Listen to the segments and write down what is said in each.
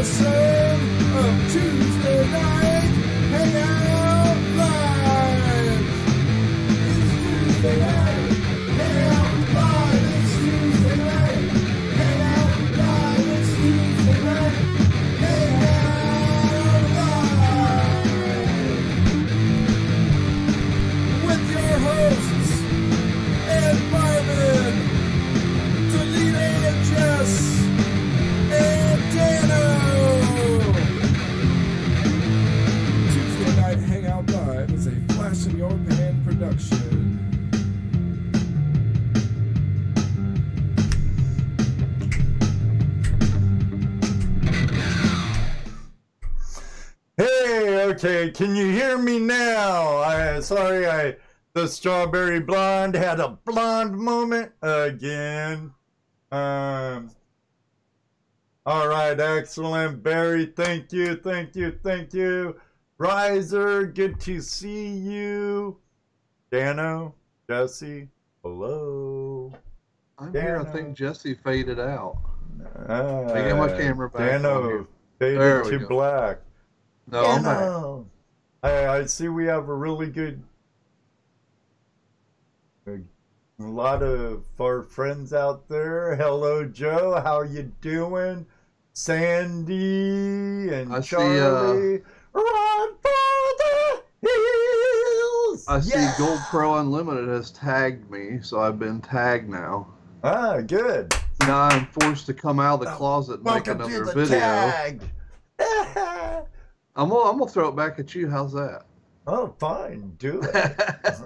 edition of Tuesday Night Hangout Live. It's Tuesday night, Hangout Live. It's Tuesday night, Hangout Live. It's Tuesday night, Hangout Live. With your hosts, Ann Higelmire, ToledoJess, and Dano. Tuesday Night Hangout Live is a Flash in Your Pan production. Hey, okay, can you hear me now? The strawberry blonde had a blonde moment again. All right, excellent. Barry, thank you. Riser, good to see you. Dano, Jesse, hello. I'm Dano. here. I think Jesse faded out. I get my camera back. Dano faded to black. No, Dano. I'm back. I see we have a really good, a lot of our friends out there. Hello, Joe. How you doing? Sandy and Charlie. Run for the hills. I see Gold Pro Unlimited has tagged me, so I've been tagged now. Ah, good. Now I'm forced to come out of the closet and make another video. Tag. I'm gonna throw it back at you. How's that? Oh, fine. Do it.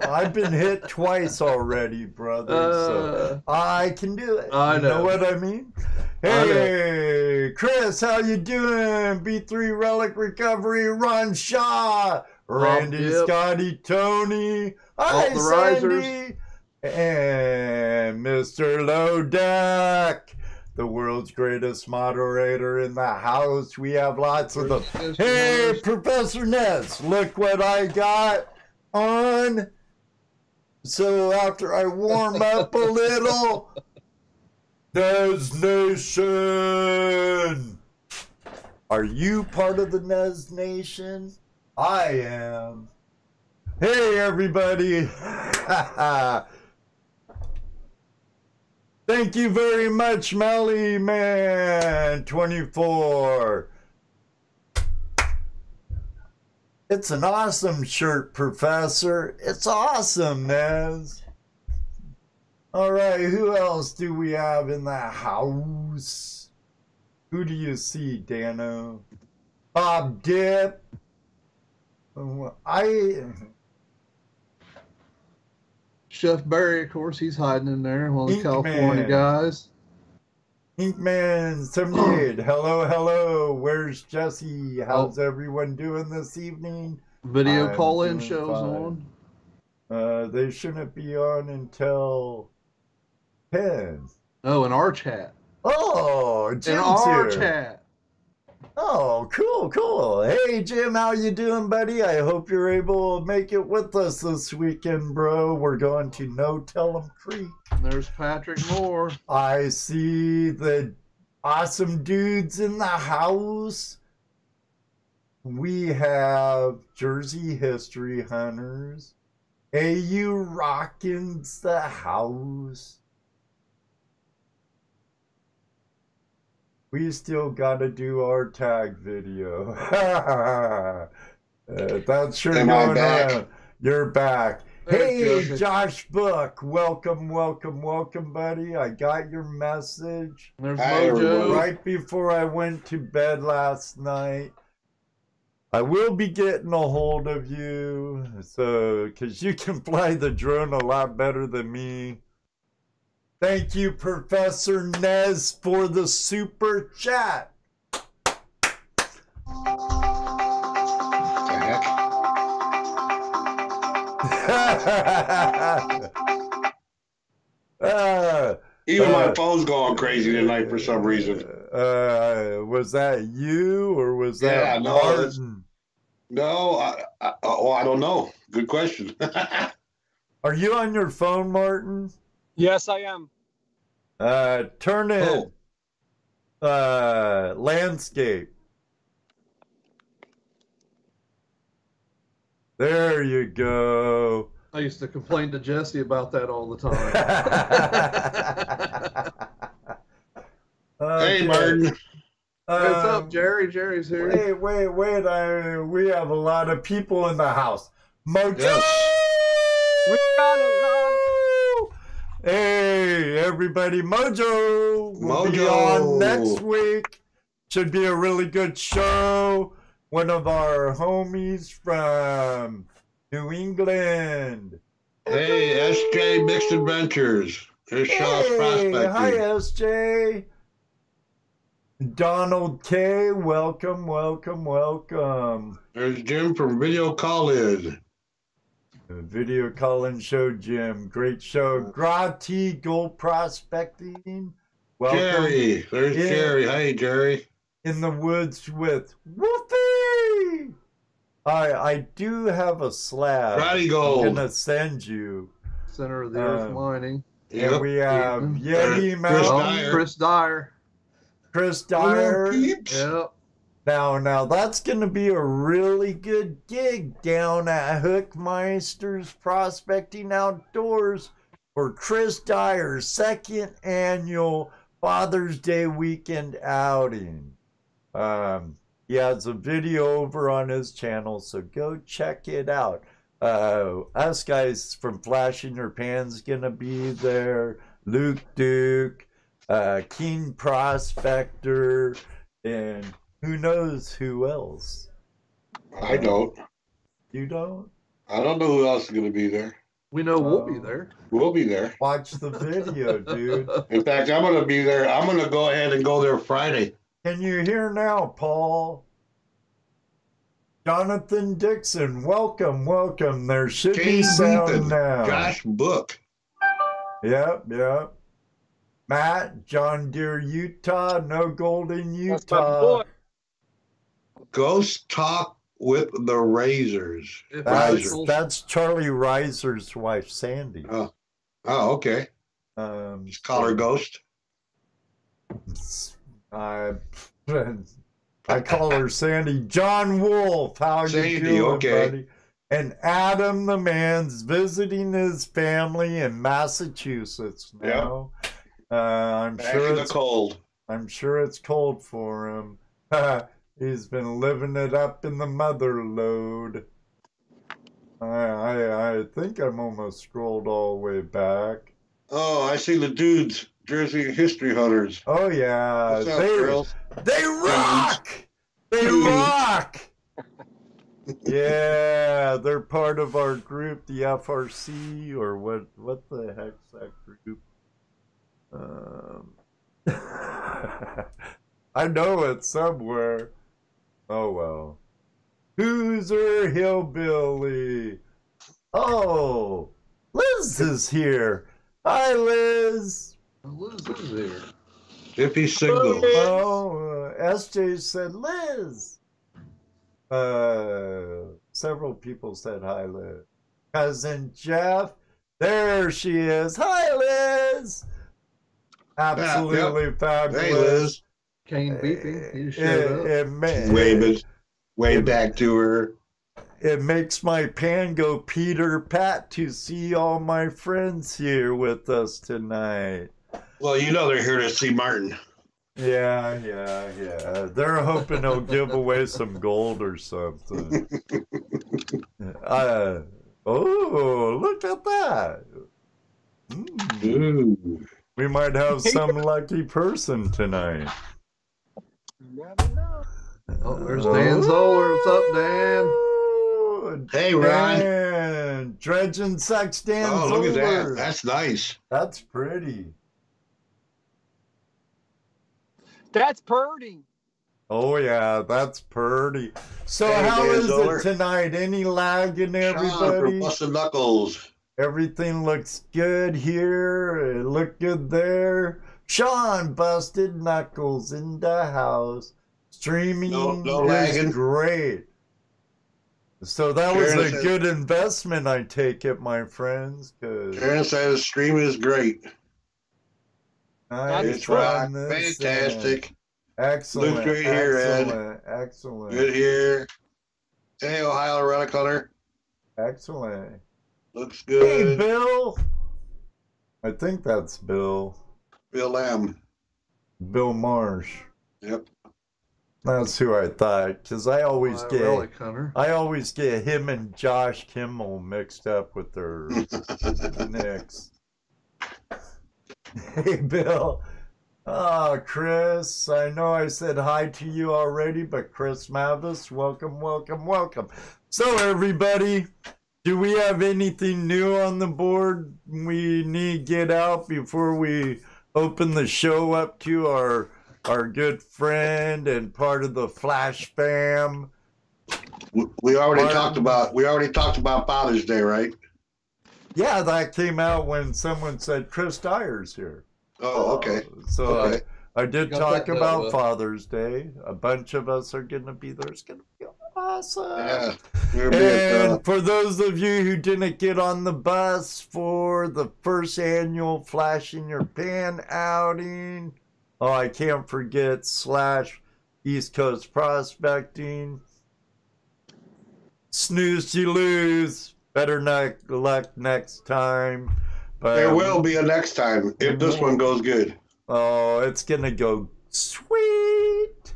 I've been hit twice already, brother, so I can do it. I know. You know what I mean? Hey, Chris, how you doing? B3 Relic Recovery, Ron Shaw, Randy, Scotty, Tony, hi, the Sandy, and Mr. Lodak, the world's greatest moderator in the house. We have lots of them. Hey, Professor Ness, look what I got on. So after I warm up a little, Nez Nation. Are you part of the Nez Nation? I am. Hey, everybody. Thank you very much, Melly Man 24. It's an awesome shirt, Professor. It's awesome, Nez. All right, who else do we have in the house? Who do you see, Dano? Bob Dip. Chef Barry, of course, he's hiding in there. One of the Inkman. California guys. Inkman 78. Hello. Where's Jesse? How's everyone doing this evening? Video call-in shows on. They shouldn't be on until 10. Oh, in our chat. Oh, Jim's in our here. Chat. Oh, cool. Hey, Jim, how you doing, buddy? I hope you're able to make it with us this weekend, bro. We're going to No Tell'em Creek. And there's Patrick Moore. I see the awesome dudes in the house. We have Jersey History Hunters. AU Rockins the house. We still gotta do our tag video. That's sure going on. You're back. Hey, Josh Book. Welcome, buddy. I got your message. There's Mojo. Right before I went to bed last night. I will be getting a hold of you, so because you can fly the drone a lot better than me. Thank you, Professor Nez, for the super chat. Even my phone's going crazy tonight for some reason. Was that you or was that Martin? No, I don't know. Good question. Are you on your phone, Martin? Yes, I am. Turn it. Landscape. There you go. I used to complain to Jesse about that all the time. Okay. Hey, Martin. What's up, Jerry? Jerry's here. Wait. We have a lot of people in the house. Mojo! Yes. We got a lot. Hey, everybody. Mojo will be Mojo. on next week. Should be a really good show. One of our homies from New England. Hey, SJ Mixed Adventures. Here's Shaw's Prospectors. Hi, SJ. Donald K. Welcome. There's Jim from Video Call-In. Video call-in show, Jim. Great show. Grati Gold Prospecting. Welcome. Jerry. There's Jerry. Hey, Jerry. In the woods with Wolfie. I do have a slab. Rodney Gold. I'm gonna send you. Center of the Earth Mining. And we have Yeti Chris Dyer. Chris Dyer. Yep. Now that's gonna be a really good gig down at Hookmeister's Prospecting Outdoors for Chris Dyer's second annual Father's Day weekend outing. He has a video over on his channel, so go check it out. Us guys from Flashing Your Pan's gonna be there. Luke Duke, King Prospector, and who knows who else? I don't. You don't? I don't know who else is going to be there. We know we'll be there. We'll be there. Watch the video, dude. In fact, I'm going to be there. I'm going to go ahead and go there Friday. Can you hear now, Paul? Jonathan Dixon, welcome. There should be sound Ethan, now. Josh Book. Yep. Matt, John Deere, Utah, no gold in That's my Utah. boy. Ghost Talk with the Razors. That's Charlie Reiser's wife, Sandy. Oh, okay. Just call her Ghost. I call her Sandy. John Wolf, how Sandy, you doing, okay. buddy? And Adam, the man's visiting his family in Massachusetts now. I'm sure it's cold. I'm sure it's cold for him. He's been living it up in the mother lode. I think I'm almost scrolled all the way back. Oh, I see the dudes, Jersey History Hunters. Oh yeah, What's up, girls? they rock. They rock. Yeah, they're part of our group, the FRC, or what the heck's that group? I know it somewhere. Oh well. Hoosier Hillbilly. Oh, Liz is here. Hi, Liz. Liz is here. Iffy signals. Oh, SJ said Liz. Several people said hi, Liz. Cousin Jeff. There she is. Hi, Liz. Absolutely fabulous. Hey, Liz. Kane beeping. He showed up. Wave back to her. It makes my pan go Peter Pat to see all my friends here with us tonight. Well, you know they're here to see Martin. Yeah. They're hoping he'll give away some gold or something. Oh, look at that. Ooh. We might have some lucky person tonight. You never know. Oh, there's Dan Zoller. What's up, Dan? Hey, Ron. Dan. Dredging Sex Dan Oh, look at Zoller. that. That's nice. That's pretty. That's Purdy. Oh, yeah, that's pretty. So Hey, how Dan is Zoller. it tonight? Any lagging, Sean from everybody? Busted Knuckles. Everything looks good here. It looked good there. Sean Busted Knuckles in the house. Streaming No is lagging. great. So that was Sharon a says- good investment, I take it, my friends. Cause Aaron says stream is great. nice It's rock. on this Fantastic. end. Excellent. Looks great here, Ed. Excellent. Good here. Hey, Ohio Relic Hunter. Excellent. Looks Hey, good. Bill. I think that's Bill. Bill M. Bill Marsh. Yep. That's who I thought, because I always Relic hunter. get him and Josh Kimmel mixed up with their nicks. Hey, Bill. Oh, Chris, I know I said hi to you already, but Chris Mavis, welcome, welcome, welcome. So, everybody, do we have anything new on the board we need to get out before we open the show up to our good friend and part of the Flash fam? We already talked about Father's Day, right? Yeah, that came out when someone said Chris Dyer's here. Oh, okay. So Okay. I did Got talk that about with. Father's Day. A bunch of us are going to be there. It's going to be awesome. Yeah. We're gonna be at, And for those of you who didn't get on the bus for the first annual Flash in Your Pan outing, oh, I can't forget / East Coast Prospecting. Snooze, you lose. Better luck next time. But there will be a next time if this one goes good. oh, it's gonna go sweet.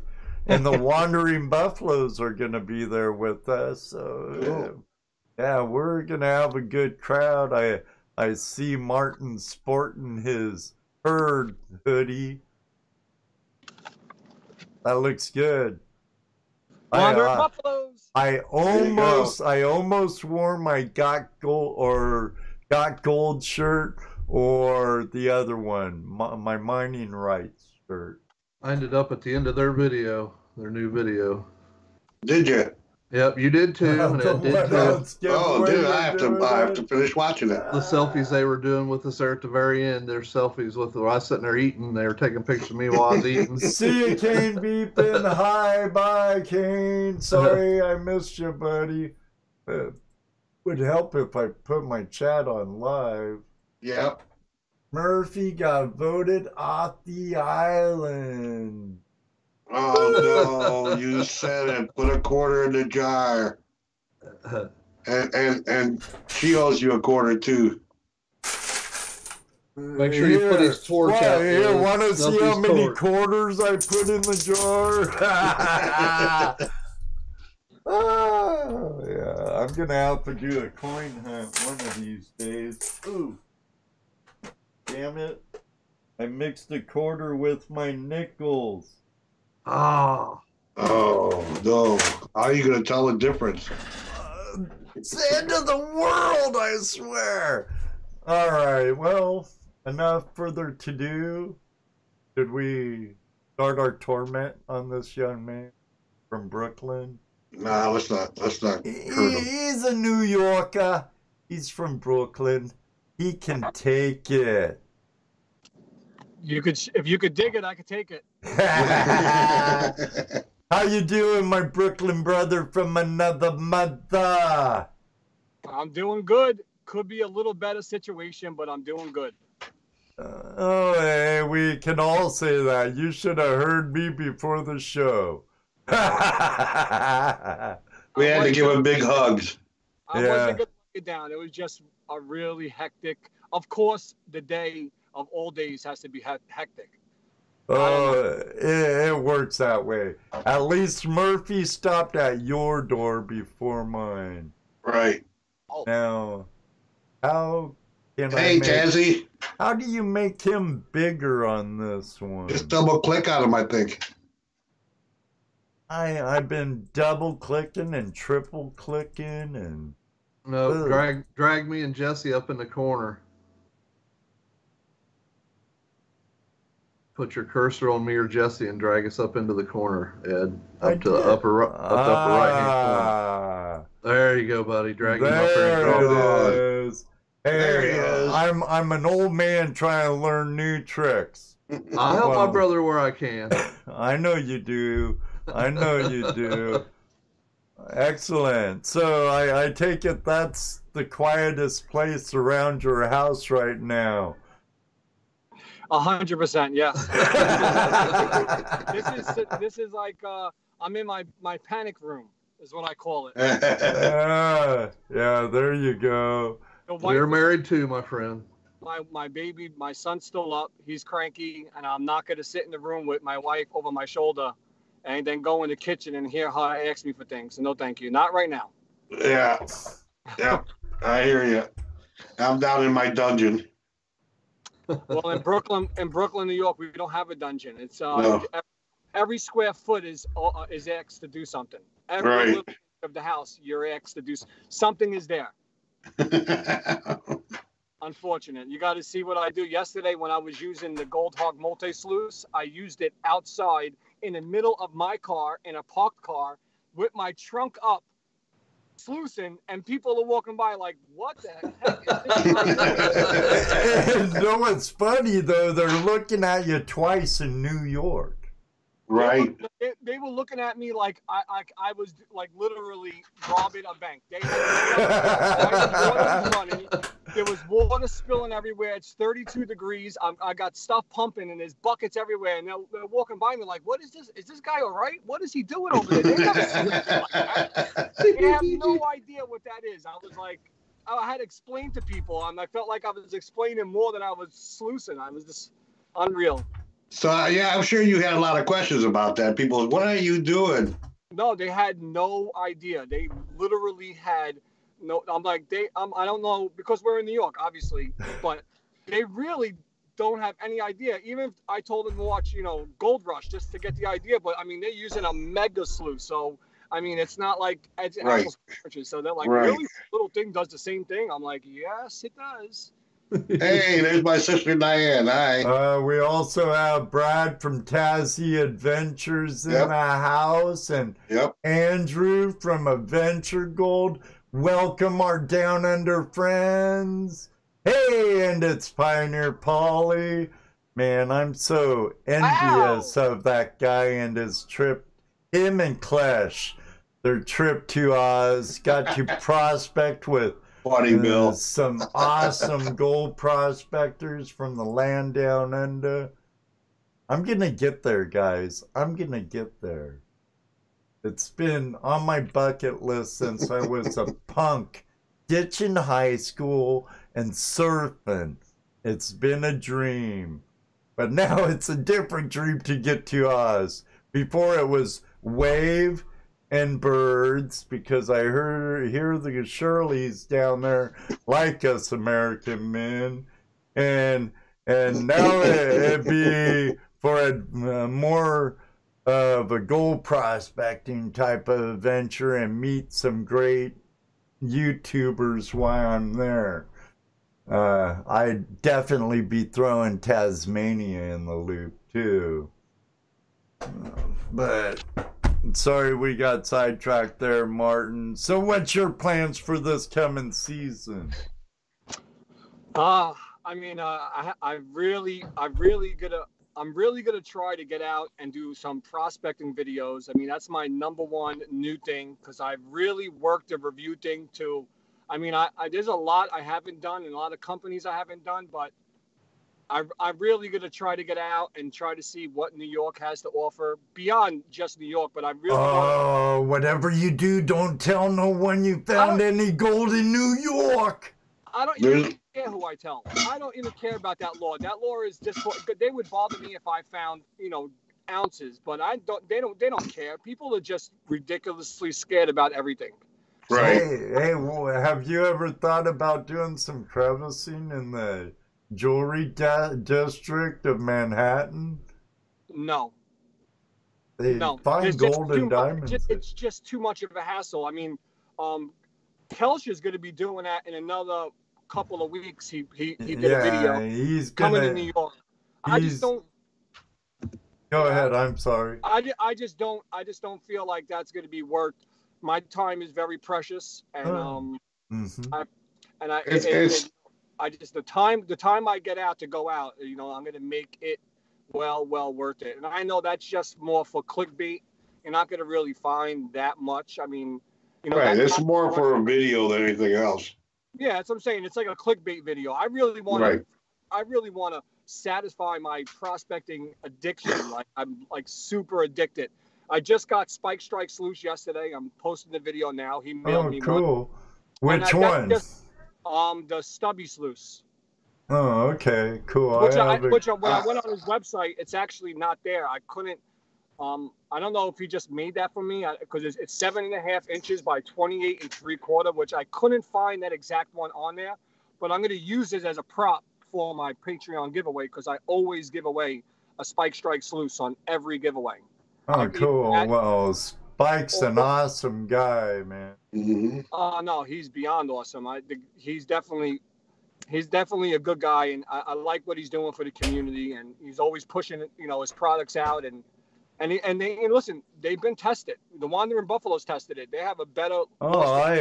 And the Wandering Buffaloes are gonna be there with us. So yeah, we're gonna have a good crowd. I see Martin sporting his herd hoodie. That looks good. Wandering Buffaloes. I almost wore my got gold shirt or the other one, my mining rights shirt. I ended up at the end of their new video. Did you? Yep, you did too, and Ed did too. Oh, dude, I have to finish watching it. The selfies they were doing with us there at the very end, their selfies with I was sitting there eating, they were taking pictures of me while I was eating. See you, Kane beeping. Hi, bye, Kane. Sorry I missed you, buddy. Would help if I put my chat on live. Yep. Murphy got voted off the island. Oh no, you said it. Put a quarter in the jar. And she owes you a quarter too. Make sure you put his torch out. Here, want to see how many quarters I put in the jar? Oh, yeah, I'm gonna have to do a coin hunt one of these days. Ooh, damn it! I mixed a quarter with my nickels. Oh. Oh no! How are you gonna tell the difference? It's the end of the world, I swear. All right, well, enough further to do. Should we start our torment on this young man from Brooklyn? Nah, let's not hurt him. He's a New Yorker. He's from Brooklyn. He can take it. If you could dig it, I could take it. How you doing, my Brooklyn brother from another mother? I'm doing good. Could be a little better situation, but I'm doing good. Oh, hey, we can all say that. You should have heard me before the show. We had to give him big hugs. I wasn't going to break it down. It was just a really hectic. Of course, the day of all days has to be hectic. Oh, it works that way. At least Murphy stopped at your door before mine. Right. Now, how can Hey, Jazzy. How do you make him bigger on this one? Just double click on him, I think. I've been double clicking and triple clicking and No, drag me and Jesse up in the corner. Put your cursor on me or Jesse and drag us up into the corner, Ed. Up to the upper right hand corner. There you go, buddy. Drag him up there. There it is. There he is. I'm an old man trying to learn new tricks. I'll help my brother where I can. I know you do. I know you do. Excellent. So I take it that's the quietest place around your house right now. 100%, yes. This is like I'm in my panic room. is what I call it. Yeah, there you go. We're married too, my friend. My baby, my son's still up. He's cranky, and I'm not going to sit in the room with my wife over my shoulder and then go in the kitchen and hear her ask me for things. So no, thank you. Not right now. Yeah. I hear you. I'm down in my dungeon. Well, in Brooklyn, New York, we don't have a dungeon. It's No. every square foot is asked to do something. Every Right. little of the house, you're asked to do something. Is there? Unfortunate. You got to see what I do. Yesterday, when I was using the Gold Hawk multi-sluice, I used it outside in the middle of my car, in a parked car, with my trunk up, sluicing, and people are walking by like, what the heck is this? You know what's funny, though? They're looking at you twice in New York. Right. They were looking at me like I was like literally robbing a bank. They had water running. There was water spilling everywhere. It's 32 degrees. I got stuff pumping and there's buckets everywhere. And they're walking by me like, what is this? Is this guy all right? What is he doing over there? They never seen anything like that. They have no idea what that is. I was like, I had to explain to people, and I felt like I was explaining more than I was sluicing. I was just unreal. So, yeah, I'm sure you had a lot of questions about that. People, what are you doing? No, they had no idea. They literally had no. I'm like, I don't know, because we're in New York, obviously, but they really don't have any idea. Even if I told them to watch, Gold Rush just to get the idea, but I mean, they're using a mega sluice, so I mean, it's not like it's Right. apples and oranges. So they're like, Right. really, this little thing does the same thing? I'm like, yes, it does. Hey, there's my sister Diane. Hi. We also have Brad from Tassie Adventures in Yep. the house, and Yep. Andrew from Adventure Gold. Welcome our Down Under friends. Hey, and it's Pioneer Polly. Man, I'm so envious of that guy and his trip. Him and Clash, their trip to Oz, got to prospect with Funny Bill. some awesome gold prospectors from the land down under. I'm gonna get there, guys. I'm gonna get there. It's been on my bucket list since I was a punk, ditching high school and surfing. It's been a dream. But now it's a different dream to get to Oz. Before it was wave and birds, because I hear the Shirleys down there like us American men, and now it'd be for a more of a gold prospecting type of adventure and meet some great YouTubers while I'm there. I'd definitely be throwing Tasmania in the loop too, but sorry we got sidetracked there, Martin. So what's your plans for this coming season? I mean, I'm really gonna try to get out and do some prospecting videos. I mean, that's my number one new thing, because I've really worked the review thing too. I mean, there's a lot I haven't done and a lot of companies I haven't done, but I'm really gonna try to get out and try to see what New York has to offer beyond just New York. But I really whatever you do, don't tell no one you found any gold in New York. I don't even care who I tell. I don't even care about that law. That law is just they would bother me if I found, ounces, but they don't care. People are just ridiculously scared about everything. Right. Hey, have you ever thought about doing some crevicing in the jewelry district of Manhattan? No. They find gold and diamonds. It's just too much of a hassle. I mean, Kelch is going to be doing that in another couple of weeks. He did a video. He's coming to New York. I just don't. Go ahead. I'm sorry. I just don't feel like that's going to be worth. My time is very precious, and the time I get out to go out, I'm going to make it well worth it. And I know that's just more for clickbait. You're not going to really find that much. I mean, right. It's more for a video than anything else. Yeah, that's what I'm saying. It's like a clickbait video. I really want to satisfy my prospecting addiction. Like I'm like super addicted. I just got Spike Strikes loose yesterday. I'm posting the video now. He mailed me one. Cool. Which ones? The Stubby Sluice. Oh, okay, cool. When I went on his website, it's actually not there. I couldn't. I don't know if he just made that for me because it's 7.5 inches by 28 3/4, which I couldn't find that exact one on there. But I'm going to use it as a prop for my Patreon giveaway because I always give away a Spike Strikes loose on every giveaway. Oh, cool. Well, Spike's an awesome guy, man. Mm-hmm. No, he's beyond awesome. He's definitely a good guy, and I like what he's doing for the community, and he's always pushing, his products out, and listen, they've been tested. The Wandering Buffaloes tested it. They have a better. Oh, I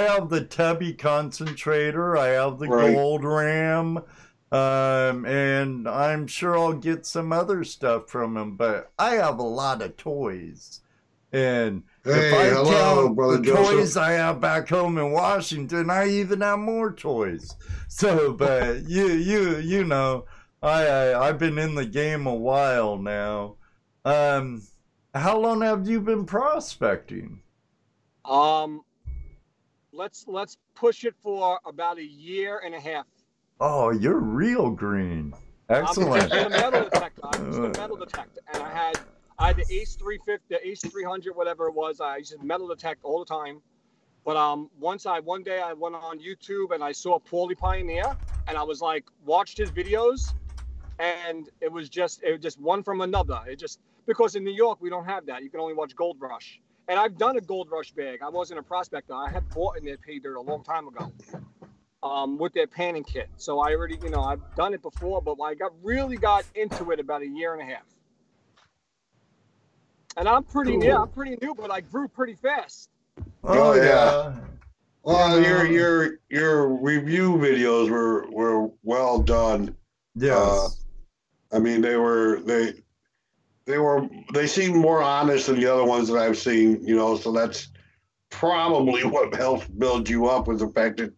have the Tubby concentrator. I have the Gold Ram. And I'm sure I'll get some other stuff from him, but I have a lot of toys. And if I count the toys I have back home in Washington, I even have more toys. So, but you know, I've been in the game a while now. How long have you been prospecting? Let's push it for about 1.5 years. Oh, you're real green. Excellent. I'm a metal detector. I used to metal detect, and I had the Ace 350, the Ace 300, whatever it was. I used to metal detect all the time. But one day I went on YouTube and I saw Paulie Pioneer, and I was like, watched his videos, and it was just one from another. Because in New York we don't have that. You can only watch Gold Rush. And I've done a Gold Rush bag. I wasn't a prospector. I had bought in their pay dirt a long time ago. With their panning kit. So I already, I've done it before, but I really got into it about 1.5 years. And I'm pretty new, but I grew pretty fast. Oh yeah. Well, your review videos were well done. Yes. I mean, they seemed more honest than the other ones that I've seen, so that's probably what helped build you up, was the fact that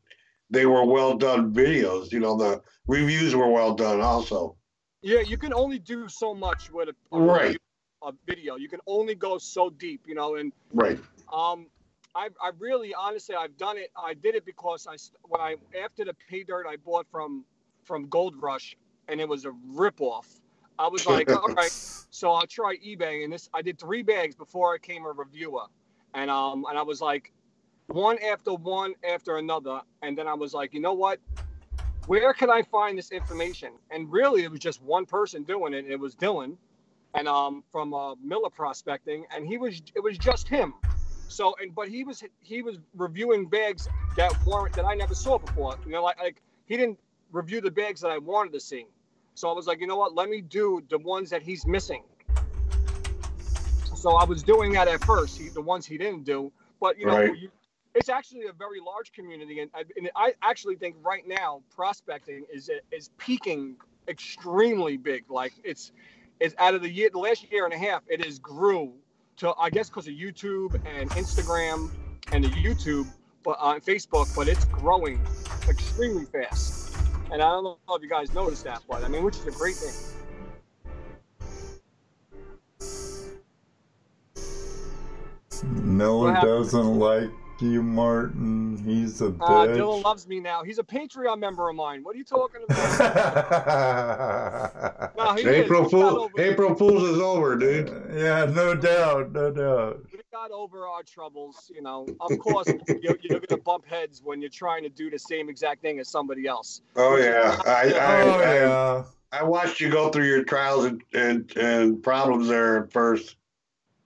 they were well done videos. The reviews were well done also. Yeah, you can only do so much with a video. You can only go so deep, and right. I really, honestly, I've done it. I did it because after the pay dirt I bought from Gold Rush, and it was a ripoff. I was like, all right, so I'll try eBay, and I did 3 bags before I became a reviewer, and I was like, one after another, and then I was like, you know what? Where can I find this information? And really, it was just one person doing it. It was Dylan, and from Miller Prospecting, and it was just him. So, but he was reviewing bags that I never saw before. Like he didn't review the bags that I wanted to see. So I was like, you know what? Let me do the ones that he's missing. So I was doing that at first, the ones he didn't do, but it's actually a very large community, and I actually think right now prospecting is peaking extremely big. Like it's out of the last 1.5 years, it has grew to, I guess, because of YouTube and Instagram and the YouTube, but on Facebook, but it's growing extremely fast. And I don't know if you guys noticed that, but I mean, which is a great thing. Miller doesn't like you, Martin. He's a bitch. Dylan loves me now. He's a Patreon member of mine. What are you talking about? No, April Fool's is over, dude. Yeah, no doubt. We got over our troubles, Of course, you're going to bump heads when you're trying to do the same exact thing as somebody else. Oh, yeah. I watched you go through your trials and problems there at first.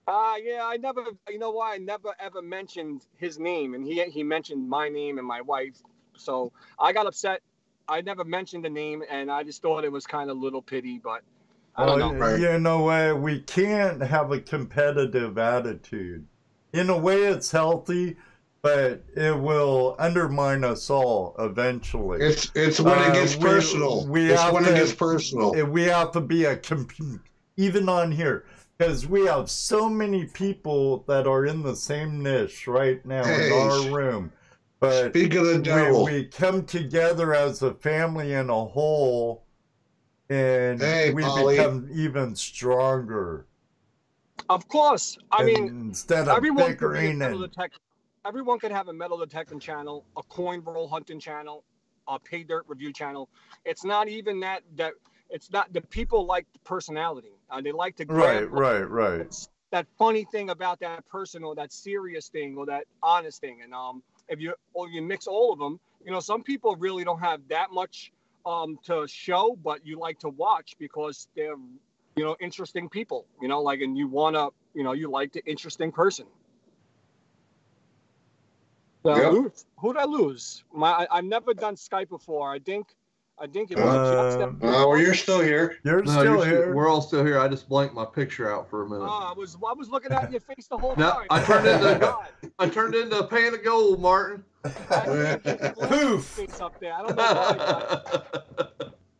Yeah, I never, I never ever mentioned his name, and he mentioned my name and my wife, so I got upset. I never mentioned the name, and I just thought it was kind of little pity, but I don't know. Right. You know, we can't have a competitive attitude. In a way, it's healthy, but it will undermine us all eventually. It's when it gets personal. We have to be even on here. Because we have so many people that are in the same niche right now in our room. But speak of the devil. We come together as a family in a whole, and we become even stronger. Of course. I mean, instead of everyone could be a bickering metal and detector. Everyone could have a metal detecting channel, a coin roll hunting channel, a pay dirt review channel. It's not even that it's not the people like the personality. They like to grab right. that funny thing about that person or that serious thing or that honest thing. And if you mix all of them, some people really don't have that much to show, but you like to watch because they're interesting people. And you wanna you like the interesting person. Who did I lose? I've never done Skype before. I think it was Jeff. Well, you're still here. You're still here. We're all still here. I just blanked my picture out for a minute. I was looking at your face the whole No, time. I turned into a pan of gold, Martin. Poof. Face up there. I don't know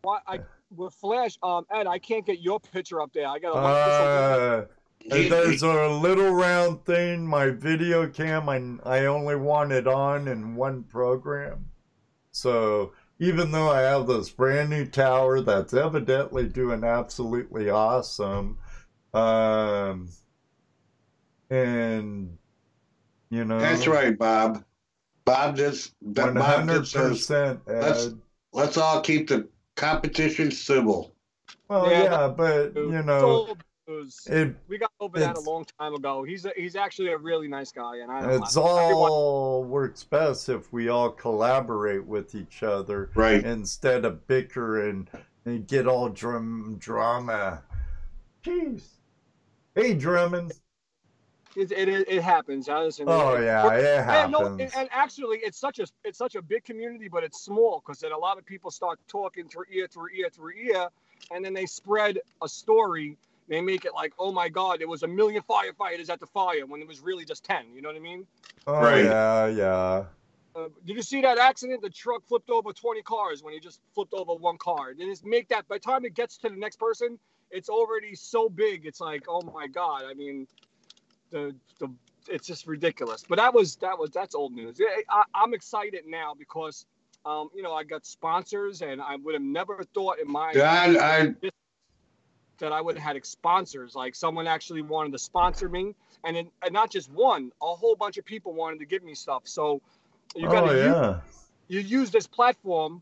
why. With Flash, Ed, I can't get your picture up there. I gotta. There's a little round thing, my video cam, I only want it on in one program. So even though I have this brand new tower that's evidently doing absolutely awesome, and That's right, Bob. Bob just 100%. Let's all keep the competition civil. Well, yeah, but we got over that a long time ago. He's actually a really nice guy, and works best if we all collaborate with each other, right? Instead of bickering and get all drama. Jeez, hey, Drummond. It happens. Listen, it happens. And actually, it's such a big community, but it's small because then a lot of people start talking through ear, and then they spread a story. They make it like, oh my God, there was 1 million firefighters at the fire when it was really just 10. You know what I mean? Oh, right. Yeah. Did you see that accident? The truck flipped over 20 cars when he just flipped over one car. Then just make that, by the time it gets to the next person, it's already so big. It's like, oh my God. I mean, it's just ridiculous. But that's old news. I'm excited now because, I got sponsors, and I would have never thought in my that I would have had sponsors. Like someone actually wanted to sponsor me, and not just one, a whole bunch of people wanted to give me stuff. So you got to use this platform,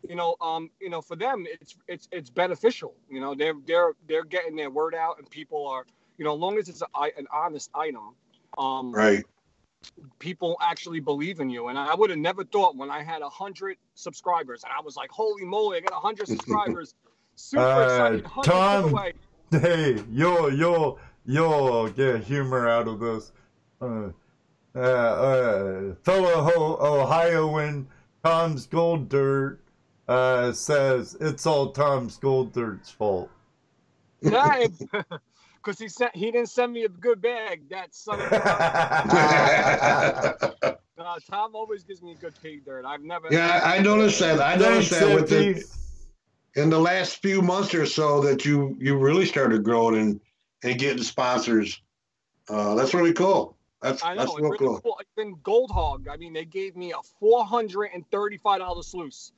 for them it's beneficial. They're getting their word out, and people are, as long as it's an honest item, right. People actually believe in you. And I would have never thought when I had 100 subscribers, and I was like, holy moly, I got 100 subscribers. Super excited. Tom, hey, you'll get humor out of this. Fellow Ohioan Tom's Gold Dirt says it's all Tom's Gold Dirt's fault. Yeah, because he didn't send me a good bag. That son of a Tom always gives me good pay dirt. I've never. Yeah, I noticed that. In the last few months or so that you really started growing and getting sponsors. That's really cool. That's real really cool. Even Gold Hog, I mean, they gave me a $435 sluice.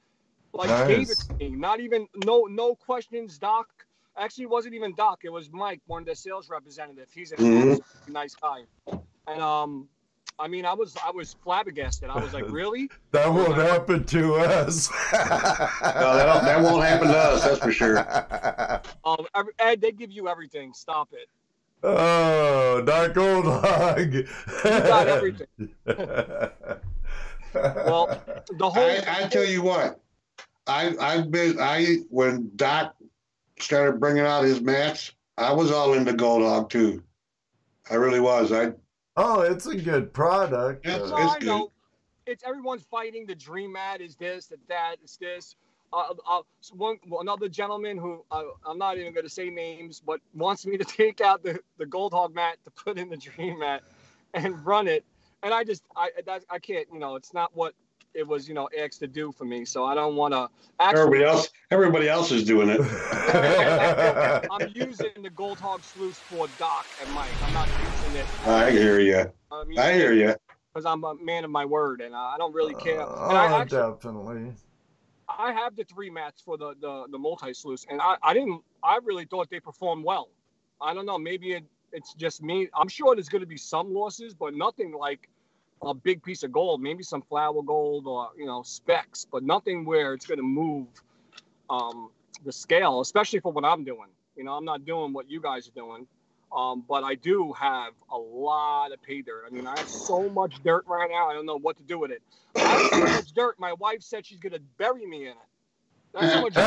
Like, nice. Gave it to me. Not even, no questions, Doc. Actually, it wasn't even Doc. It was Mike, one of the sales representatives. He's a nice guy. And, I mean, I was flabbergasted. I was like, really? That won't happen to us. No, that won't happen to us, that's for sure. Ed, they give you everything. Stop it. Oh, not Gold Hog. You got everything. Well, the whole. I tell you what, when Doc started bringing out his mats, I was all into Gold Hog too. I really was. It's a good product. It's I good. know. It's everyone's fighting. The dream mat is this, that, it's this. Another gentleman who I'm not even going to say names, but wants me to take out the Gold Hog mat to put in the dream mat and run it. And I can't, it's not what it was, asked to do for me. So I don't want to. Everybody else is doing it. I'm using the Gold Hog sluice for Doc and Mike. I'm not using it. I hear you. I hear you. Because I'm a man of my word, and I don't really care. Definitely. I have the 3 mats for the multi sluice, and I really thought they performed well. I don't know, maybe it's just me. I'm sure there's going to be some losses, but nothing like a big piece of gold. Maybe some flour gold or specks, but nothing where it's going to move the scale, especially for what I'm doing. I'm not doing what you guys are doing, but I do have a lot of pay dirt. I mean, I have so much dirt right now. I don't know what to do with it. I have so much dirt. My wife said she's going to bury me in it. That's how much dirt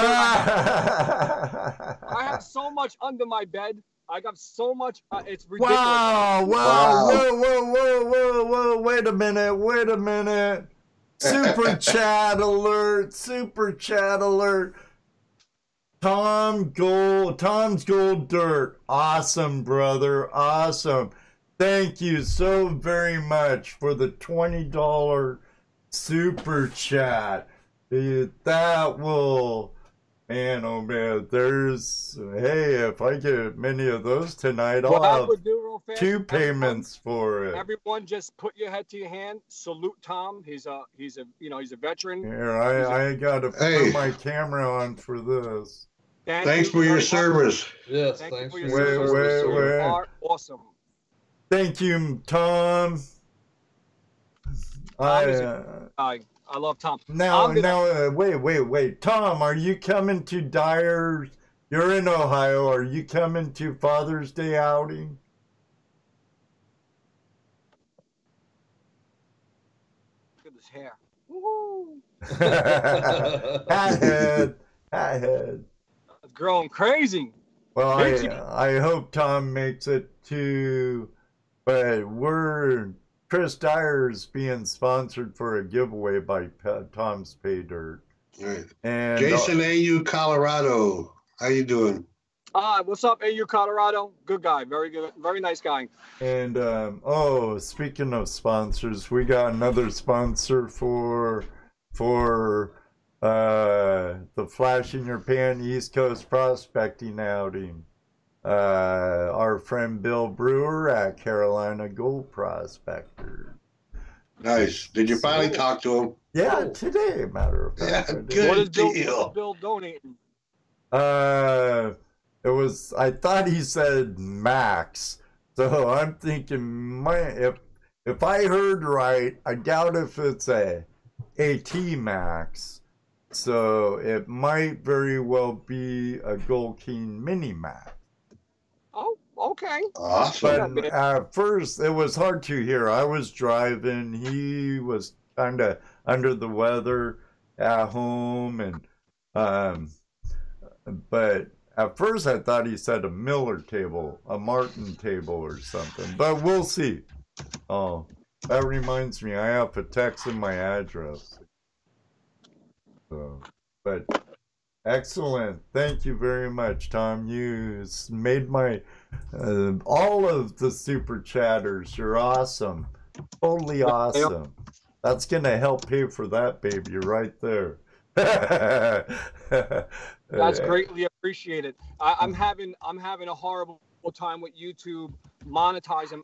I have so much under my bed. I got so much. It's ridiculous. Wow. Whoa. Wait a minute. Super chat alert. Tom's Gold Dirt. Awesome, brother. Awesome. Thank you so very much for the $20 super chat. That will, man, oh man, if I get many of those tonight, I'll have two payments for it. Everyone just put your head to your hand. Salute Tom. He's a veteran. Here, I gotta put my camera on for this. Thanks for your service. Yes, thanks for your service. You are awesome. Thank you, Tom. I love Tom. Now, wait. Tom, are you coming to Dyer's? You're in Ohio. Are you coming to Father's Day outing? Look at his hair. Woo-hoo. Hat head. It's growing crazy. Well, I hope Tom makes it too, but Chris Dyer's being sponsored for a giveaway by Tom's Pay Dirt. Right. And Jason AU Colorado, how you doing? What's up, AU Colorado? Good guy, very good, very nice guy. And speaking of sponsors, we got another sponsor for the Flash in Your Pan East Coast prospecting outing. Our friend Bill Brewer at Carolina Gold Prospectors. Nice. Did you finally talk to him? Yeah, today, matter of fact. Yeah, good What is deal. Bill donating? I thought he said max. So I'm thinking, if I heard right, I doubt if it's a AT max. So it might very well be a Gold King Mini Max. Oh, okay. Awesome. But at first, it was hard to hear. I was driving. He was kind of under the weather at home, and but at first I thought he said a Miller table, a Martin table, or something. But we'll see. Oh, that reminds me, I have to text him my address. So, but excellent. Thank you very much, Tom. You made my all of the super chatters. You're awesome. Totally awesome. That's gonna help pay for that baby right there. That's greatly appreciated. I'm having a horrible time with YouTube monetizing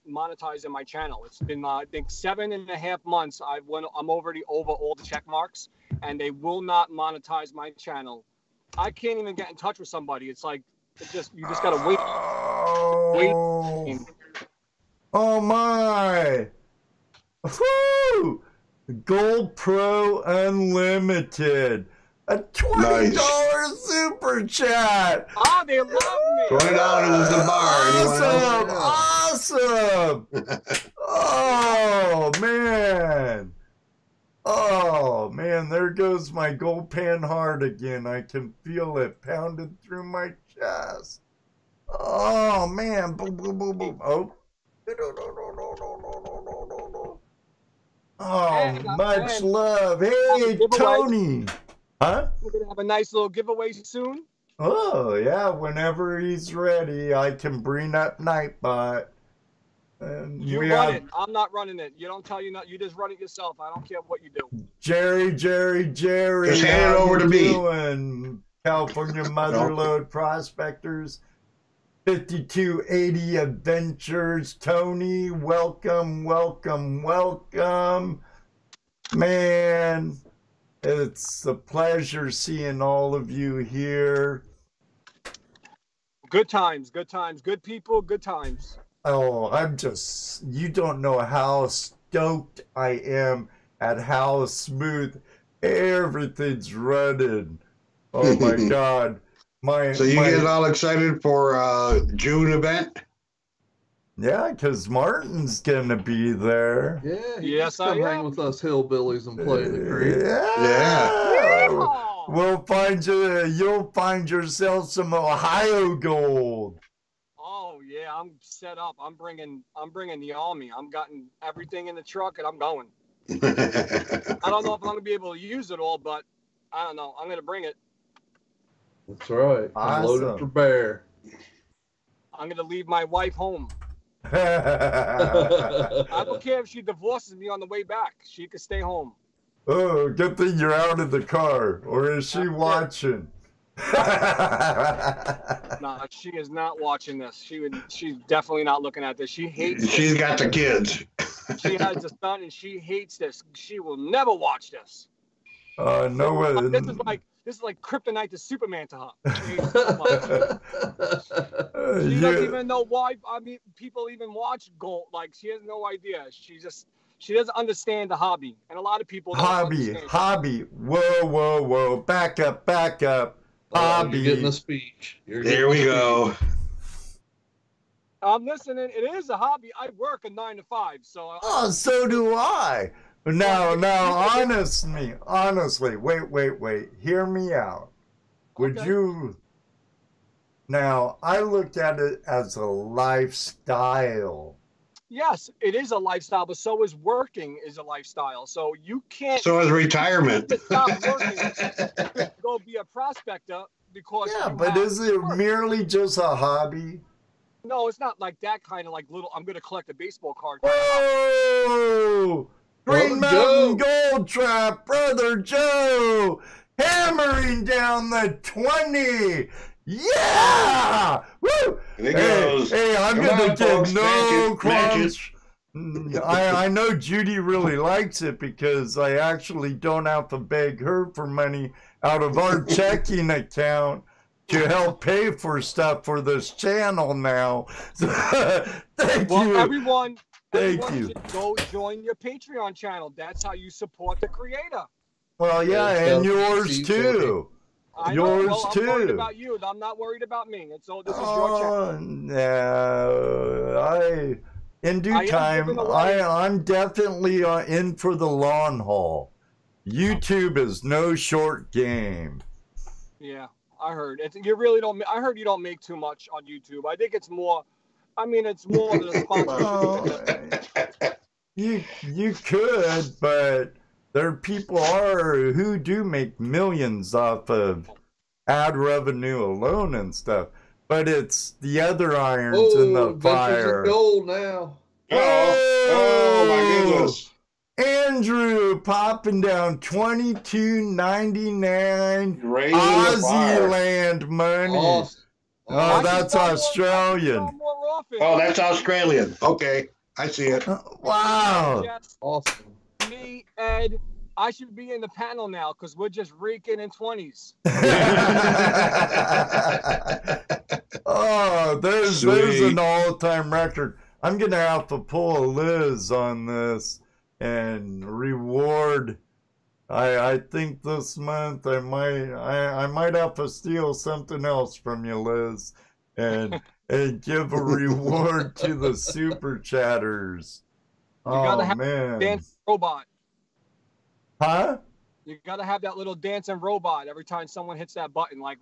my channel. It's been I think 7.5 months. I'm already over all the check marks, and they will not monetize my channel. I can't even get in touch with somebody. It's like you just gotta wait. Wait. Oh my! Woo! Gold Pro Unlimited. A $20 super chat. Ah, they love me. $20 is the bar. Awesome! Oh man, there goes my gold pan heart again. I can feel it pounded through my chest. Oh man, boom, boom, boom, boom. Oh. Oh, much love. Hey, Tony. Huh? We're going to have a nice little giveaway soon. Oh, yeah. Whenever he's ready, I can bring up Nightbot. You run it. I'm not running it. You don't tell you not. You just run it yourself. I don't care what you do. Jerry. Just hand it over to me. California Motherlode Prospectors. 5280 Adventures. Tony, welcome. Man, it's a pleasure seeing all of you here. Good times. Good people, good times. you don't know how stoked I am at how smooth everything's running. Oh my God. So you get all excited for June event? Yeah, because Martin's gonna be there. Yeah, Yes, I come hang am. with us hillbillies and play in the creek. Yeah. Yeehaw! We'll find you'll find yourself some Ohio gold. Oh yeah, I'm set up. I'm bringing the army. I'm gotten everything in the truck and I'm going. I don't know if I'm gonna be able to use it all, but I don't know. I'm gonna bring it. That's right. I'm loaded Awesome. for bear. I'm gonna leave my wife home. I don't care if she divorces me on the way back. She could stay home. Oh, good thing you're out of the car, or is she watching? No, she is not watching this. She's definitely not looking at this. She hates She's this. got the kids. She has a son and she hates this. She will never watch this. No way. This is like kryptonite to Superman to her. She hates it so much. She doesn't even know why. I mean, people even watch Gold. Like, she has no idea. She doesn't understand the hobby, and a lot of people don't understand. Hobby. Whoa. Back up. Hobby. You're getting a speech. There we go. I'm listening. It is a hobby. I work a 9 to 5, so. So do I. Now, honestly, wait. Hear me out. Would Okay. you? Now, I looked at it as a lifestyle. Yes, it is a lifestyle, but so is working is a lifestyle. So you can't. So is retirement. Stop working to go be a prospector because. Yeah, you but have is it work. merely just a hobby? No, it's not like that kind of like little. I'm gonna collect a baseball card. Whoa! Green Mountain Gold Trap, Brother Joe, hammering down the 20. Yeah! Woo! There goes. Hey, I'm Come gonna on, get folks, no match it. crunch. I know Judy really likes it because I actually don't have to beg her for money out of our checking account to help pay for stuff for this channel now. Thank you. Everyone you. should go join your Patreon channel. That's how you support the creator. Well, yeah, and yours too. I know. Yours Well, I'm worried too. about you. I'm not worried about me. And so this is your channel. No, in due time, I'm definitely in for the long haul. YouTube is no short game. Yeah, I heard. You really don't. I heard you don't make too much on YouTube. I think it's more. I mean, it's more than a sponsorship. You could, but there people who do make millions off of ad revenue alone and stuff. But it's the other irons in the fire. Gold now. Oh my goodness. Andrew popping down $22.99 Aussie land money. Awesome. Oh, that's Australian. Oh, that's Australian. Okay, I see it. Wow. Awesome. Me, Ed, I should be in the panel now because we're just raking in 20s. Oh, there's Sweet. an all-time record. I'm gonna have to pull a Liz on this and reward. I think this month I might have to steal something else from you, Liz, and give a reward to the super chatters. gotta have man. Dance robot. Huh? You gotta have that little dancing robot every time someone hits that button. Like,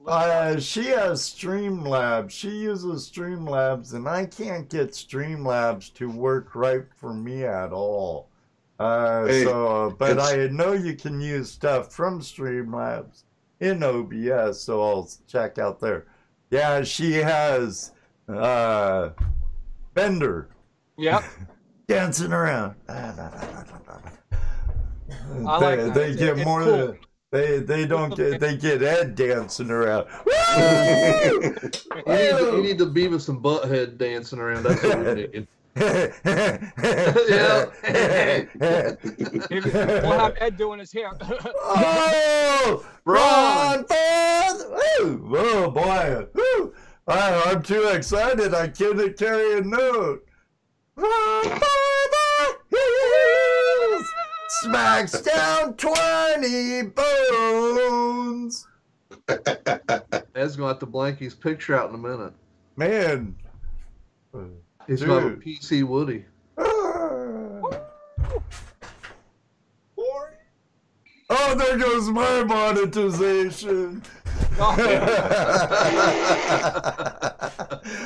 She has Streamlabs. She uses Streamlabs, and I can't get Streamlabs to work right for me at all. But I know you can use stuff from Streamlabs in OBS, so I'll check out there. Yeah, she has Bender. Yep. Dancing around. I like that. They get It's more cool. than they don't get. They get Ed dancing around. You need the Beavis and Butthead dancing around. That's what we need. Yeah. We'll have Ed doing his hair. Oh, Ron Ford! Oh boy! Woo. I'm too excited. I can't carry a note. Run for the hills, smacks down 20 bones. Ed's gonna have to blank his picture out in a minute. Man. He's Dude. got a PC Woody. Oh, there goes my monetization.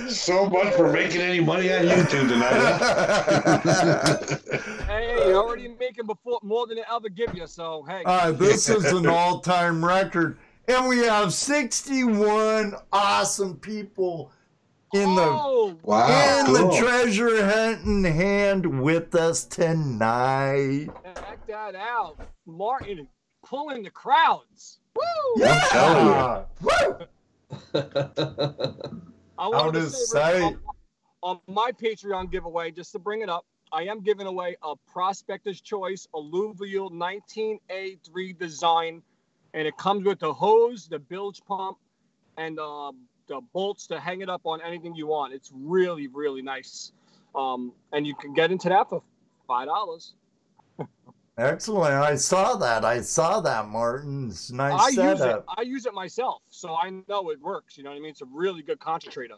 So much for making any money on YouTube tonight. Hey, you're already making more than they ever give you, so hey. This is an all-time record. And we have 61 awesome people in the Wow, treasure hunting hand with us tonight. Check that out. Martin pulling the crowds. Woo! Yeah. Woo! I want to say say on my Patreon giveaway, just to bring it up, I am giving away a Prospector's Choice Alluvial 19A3 design, and it comes with the hose, the bilge pump, and the bolts to hang it up on anything you want. It's really, really nice. And you can get into that for $5. excellent. I saw that, Martin. It's a nice setup. I use it myself, so I know it works. You know what I mean? It's a really good concentrator.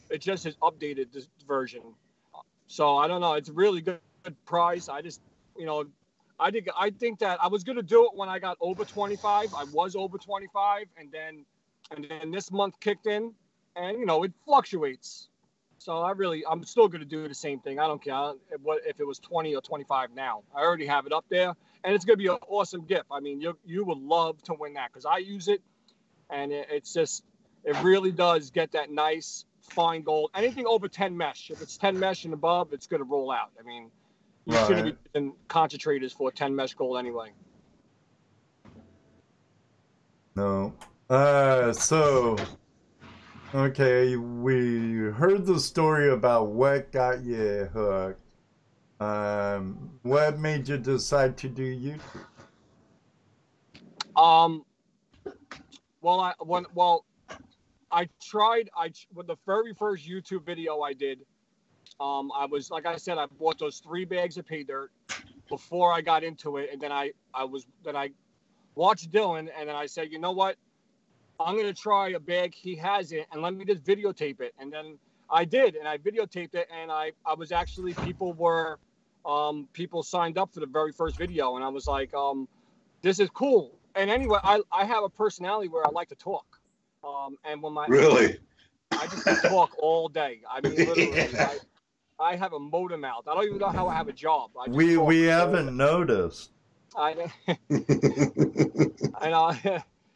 It just has updated this version. So I don't know. It's a really good price. I just, I think that I was going to do it when I got over 25. I was over 25, and then this month kicked in, and it fluctuates. So I'm still going to do the same thing. I don't care if it was 20 or 25 now. I already have it up there, and it's going to be an awesome gift. I mean, you would love to win that because I use it, and it really does get that nice fine gold. Anything over 10 mesh. If it's 10 mesh and above, it's going to roll out. I mean, you shouldn't be using concentrators for 10 mesh gold anyway. No. Okay, we heard the story about what got you hooked. What made you decide to do YouTube? With the very first YouTube video I did, I was, like I said, I bought those 3 bags of pay dirt before I got into it, and then I watched Dylan, and then I said, you know what? I'm going to try a bag. He has it, and let me just videotape it. And then I did, and I videotaped it, and I was actually, people signed up for the very first video, and I was like, this is cool. And anyway, I have a personality where I like to talk. And when Really? I just talk all day. I mean, literally, I have a motor mouth. I don't even know how I have a job. We haven't noticed.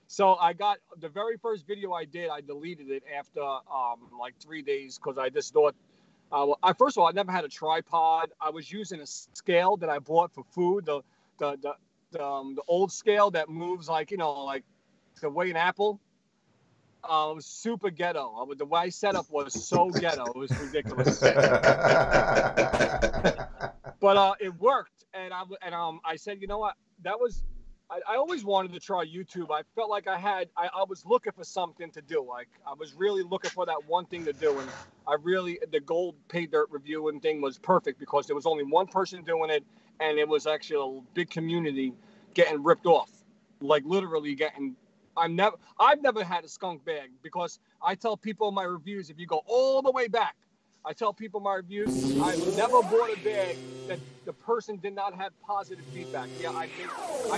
So I got the very first video I did. I deleted it after like 3 days because I just thought. First of all, I never had a tripod. I was using a scale that I bought for food. The old scale that moves like like to weigh an apple. It was super ghetto. The way I set up was so ghetto. It was ridiculous. But it worked, and I said, you know what? That was. I always wanted to try YouTube. I felt like I was looking for something to do. Like I was really looking for that one thing to do, and the gold pay dirt reviewing thing was perfect because there was only one person doing it, and it was actually a big community getting ripped off, like literally getting. I've never had a skunk bag because I tell people in my reviews, if you go all the way back, I tell people in my reviews, I've never bought a bag that the person did not have positive feedback. Yeah, I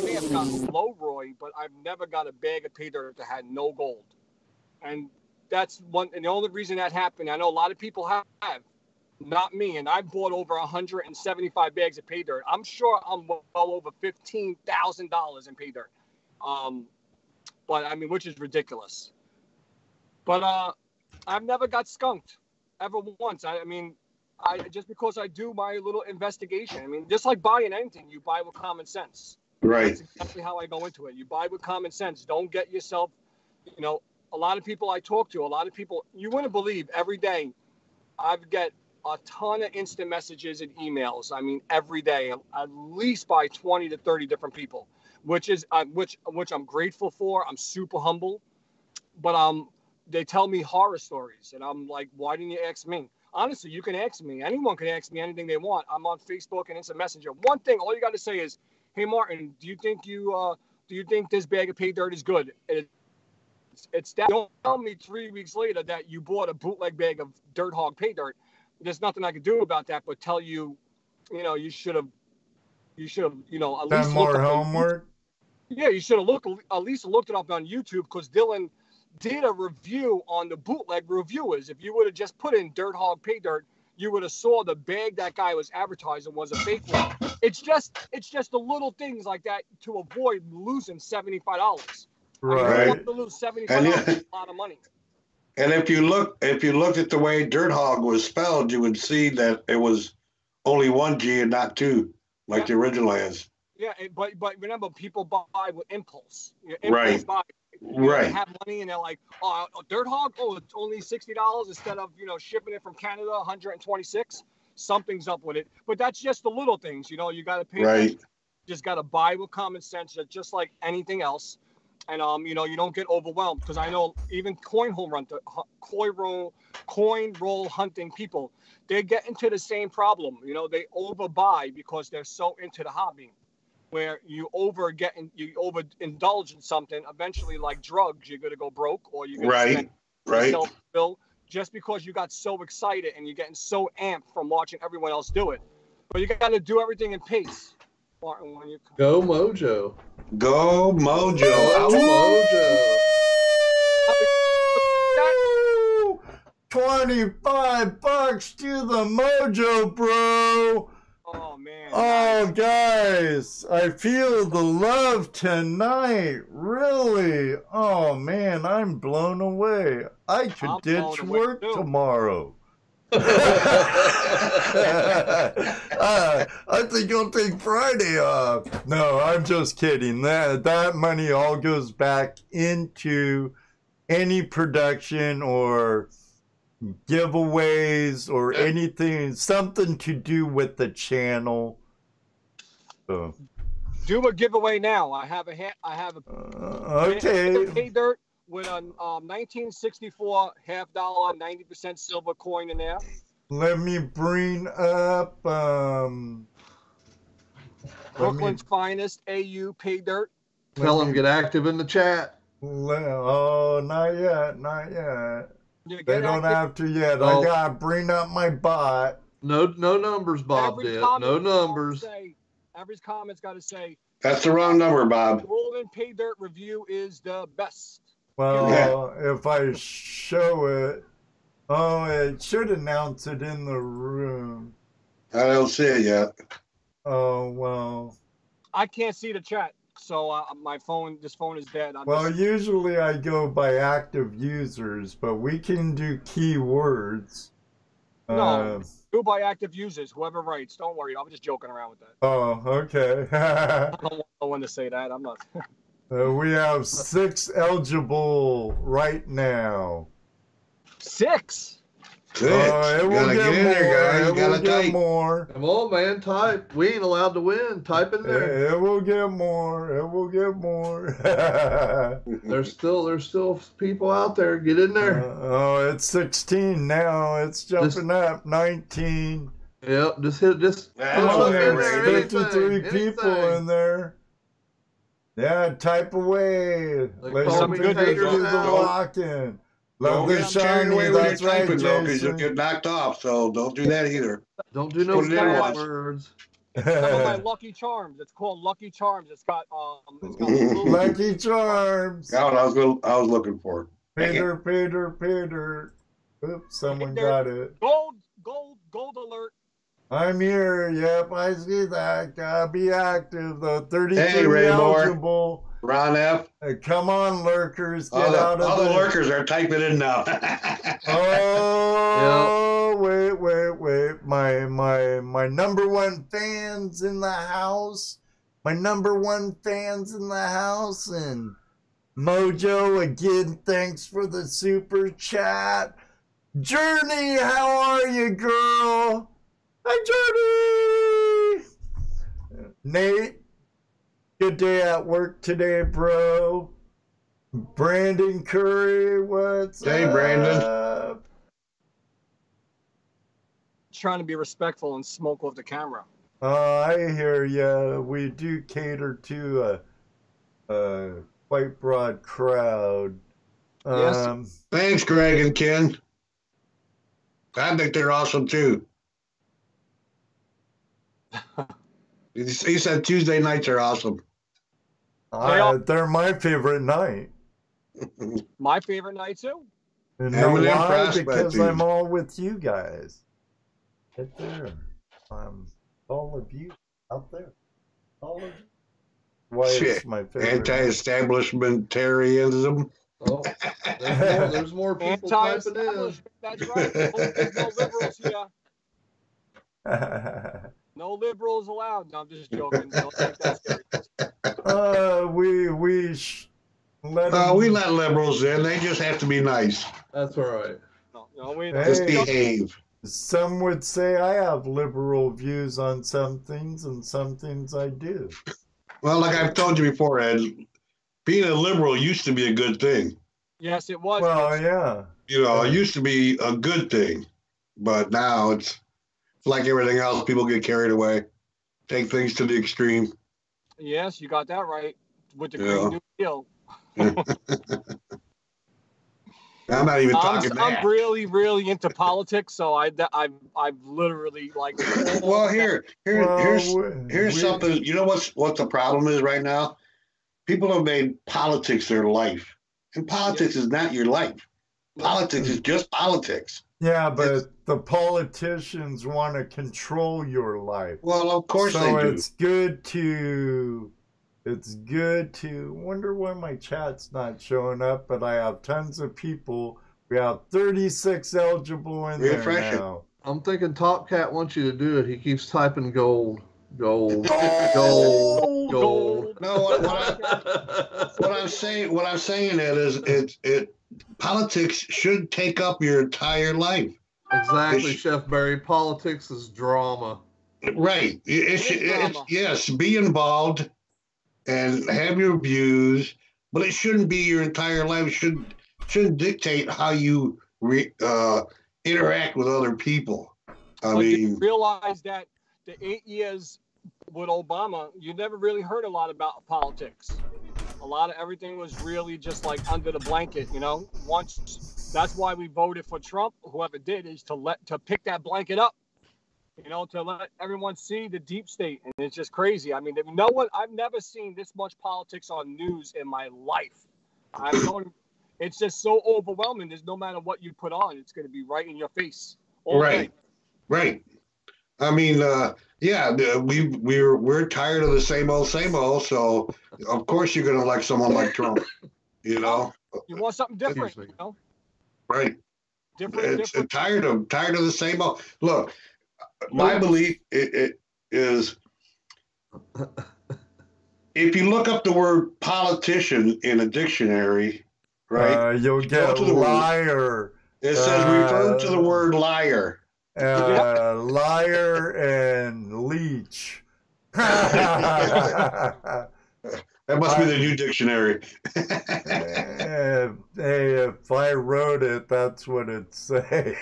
may have gotten low Roy, but I've never got a bag of pay dirt that had no gold. And that's one, and the only reason that happened, I know a lot of people have, not me, and I bought over 175 bags of pay dirt. I'm sure I'm well over $15,000 in pay dirt. But I mean, which is ridiculous. But I've never got skunked ever once. I mean, just because I do my little investigation. I mean, just like buying anything, you buy with common sense. Right. That's exactly how I go into it. You buy with common sense. Don't get yourself, a lot of people I talk to, you wouldn't believe every day I get a ton of instant messages and emails. I mean, every day, at least by 20 to 30 different people, which I'm grateful for. I'm super humble, but they tell me horror stories, and I'm like, why didn't you ask me? honestly, you can ask me. Anyone can ask me anything they want. I'm on Facebook and Instant Messenger. One thing, all you got to say is, "Hey, Martin, do you think this bag of pay dirt is good?" It's that. Don't tell me 3 weeks later that you bought a bootleg bag of dirt hog pay dirt. There's nothing I can do about that, but tell you, you should have, at Done least more homework. Yeah, you should have at least looked it up on YouTube, because Dylan did a review on the bootleg reviewers. If you would have just put in dirt hog pay dirt, you would have saw the bag that guy was advertising was a fake one. It's just the little things like that to avoid losing $75. Right. I mean, you want to lose $75 is a lot of money. And if you looked at the way dirt hog was spelled, you would see that it was only one G and not two, like the original is. Yeah, but remember, people buy with impulse. Right. Buy. Right. They have money and they're like, "Oh, dirt hog, it's only $60 instead of shipping it from Canada, $126. Something's up with it." But that's just the little things. You got to pay. Right. Just got to buy with common sense, just like anything else. And you don't get overwhelmed, because I know even coin roll hunting people, they get into the same problem. They overbuy because they're so into the hobby, where you overindulge in something. Eventually, like drugs, you're gonna go broke, or you're gonna spend yourself bill just because you got so excited and you're getting so amped from watching everyone else do it. But you got to do everything in pace. Martin, when you Go Mojo. Go Mojo. Go Mojo. 25 bucks to the Mojo, bro. Oh, man. Oh, guys, I feel the love tonight. Really? Oh, man, I'm blown away. I could ditch work tomorrow. I think I'll take Friday off. No, I'm just kidding. That money all goes back into any production or giveaways or anything, something to do with the channel. So. Do a giveaway now. I have a okay. Pay dirt with a 1964 $50, 90% silver coin in there. Let me bring up Brooklyn's finest AU pay dirt. Tell them get active in the chat. Oh, not yet. Yeah, they don't have to yet. Oh. I gotta bring up my bot. No numbers, Bob did. No numbers. Every comment's got to say. That's the wrong number, Bob. Golden pay dirt review is the best. Well, if I show it, it should announce it in the room. I don't see it yet. Oh, well. I can't see the chat, so this phone is dead. Usually I go by active users, but we can do keywords. No, do by active users, whoever writes. Don't worry, I'm just joking around with that. Oh, okay. I don't want when to say that. I'm not. We have 6 eligible right now. 6? It will get more. It will get more. Come on, man. Type. We ain't allowed to win. Type in there. It will get more. It will get more. There's still people out there. Get in there. It's 16 now. It's jumping up. 19. Yep. Just hit. Just come on, there's 53 anything. people in there. Yeah, type away. Let's some good do the walking. Love the shiny. That's right, Jason. Because you'll get knocked off. So don't do that either. Don't do no bad words. Some of my Lucky Charms. It's called Lucky Charms. It's got Lucky Charms. That's what I was looking for. Peter. Oops, someone got it. Gold alert. I'm here. Yep, I see that. Gotta be active though. 33 eligible. Ron F. Come on, lurkers. Get out of all the lurkers are typing in now. Wait. My number one fans in the house. And Mojo, again, thanks for the super chat. Journey, how are you, girl? Hi, Journey. Nate, good day at work today, bro. Brandon Curry, what's up? Hey, Brandon. trying to be respectful and smoke off the camera. I hear ya. We do cater to a quite broad crowd. Yes. Thanks, Greg and Ken. I think they're awesome too. He said Tuesday nights are awesome. They're my favorite night. My favorite night too. And And know we're in why? Because Prospectors. I'm all with you guys. Right there. All of you out there. All of you. Why Shit. it's my favorite. Anti-establishmentarianism. Oh, there's more people typing in. Anti-establishment. That's right. There's no liberals here. No liberals allowed. No, I'm just joking. Don't take that serious. we let liberals in. They just have to be nice. That's all right. No, we Just behave. Some would say I have liberal views on some things, and some things I do. Well, like I've told you before, Ed, being a liberal used to be a good thing. Yes, it was. Well, yeah. You know, it used to be a good thing, but now it's like everything else. People get carried away, take things to the extreme. Yes, you got that right with the Green New Deal. I'm not even talking that. I'm really, really into politics, so I've literally like. Well, here's something. You know what the problem is right now? People have made politics their life, and politics is not your life. Politics is just politics. Yeah, but the politicians want to control your life. Well, of course they do. So it's good to wonder why my chat's not showing up, but I have tons of people. We have 36 eligible in there now. I'm thinking Top Cat wants you to do it. He keeps typing gold. No, what I'm saying is politics should take up your entire life. Exactly, Chef Barry. Politics is drama. Right. Yes, be involved and have your views, but it shouldn't be your entire life. It shouldn't dictate how you interact with other people. I mean, you realize that the 8 years with Obama, you never really heard a lot about politics. A lot of everything was really just like under the blanket, you know. That's why we voted for Trump. Whoever did is to pick that blanket up, you know, to let everyone see the deep state, and it's just crazy. I mean, I've never seen this much politics on news in my life. It's just so overwhelming. There's no matter what you put on, it's going to be right in your face. Right. I mean, we're tired of the same old. So of course you're going to like someone like Trump. You know, you want something different. You know, right? Different. Tired of the same old. Look, my belief it is. If you look up the word politician in a dictionary, right, you'll get liar. It says refer to the word liar. Liar and leech. That must be the new dictionary. Hey, if I wrote it, that's what it'd say.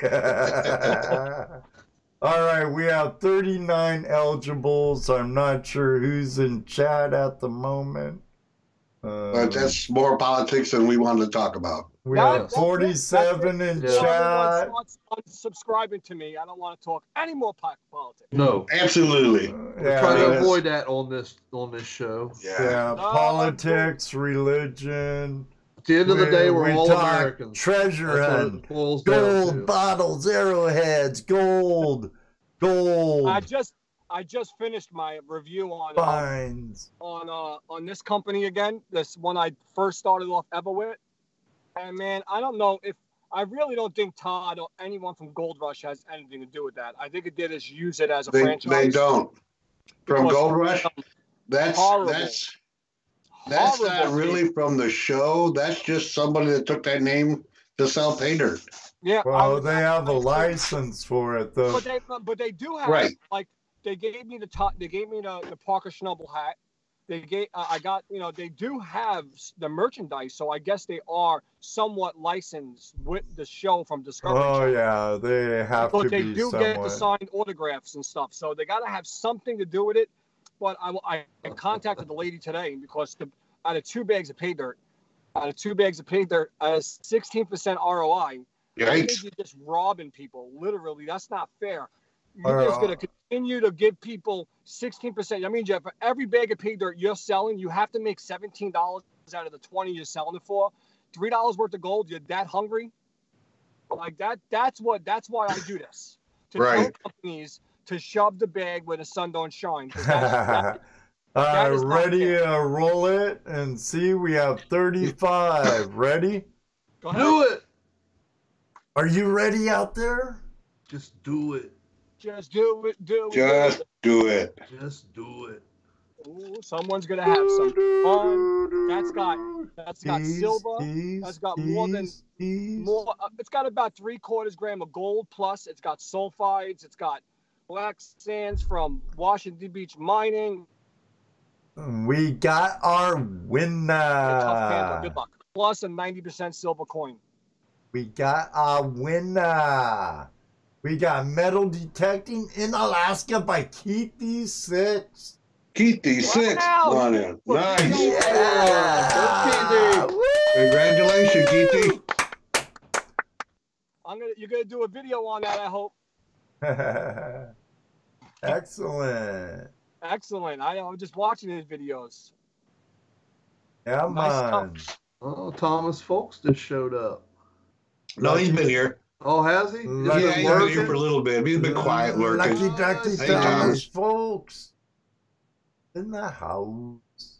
All right, we have 39 eligibles. I'm not sure who's in chat at the moment. But that's more politics than we wanted to talk about. We have 47 in chat. Unsubscribing to me. I don't want to talk any more politics. No, absolutely. We're trying to avoid that on this show. Yeah, politics, religion. At the end of the day, we're all Americans. Treasure hunt, gold bottles, arrowheads, gold. I just finished my review on this company again. This one I first started off ever with. And man, I don't know if I really don't think Todd or anyone from Gold Rush has anything to do with that. I think it did is use it as a franchise. They don't. From Gold Rush, that's not really from the show. That's just somebody that took that name to sell pay dirt. Yeah. Well, they have a license for it though. But they do have like they gave me the Parker Schnubble hat. I got, they do have the merchandise, so I guess they are somewhat licensed with the show from Discovery Oh Channel. yeah, they have But to they be do somewhat. get the signed autographs and stuff, so they got to have something to do with it. But I contacted the lady today because out of 2 bags of pay dirt, at a 16% ROI, I think Yikes. you're just robbing people. Literally, that's not fair. You're just going to continue to give people 16%. I mean, Jeff, for every bag of pay dirt you're selling, you have to make $17 out of the 20 you're selling it for. $3 worth of gold. You're that hungry? Like that. That's why I do this. To tell companies to shove the bag where the sun don't shine. That is not Ready fair. to roll it and see? We have 35. Ready? Go ahead. Do it. Are you ready out there? Just do it. Just do it. Just do it. Just do it. Ooh, someone's gonna have some fun. That's got silver. That's got more. It's got about 3/4 grams of gold plus. It's got sulfides. It's got black sands from Washington Beach mining. We got our winner. Tough panther. Good luck. Plus a 90% silver coin. We got our winner. We got metal detecting in Alaska by Keithy 6. Keithy 6 on in. Nice. Yeah. Woo! Congratulations, Keithy. You're gonna do a video on that, I hope. Excellent. Excellent. I was just watching his videos. Yeah, Nice man. Oh, Thomas Folks just showed up. No, he's been here. Oh, has he? Lucky Yeah, he's been here for a little bit. He's been quiet lurking. Lucky Ducky Hey, Thomas, Thomas. folks. In the house.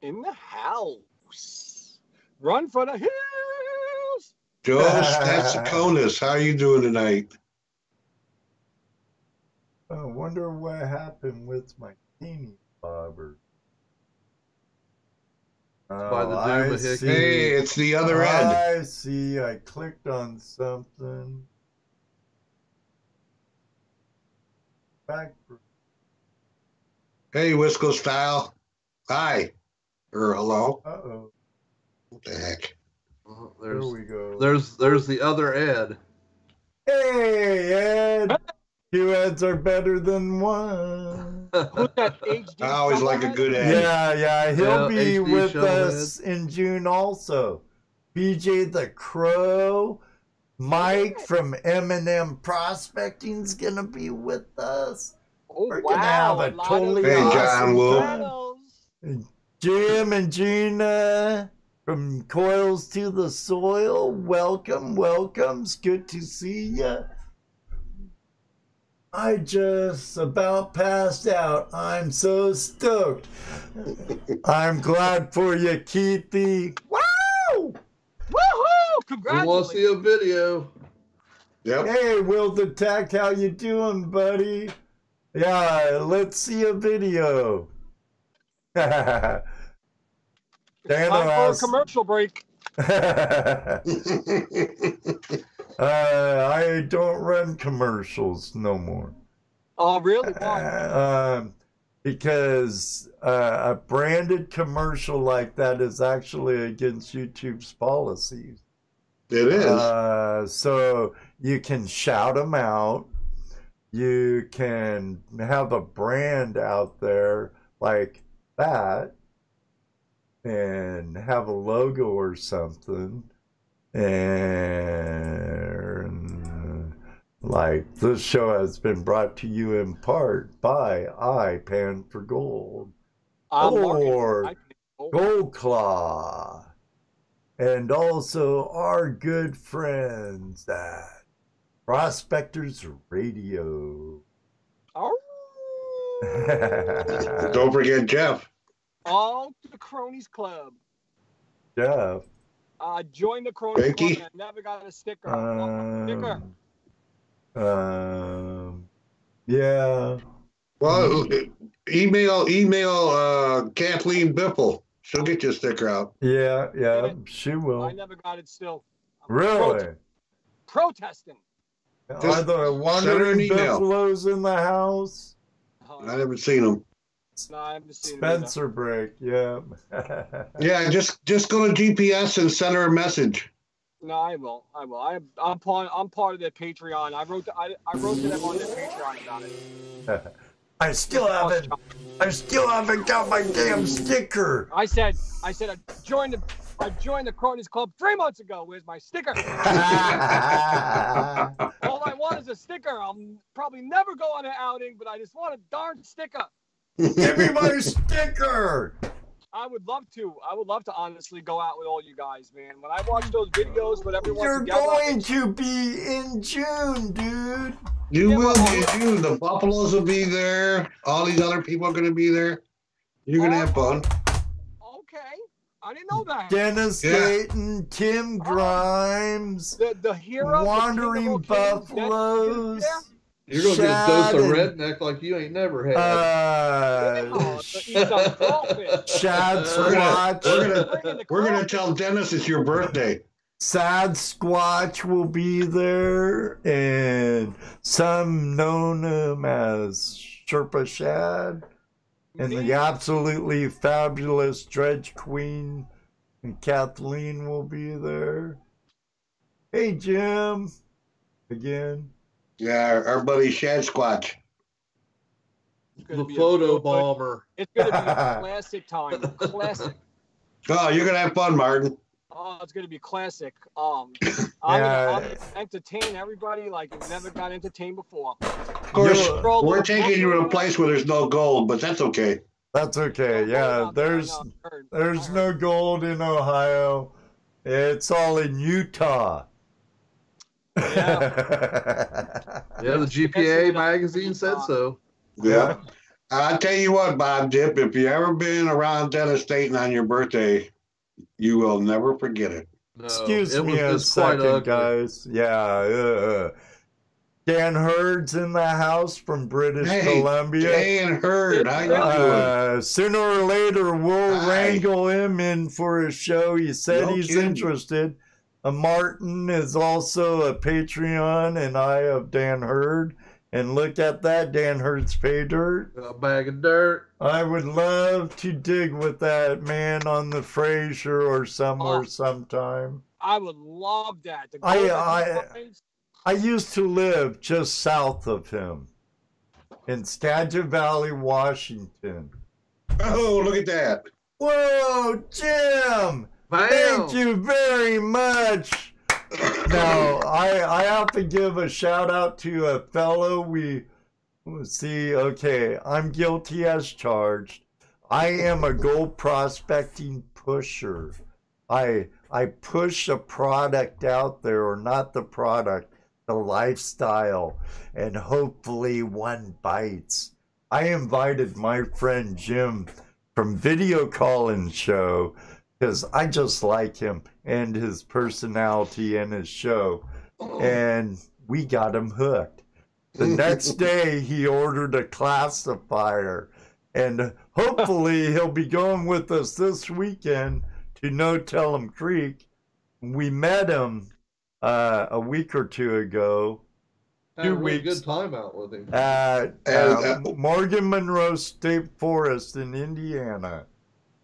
In the house. Run for the hills. Joe Statsiconis, how are you doing tonight? I wonder what happened with my teeny bobber. By the I Behnke. see. Hey, it's the other end. I see. I clicked on something. Back. Hey, Wisco Style. Hi. Or hello. Uh-oh. What the heck? Oh, There we go. there's the other Ed. Hey, Ed. 2 Eds are better than one. Who's that HD? I always like a good end. Yeah, he'll be HD with Showhead. us in June also. BJ the Crow, Mike from M&M Prospecting's gonna be with us. Oh, We're wow. gonna have a lot totally of Hey, John awesome Woo. time. battles. Jim and Gina from Coils to the Soil, welcome. It's good to see ya. I just about passed out. I'm so stoked. I'm glad for you, Keithy. Wow! Woohoo! We want to Congratulations. see a video. Yep. Hey, Will Detect, how you doing, buddy? Yeah, let's see a video. Dana Time for a asked- commercial break. I don't run commercials no more. Oh, really? Why? Because a branded commercial like that is actually against YouTube's policies. It is. So you can shout them out. You can have a brand out there like that and have a logo or something. And like this show has been brought to you in part by I Pan for Gold or Gold Claw, and also our good friends at Prospectors Radio. Oh. Don't forget Jeff. All to the Cronies Club. Jeff. Join the Cronies Behnke? Club. I never got a sticker. Yeah. Well, email Kathleen Biffle. She'll get you a sticker out. Yeah, she I will. never got it still. I'm Really? protesting. Are the send her an wandering email. buffaloes in the house? I never seen them. No, I haven't seen it either. Spencer break, yeah. Yeah, just go to GPS and send her a message. No, I will. I'm part of their Patreon. I wrote to them on their Patreon about it. I still haven't got my damn sticker. I said I joined the Cronies Club 3 months ago. Where's my sticker? All I want is a sticker. I'll probably never go on an outing, but I just want a darn sticker. Give me my sticker. I would love to honestly go out with all you guys, man. When I watch those videos with everyone You're together, going to be in June, dude. You will be in June. The Buffaloes will be there. All these other people are going to be there. You're going to have fun. Okay. I didn't know that. Dennis Dayton, Tim Grimes, the hero, Wandering Buffaloes. You're going to get a dose of redneck like you ain't never had. Chad Squatch. We're gonna tell Dennis it's your birthday. Sad Squatch will be there, and some known him as Sherpa Shad, and the absolutely fabulous Dredge Queen and Kathleen will be there. Hey, Jim. Again. Yeah, our buddy Shad Squatch. The photo bomber. It's going to be a classic time. Classic. Oh, you're going to have fun, Martin. Oh, it's going to be classic. I'm gonna entertain everybody like you've never got entertained before. Of course, we're taking you to a place where there's no gold, but that's okay. That's okay. Yeah, there's no gold in Ohio. It's all in Utah. Yeah. Yeah, the GPAA magazine said so. Yeah. I'll tell you what, Bob Dip, if you ever been around Dennis Dayton on your birthday, you will never forget it. No, Excuse me a second, guys. Yeah. Dan Hurd's in the house from British Columbia. Dan Hurd, how you doing? Sooner or later, we'll wrangle him in for a show. He said he's interested. Martin is also a Patreon, and I of Dan Hurd. And look at that, Dan Hurd's pay dirt. A bag of dirt. I would love to dig with that man on the Fraser or somewhere sometime. I would love that. I used to live just south of him in Skagit Valley, Washington. Oh, look at that. Whoa, Jim! Bam. Thank you very much. Now, I have to give a shout out to a fellow I'm guilty as charged. I am a gold prospecting pusher. I push a product out there, or not the product, the lifestyle, and hopefully one bites. I invited my friend Jim from Video Call-In Show because I just like him and his personality and his show, and we got him hooked. The next day, he ordered a classifier, and hopefully he'll be going with us this weekend to No Tell'em Creek. We met him a week or two ago. Had a really good time out with him. At Morgan Monroe State Forest in Indiana.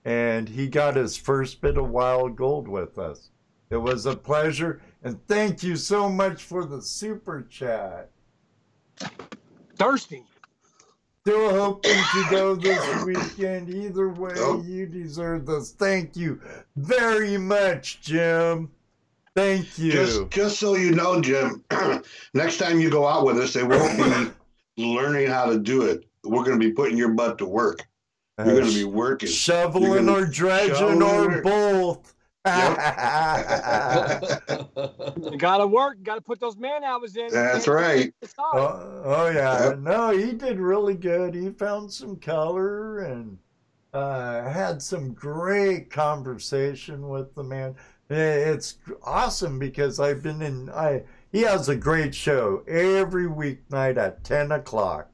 And he got his first bit of wild gold with us. It was a pleasure, and thank you so much for the super chat. Thirsty. Still hoping to go this weekend. Either way, you deserve this. Thank you very much, Jim. Thank you. Just so you know, Jim, next time you go out with us, they won't be learning how to do it. We're going to be putting your butt to work. You're going to be working. Shoveling or dredging or both. You gotta work. You gotta put those man hours in. That's right. Oh yeah. Yep. No, he did really good. He found some color and had some great conversation with the man. It's awesome because he has a great show every weeknight at 10 o'clock.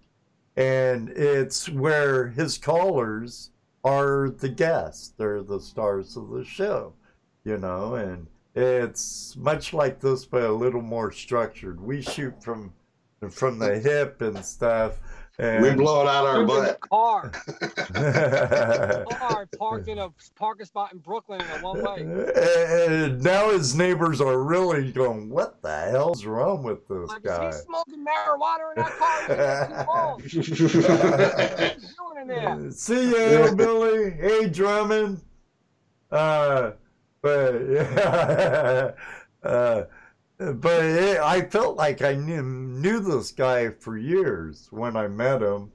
And it's where his callers are the guests. They're the stars of the show, and it's much like this, but a little more structured. We shoot from the hip and stuff. We blow it out our In butt. the car. Car parked in a parking spot in Brooklyn in a one-way. And now his neighbors are really going, what the hell's wrong with this Like, guy? is he smoking marijuana in that car? He's in there too long. What is he doing in there? See ya, Hillbilly. Hey, Drummond. But I felt like I knew this guy for years when I met him.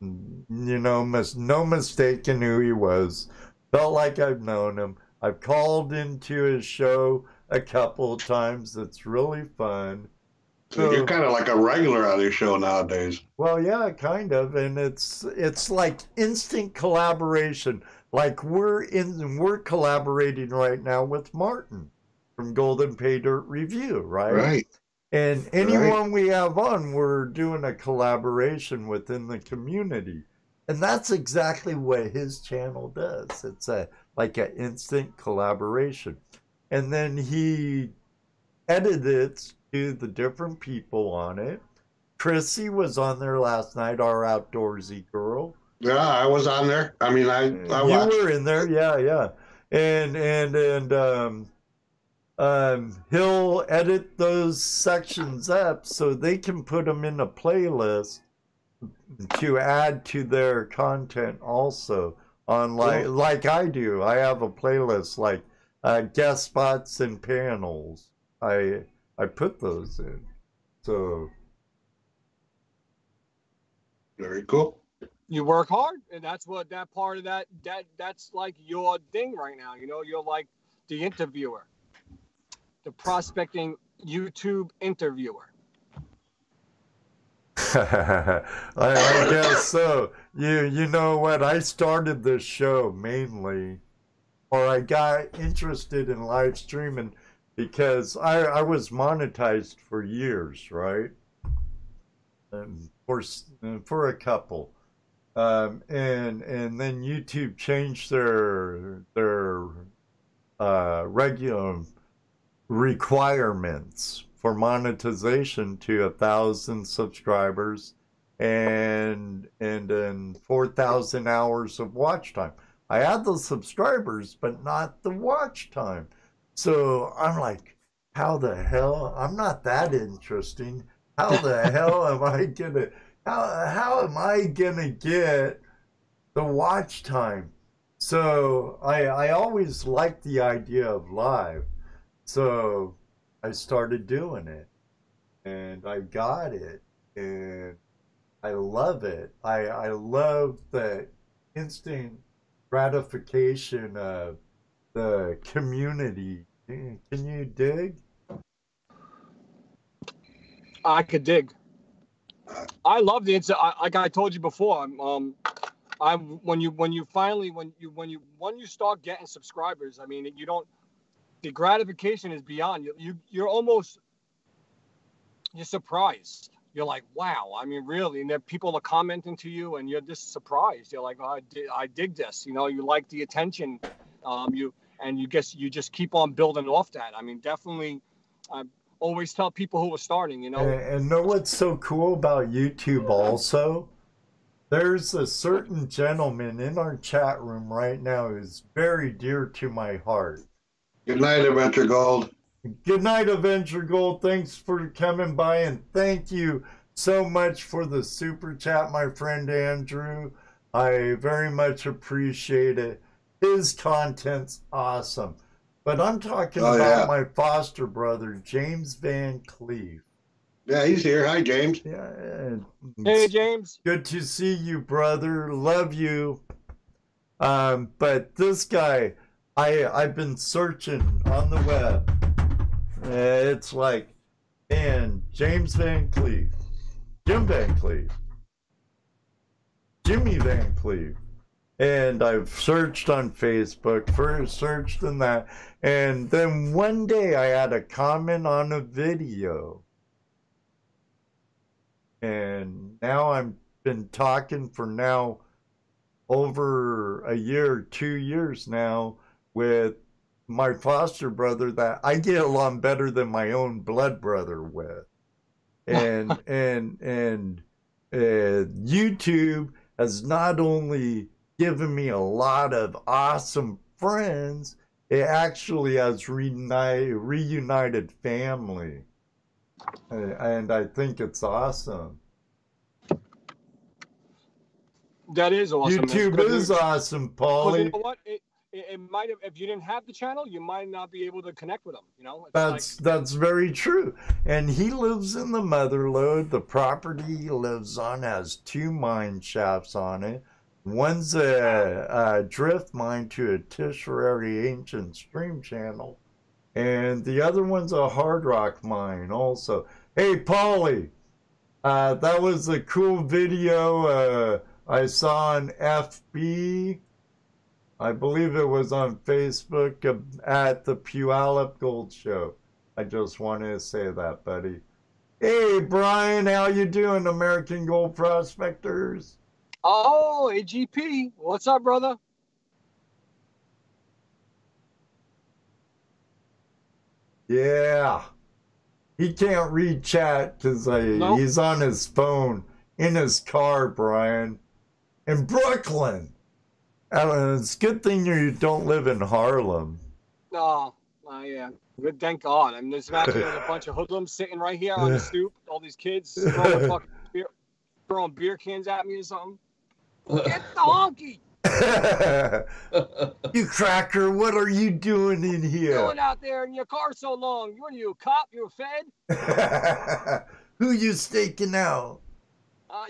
You know, no mistaking who he was. Felt like I've known him. I've called into his show a couple of times. It's really fun. So you're kind of like a regular on his show nowadays. Well, yeah, kind of, and it's like instant collaboration. Like we're collaborating right now with Martin from Golden Pay Dirt Review, right? Right. And anyone we have on, we're doing a collaboration within the community. And that's exactly what his channel does. It's like an instant collaboration. And then he edits to the different people on it. Chrissy was on there last night, our outdoorsy girl. Yeah, I was on there. I mean, I watched. You were in there, yeah. And he'll edit those sections up so they can put them in a playlist to add to their content also. On like I do, I have a playlist like guest spots and panels. I put those in. So Very cool. You work hard, and that's what that part of that's like your thing right now. You know, you're like the interviewer, the prospecting YouTube interviewer. I guess so. You know what? I started this show mainly, or I got interested in live streaming because I was monetized for years, right? And for a couple, and then YouTube changed their regular requirements for monetization to 1,000 subscribers and then 4,000 hours of watch time. I had the subscribers, but not the watch time. So I'm like, how the hell? I'm not that interesting. How the hell am I gonna? How am I gonna get the watch time? So I always liked the idea of live. So I started doing it, and I got it, and I love it. I love the instant gratification of the community. Can you dig? I could dig. I love the instant. Like I told you before, when you start getting subscribers, I mean, you don't. The gratification is beyond. You're surprised. You're like, wow. I mean, really. And then people are commenting to you, and you're just surprised. You're like, oh, I dig this. You know, you like the attention. You just keep on building off that. I mean, definitely. I always tell people who are starting. You know. And know what's so cool about YouTube also? There's a certain gentleman in our chat room right now who's very dear to my heart. Good night, Adventure Gold. Good night, Adventure Gold. Thanks for coming by, and thank you so much for the super chat, my friend Andrew. I very much appreciate it. His content's awesome. But I'm talking about my foster brother, James Van Cleef. Yeah, he's here. Hi, James. Yeah. Hey, James. Good to see you, brother. Love you. But this guy, I've been searching on the web. It's like, man, James Van Cleef, Jim Van Cleef, Jimmy Van Cleef. And I've searched on Facebook, first searched in that. And then one day I had a comment on a video. And now I've been talking for now over a year, 2 years now with my foster brother that I get along better than my own blood brother with. And YouTube has not only given me a lot of awesome friends, it actually has reunited family. And I think it's awesome. That is awesome. YouTube is awesome, Because you Paulie. know what? It might have, if you didn't have the channel, you might not be able to connect with them. You know, That's very true. And he lives in the Motherlode. The property he lives on has 2 mine shafts on it. One's a drift mine to a tertiary ancient stream channel, and the other one's a hard rock mine also. Hey, Paulie, that was a cool video I saw on FB. I believe it was on Facebook at the Puyallup Gold Show. I just wanted to say that, buddy. Hey, Brian, how you doing, American Gold Prospectors? Oh, AGP. What's up, brother? Yeah. He can't read chat because Nope. he's on his phone in his car, Brian. In Brooklyn. It's a good thing you don't live in Harlem. Oh, yeah. Good, thank God. I mean, there's a bunch of hoodlums sitting right here on the stoop. All these kids throwing beer cans at me or something. Get the honky! You cracker, what are you doing in here? Doing out there in your car so long? What are you, a cop? You a fed? Who you staking out?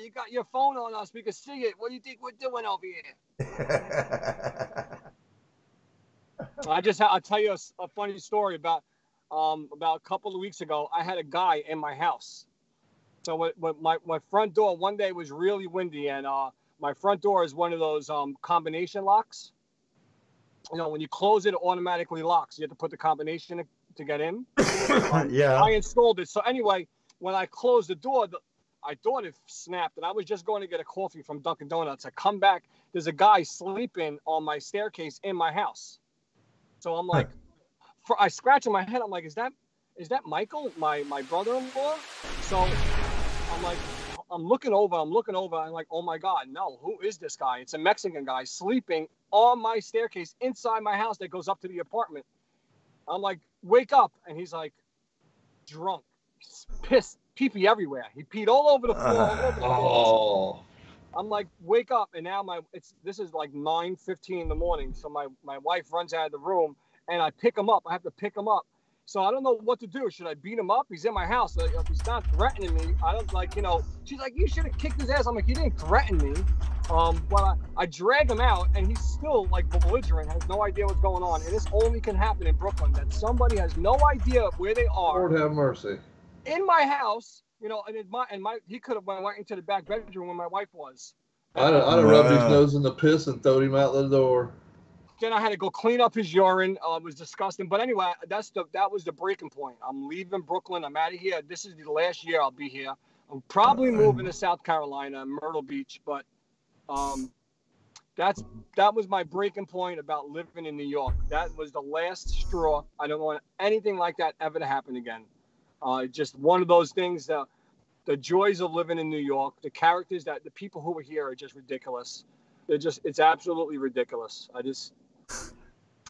You got your phone on us. We can see it. What do you think we're doing over here? I'll tell you a funny story about a couple of weeks ago. I had a guy in my house. So my front door one day was really windy, and my front door is one of those combination locks. You know, when you close it, it automatically locks. You have to put the combination to get in. Yeah. I installed it. So anyway, when I closed the door, I thought it snapped, and I was just going to get a coffee from Dunkin' Donuts. I come back, there's a guy sleeping on my staircase in my house. So I'm like, I scratch in my head. I'm like, is that Michael, my brother-in-law? So I'm like, I'm looking over. I'm like, oh my God, no, who is this guy? It's a Mexican guy sleeping on my staircase inside my house that goes up to the apartment. I'm like, wake up. And he's like, drunk, he's pissed, pee-pee everywhere. He peed all over the floor. All over the floor. I'm like, wake up. And now this is like 9:15 in the morning. So my wife runs out of the room, and I pick him up. I have to pick him up. So I don't know what to do. Should I beat him up? He's in my house. He's not threatening me. I don't she's like, you should have kicked his ass. I'm like, he didn't threaten me. But I drag him out, and he's still like belligerent, has no idea what's going on. And this only can happen in Brooklyn, that somebody has no idea where they are. Lord have mercy. In my house, he could have went right into the back bedroom where my wife was. I'd have rubbed his nose in the piss and thrown him out the door. Then I had to go clean up his urine. It was disgusting. But anyway, that was the breaking point. I'm leaving Brooklyn. I'm out of here. This is the last year I'll be here. I'm probably moving to South Carolina, Myrtle Beach. But that was my breaking point about living in New York. That was the last straw. I don't want anything like that ever to happen again. Just one of those things that the joys of living in New York, the characters the people who are here are just ridiculous. It's absolutely ridiculous. I just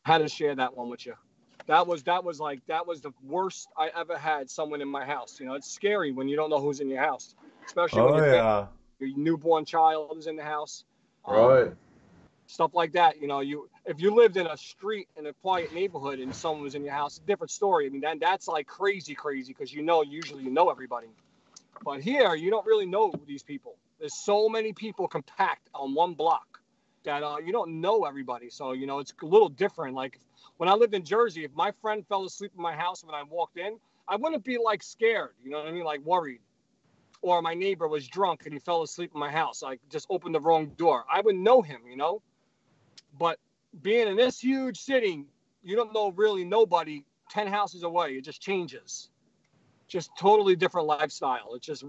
had to share that one with you. That was the worst I ever had someone in my house. You know, it's scary when you don't know who's in your house, especially when your newborn child is in the house. Right. Stuff like that. You know, if you lived in a street in a quiet neighborhood and someone was in your house, a different story. I mean, that's like crazy because usually you know everybody. But here, you don't really know these people. There's so many people compact on one block that you don't know everybody. So, it's a little different. Like when I lived in Jersey, if my friend fell asleep in my house when I walked in, I wouldn't be like scared, you know what I mean? Like worried. Or my neighbor was drunk and he fell asleep in my house. I just opened the wrong door. I would know him, But being in this huge city, you don't know really nobody 10 houses away. It just changes. Just totally different lifestyle. It's just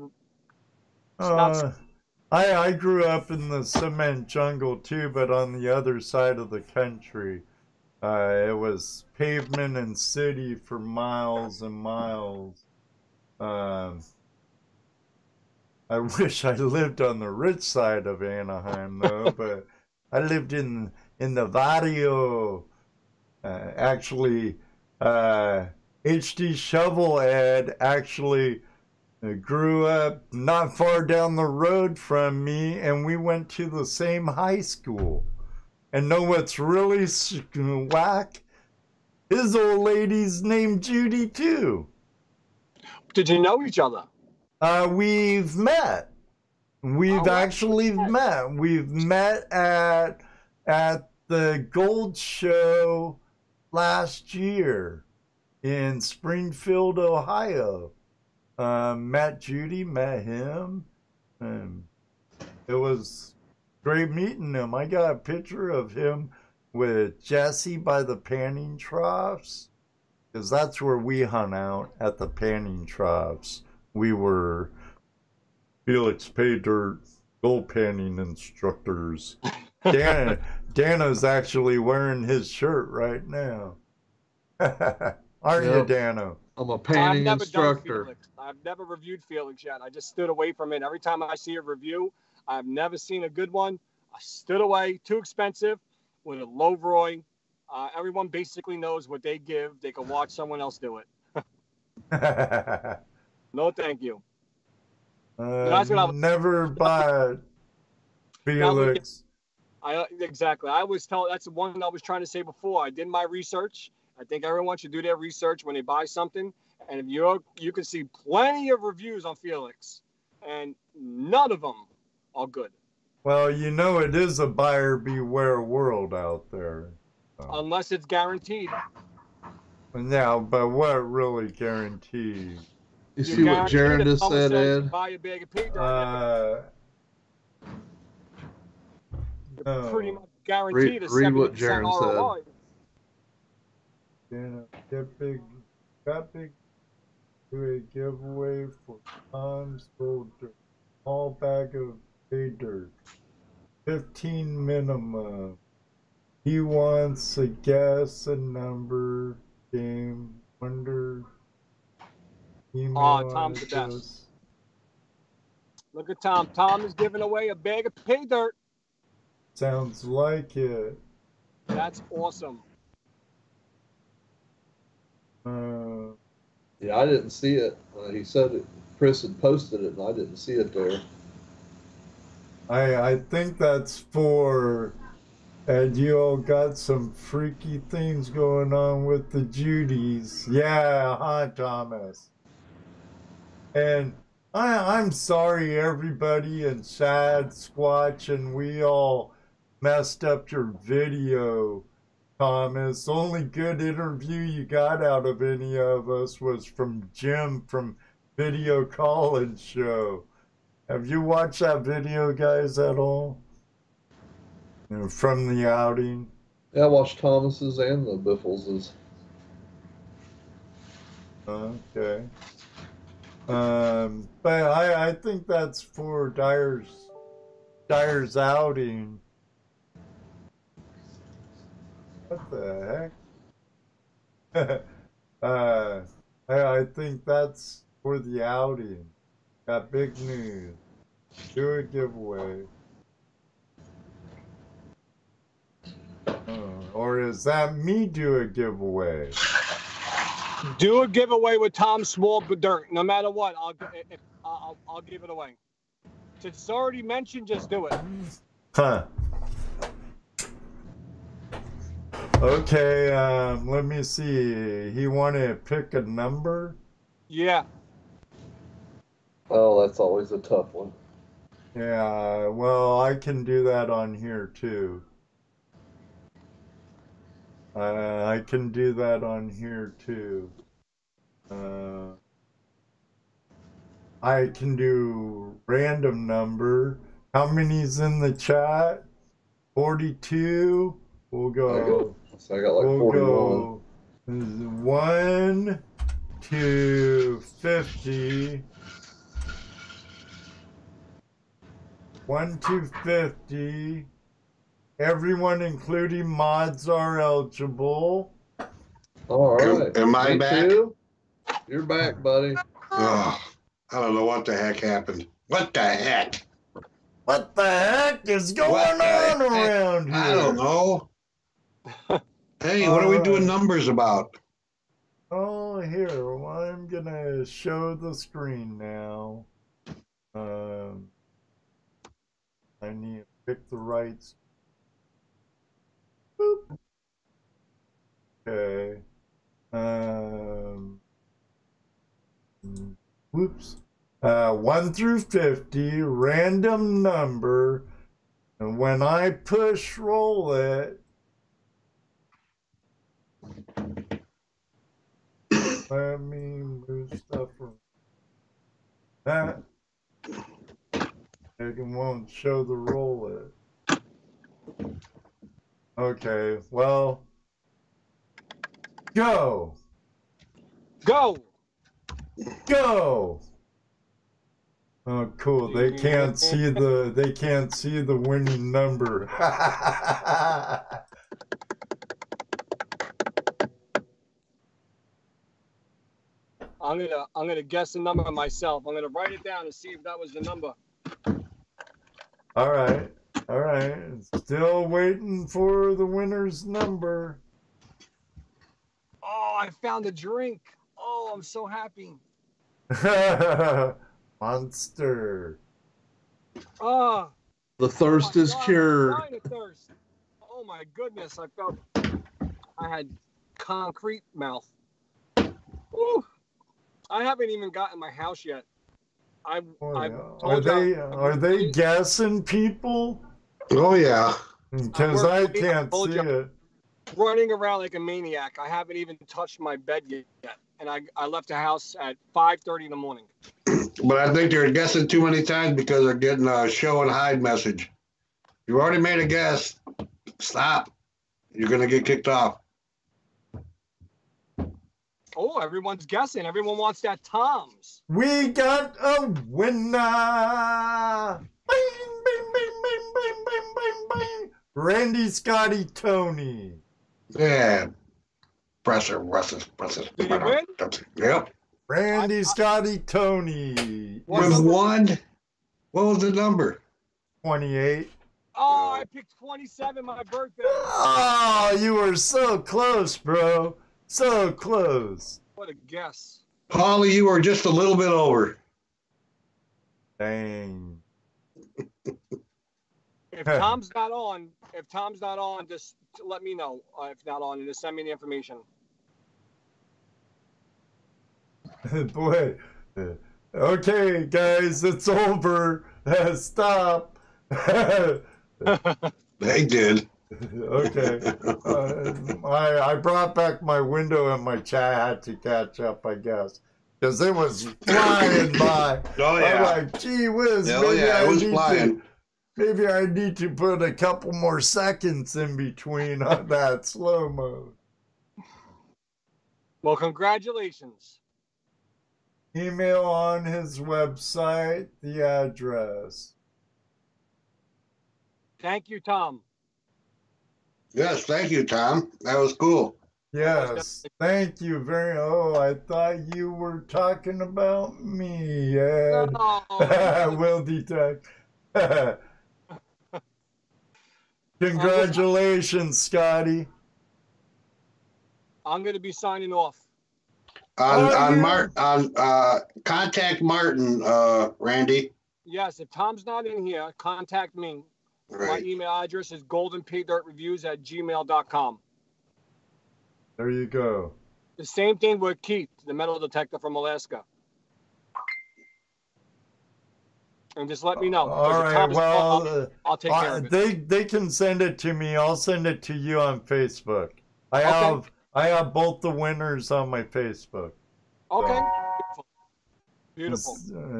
I grew up in the cement jungle too, but on the other side of the country. It was pavement and city for miles and miles. I wish I lived on the rich side of Anaheim, though, but I lived in the barrio. Actually, HD Shovelhead actually grew up not far down the road from me, and we went to the same high school. And know what's really whack? His old lady's named Judy, too. Did you know each other? We've met. We've actually met. We've met at the Gold Show last year in Springfield, Ohio. Met Judy, met him. It was great meeting him. I got a picture of him with Jesse by the panning troughs, because that's where we hung out, at the panning troughs. We were Felix Pay Dirt gold panning instructors. Dano's actually wearing his shirt right now. Aren't you, Dano? I'm a panning instructor. I've never reviewed Felix yet. I just stood away from it. Every time I see a review, I've never seen a good one. I stood away. Too expensive with a low ROI. Everyone basically knows what they give. They can watch someone else do it. No, thank you. Never buy Felix. Exactly. I was telling. That's the one I was trying to say before. I did my research. I think everyone should do their research when they buy something. And if you can see plenty of reviews on Felix, and none of them are good. Well, you know, it is a buyer beware world out there. So. Unless it's guaranteed. Now, but what really guarantees? You see what Jaron just said, Ed? Buy a bag of pig pretty much guaranteed a 70% ROI. Got big do a giveaway for Tom's gold dirt. Small bag of pay dirt. 15 minimum. He wants a guess, a number, game, wonder. Tom's the best. Look at Tom. Tom is giving away a bag of pay dirt. Sounds like it. That's awesome. Yeah, I didn't see it. He said it. Chris had posted it, and I didn't see it there. I think that's for, and you all got some freaky things going on with the Judys. Yeah, huh, Thomas? And I'm sorry, everybody, and Shad, Squatch, and we all messed up your video, Thomas. The only good interview you got out of any of us was from Jim from Video College Show. Have you watched that video, guys, at all? You know, from the outing? Yeah, I watched Thomas's and the Biffles's. Okay. But I think that's for Dyer's outing. What the heck? I think that's for the outing. Got big news. Do a giveaway. Or is that me do a giveaway? Do a giveaway with Tom Small Dirt. No matter what, I'll give it away. Since it's already mentioned, just do it. Huh. Okay, let me see. He wanted to pick a number? Yeah. Oh, that's always a tough one. Yeah, well, I can do that on here too. I can do that on here too. I can do random number. How many's in the chat? 42. We'll go. So I got like 41. Go 1 to 50. 1 to 50. Everyone, including mods, are eligible. All right. Am I back? You're back, buddy. Oh, I don't know what the heck happened. What the heck? What the heck is going on around here? I don't know. Hey, what are we doing numbers about? Oh, here. Well, I'm going to show the screen now. I need to pick the right. Boop. Okay. Whoops. 1 through 50, random number. And when I push roll it, let me move stuff around. That it won't show the roll it. Okay, well, go. Go. Go. Oh, cool. They can't see the winning number. I'm gonna guess the number myself. I'm gonna write it down and see if that was the number. All right. Still waiting for the winner's number. Oh, I found a drink. Oh, I'm so happy. Monster. Oh, The thirst is cured. I'm dying of thirst. Oh my goodness, I had concrete mouth. Ooh, I haven't even gotten my house yet. Are they guessing people? Oh, yeah. Because I can't see it. Running around like a maniac. I haven't even touched my bed yet. And I left the house at 5:30 in the morning. But I think they're guessing too many times because they're getting a show and hide message. You already made a guess. Stop. You're going to get kicked off. Oh, everyone's guessing. Everyone wants that Tom's. We got a winner. Bing, bing, bing, bing, bing, bing, bing, bing. Randy, Scotty, Tony. Yeah. Press it. Did he win? Yep. Randy, Scotty, Tony. With one, what was the number? 28. Oh, I picked 27, my birthday. Oh, you were so close, bro. So close. What a guess. Paulie, you were just a little bit over. Dang. If Tom's not on, just let me know. If not on, just send me the information. Boy. Okay, guys, it's over. Stop. They did. Okay. I brought back my window and my chat had to catch up, I guess. Because it was flying by. Oh, yeah. I'm like, gee whiz. Oh, yeah, it was flying. Maybe I need to put a couple more seconds in between on that slow mode. Well, congratulations. Email on his website, the address. Thank you, Tom. Yes, thank you, Tom. That was cool. Yes, thank you very much. Oh, I thought you were talking about me, Ed. No. Will detect. Congratulations, Scotty. I'm going to be signing off. Contact Martin, Randy. Yes, if Tom's not in here, contact me. Right. My email address is goldenpdirtreviews@gmail.com. There you go. The same thing with Keith, the metal detector from Alaska. And just let me know. All right, well, I'll take care of it. They can send it to me. I'll send it to you on Facebook. I have both the winners on my Facebook. Okay. Beautiful.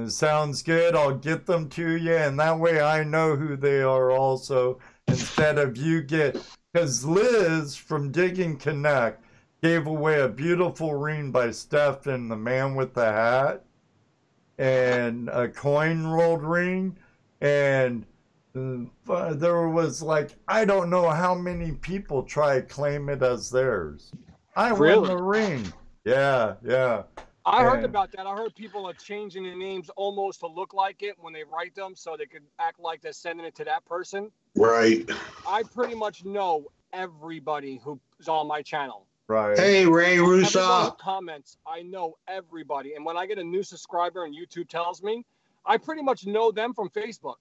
Sounds good. I'll get them to you, and that way I know who they are also, instead of you because Liz from Digging Connect gave away a beautiful ring by Steph and the man with the hat and a coin rolled ring, and there was like, I don't know how many people try to claim it as theirs. I won the ring. Yeah. I heard And- about that. I heard people are changing the names almost to look like it when they write them, so they could act like they're sending it to that person. Right. I pretty much know everybody who's on my channel. Right. Hey, Ray Everyone who Russo. comments, I know everybody. And when I get a new subscriber and YouTube tells me, I pretty much know them from Facebook.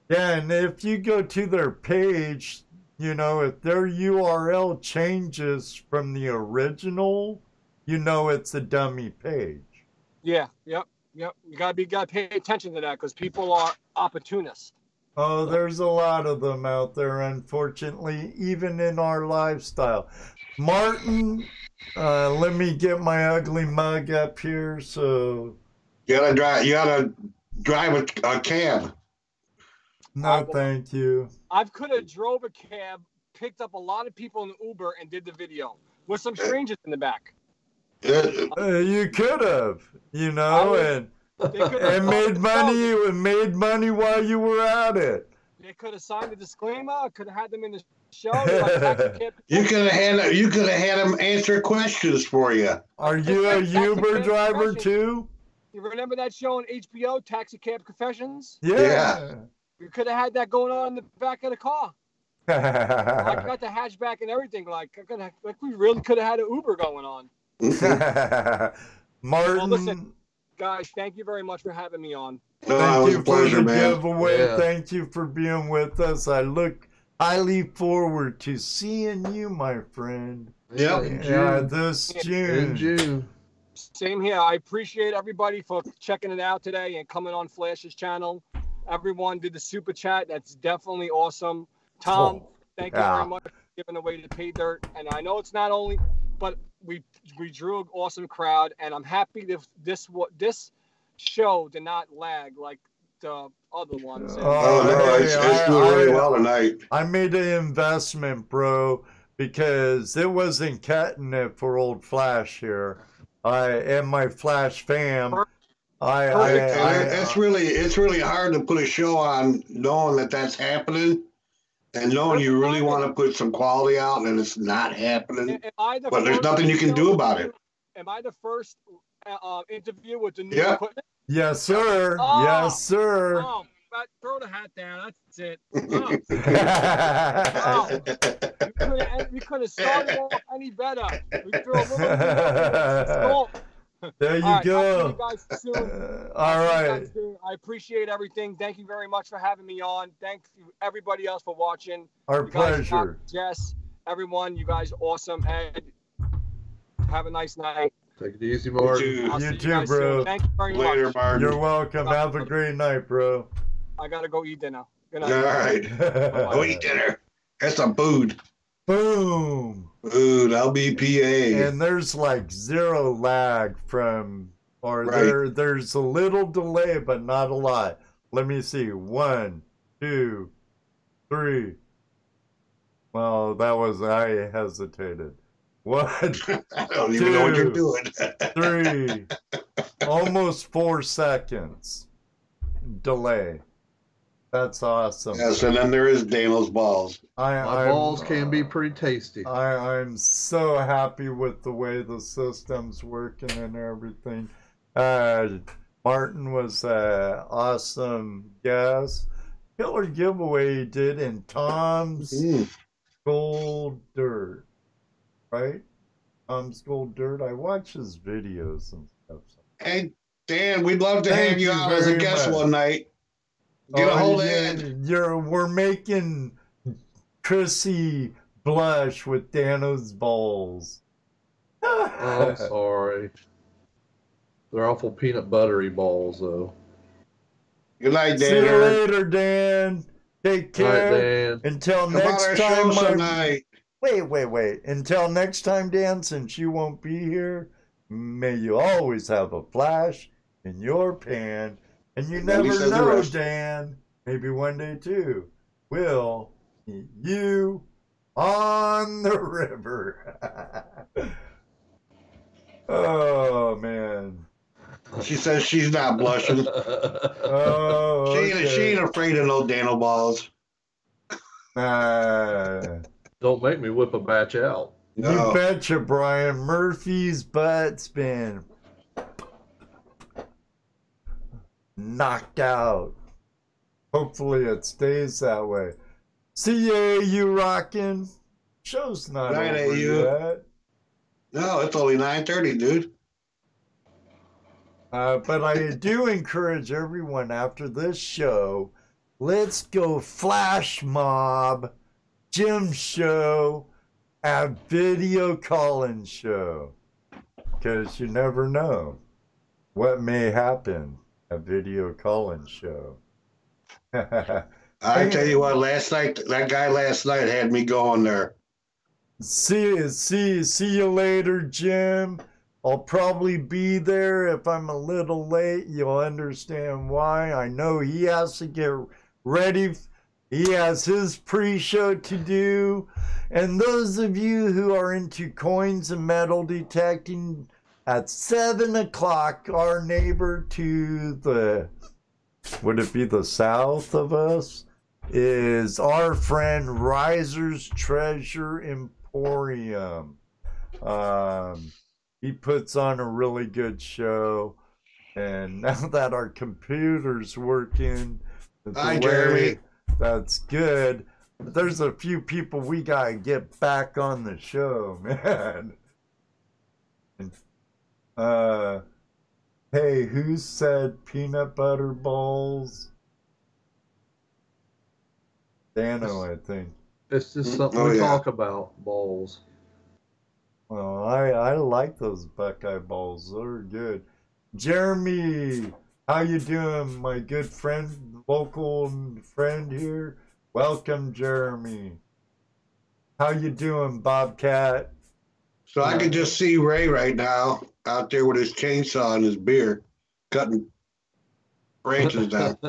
Yeah, and if you go to their page, you know, if their URL changes from the original, you know it's a dummy page. Yeah, yep. You gotta pay attention to that because people are opportunists. Oh, there's a lot of them out there, unfortunately, even in our lifestyle. Martin, let me get my ugly mug up here. So You gotta drive a cab. no, thank you. I could have drove a cab, picked up a lot of people in Uber, and did the video with some strangers in the back. You could have, you know, and made money while you were at it. They could have signed a disclaimer. I could have had them in the show. Like, You could have had them answer questions for you. Are you a Uber driver too? You remember that show on HBO, Taxi Cab Confessions? Yeah. You could have had that going on in the back of the car. I got the hatchback and everything. Like we really could have had an Uber going on. Martin, Well, listen, guys, thank you very much for having me on. No, it thank was you a pleasure, for the man. giveaway. Yeah. Thank you for being with us. I look highly forward to seeing you, my friend. Yep. In Yeah, June. this In June. June. Same here. I appreciate everybody for checking it out today and coming on Flash's channel. Everyone did the super chat. That's definitely awesome. Tom, thank you very much for giving away the pay dirt. And I know it's not only, but we drew an awesome crowd, and I'm happy that this show did not lag like the other ones. Oh, no, it's doing really well tonight. I made an investment, bro, because it wasn't cutting it for old Flash here. And my Flash fam. It's really hard to put a show on knowing that that's happening and knowing you really want to put some quality out and it's not happening. But there's nothing you can do about it. Am I the first interview with the new Yeah. equipment? Yes, sir. Oh. Yes, sir. Oh, throw the hat down. That's it. We could have started off any better. We threw a little There you All right, go. I'll see you guys soon. All right. I appreciate everything. Thank you very much for having me on. Thank you, everybody else, for watching. Our You guys pleasure. rock. Jess, everyone, you guys awesome. Ed, have a nice night. Take it easy, Martin. I'll You see too, guys bro. soon. Thank you very Later, much. Martin. You're welcome. Have a great night, bro. I got to go eat dinner. Good All night. right. Go eat dinner. That's some food. Boom. Food, LBPA. And there's like zero lag from, or Right. there's a little delay, but not a lot. Let me see. 1, 2, 3. Well, I hesitated. 1, I don't even know what you're doing. 3, almost 4 seconds delay. That's awesome. Yes, and then there is Daniel's balls. My balls can be pretty tasty. I'm so happy with the way the system's working and everything. Martin was an awesome guest. Killer giveaway he did in Tom's Gold Dirt, right? Tom's Gold Dirt. I watch his videos and stuff. Hey, Dan, we'd love to Thank have you you out as a very guest much. one night. Get a hold of Ed. We're making Chrissy blush with Dano's balls. Oh, I'm sorry. They're awful peanut buttery balls, though. Good night, See you Dan. later, Dan. Take All right, care. Dan. Until Come on next our time. show tonight. Wait. Until next time, Dan, since you won't be here, may you always have a flash in your pan. And you Then he never says the know, rest. Dan. Maybe one day, too. We'll meet you on the river. Oh, man. She says she's not blushing. Oh, She ain't afraid of no Daniel balls. Don't make me whip a batch out. You No. betcha, Brian. Murphy's butt's been knocked out. Hopefully it stays that way. See ya, you rockin'. Show's not Night, over you. yet. No, it's only 9:30, dude. But I do encourage everyone after this show, let's go flash mob, Jim show, and video calling show. Because you never know what may happen at video calling show. I tell you what, last night, that guy last night had me going there. See you later, Jim. I'll probably be there. If I'm a little late, you'll understand why. I know he has to get ready. He has his pre-show to do. And those of you who are into coins and metal detecting, at 7 o'clock, our neighbor to the, would it be the south of us, is our friend Riser's Treasure Emporium. He puts on a really good show, and now that our computer's working, Hi, Jeremy. That's good. There's a few people we gotta get back on the show, man. Hey, who said peanut butter balls? Dano, I think. It's just something we talk about, balls. Well, I like those Buckeye balls. They're good. Jeremy, how you doing, my good friend, local friend here? Welcome, Jeremy. How you doing, Bobcat? So I can just see Ray right now out there with his chainsaw and his beer, cutting branches down.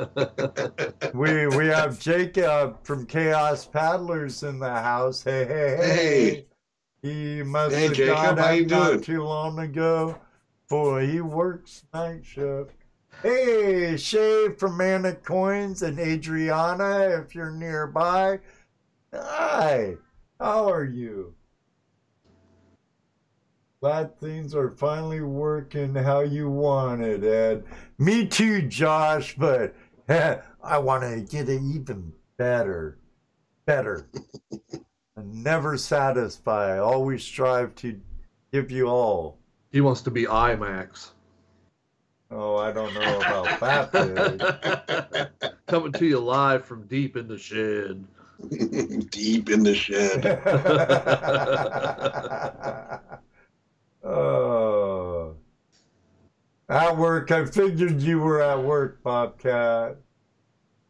We have Jacob from Chaos Paddlers in the house. Hey. He must have Jacob, got out not too long ago, for he works night shift. Hey, Shay from Mana Coins and Adriana, if you're nearby. Hi, how are you? Glad things are finally working how you wanted, Ed. Me too, Josh, but I want to get it even better. Never satisfy. Always strive to give you all. He wants to be IMAX. Oh, I don't know about that, dude. Coming to you live from deep in the shed. Deep in the shed. Oh. At work, I figured you were at work, Bobcat.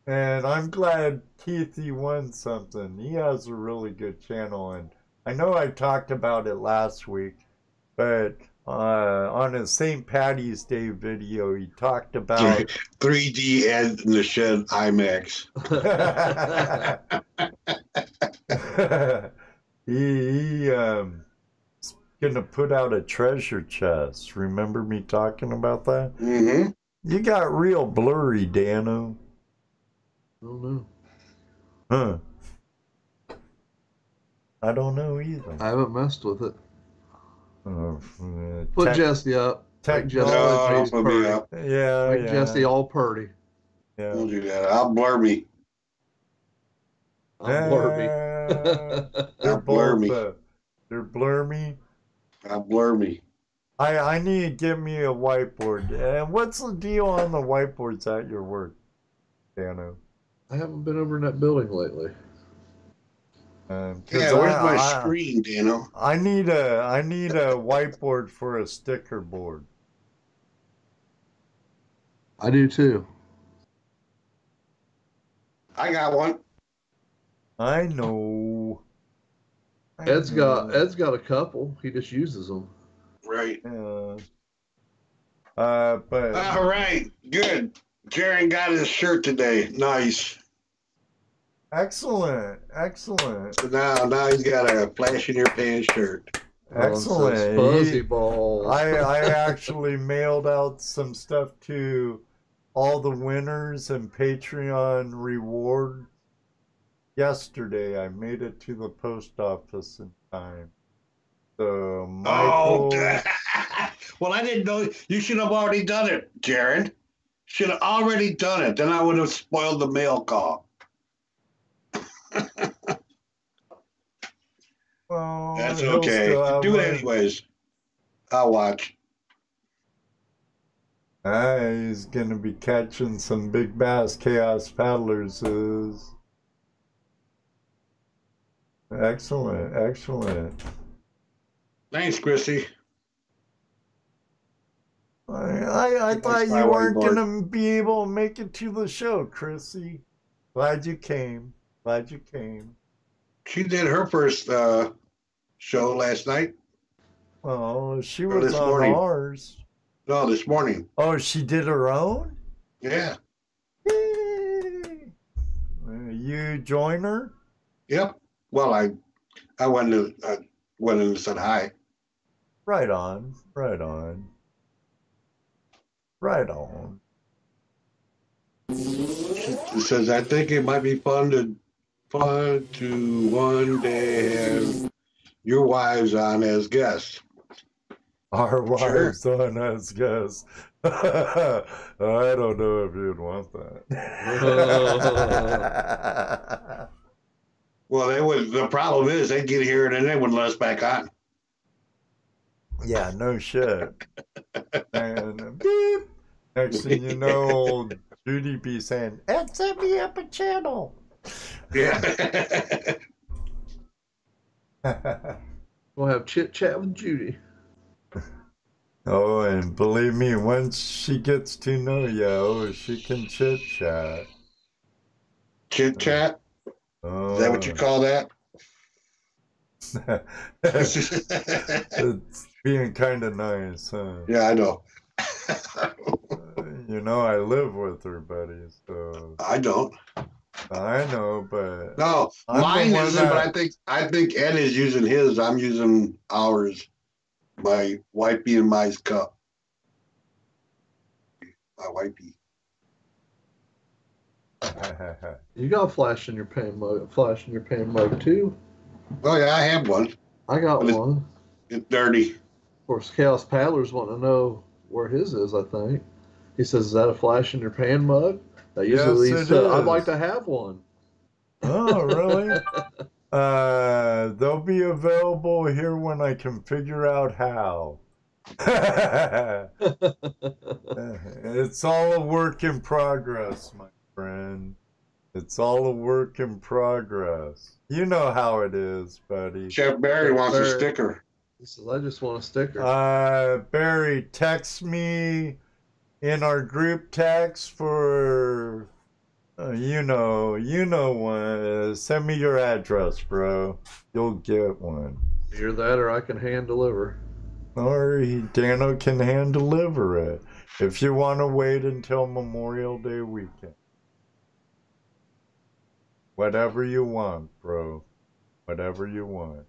And I'm glad Keithy won something. He has a really good channel, and I know I talked about it last week, but on his St. Patty's Day video, he talked about 3D Ed in the Shed IMAX. He's gonna put out a treasure chest. Remember me talking about that? Mm-hmm. You got real blurry, Dano. I don't know. Huh. I don't know either. I haven't messed with it. Put Put Jesse up. Make Jesse don't put me up. Yeah, Make Jesse all purdy. Yeah. Don't do that. I'll blur me. I'm blurby. They're blur me. They're blur me. I'll blur me. I need to get me a whiteboard. And what's the deal on the whiteboards at your work, Dano? I haven't been over in that building lately. Yeah, where's my screen, Dano? I need a whiteboard for a sticker board. I do too. I got one. I know. Ed's got a couple. He just uses them. Right. But all right, good. Jaren got his shirt today. Nice. Excellent. So now he's got a flash in your pants shirt. Excellent. Fuzzy balls. I actually mailed out some stuff to all the winners and Patreon reward yesterday. I made it to the post office in time. So Michael. Well, I didn't know. You should have already done it, Jaren. Should have already done it. Then I would have spoiled the mail call. Well, That's he'll okay. still have Do it my- anyways. I'll watch. He's gonna be catching some big bass. Chaos Paddlers is excellent, excellent. Thanks, Chrissy. I thought my you weren't whiteboard. gonna be able to make it to the show, Chrissy. Glad you came. Glad you came. She did her first show last night. Oh, she Or was this on morning. ours. No, this morning. Oh, she did her own? Yeah. Yay. You join her? Yep. Well, I went in and said hi. Right on. Right on. Right on. It says, I think it might be fun to one day have your wives on as guests. Our Sure. wives on us, guess. I don't know if you'd want that. Well, they would. The problem is they'd get here and then they wouldn't let us back on. Yeah, no shit. And beep. Next thing you know, old Judy be saying, "Ed, set me up a channel." Yeah. We'll have chit chat with Judy. Oh, and believe me, once she gets to know you, oh, she can chit chat. Chit chat. Oh. Is that what you call that? It's being kind of nice, huh? Yeah, I know. You know, I live with her, buddy, so I don't. I know, but No, I'm the mine one isn't. that- But I think Ed is using his. I'm using ours. My wifey and my's cup. My wifey. You got a flash in your pan mug too. Oh yeah, I have one. I got But one. It's dirty. Of course, Chaos Paddlers want to know where his is. I think he says, "Is that a flash in your pan mug?" That usually Yes, leads it to, "I'd is. like to have one." Oh, really? They'll be available here when I can figure out how. It's all a work in progress, my friend. It's all a work in progress. You know how it is, buddy. Chef Barry wants a Barry. sticker. He says, "I just want a sticker." Barry, text me in our group text for, you know one. Send me your address, bro. You'll get one. Either that, or I can hand deliver. Or Dano can hand deliver it. If you want to wait until Memorial Day weekend. Whatever you want, bro. Whatever you want.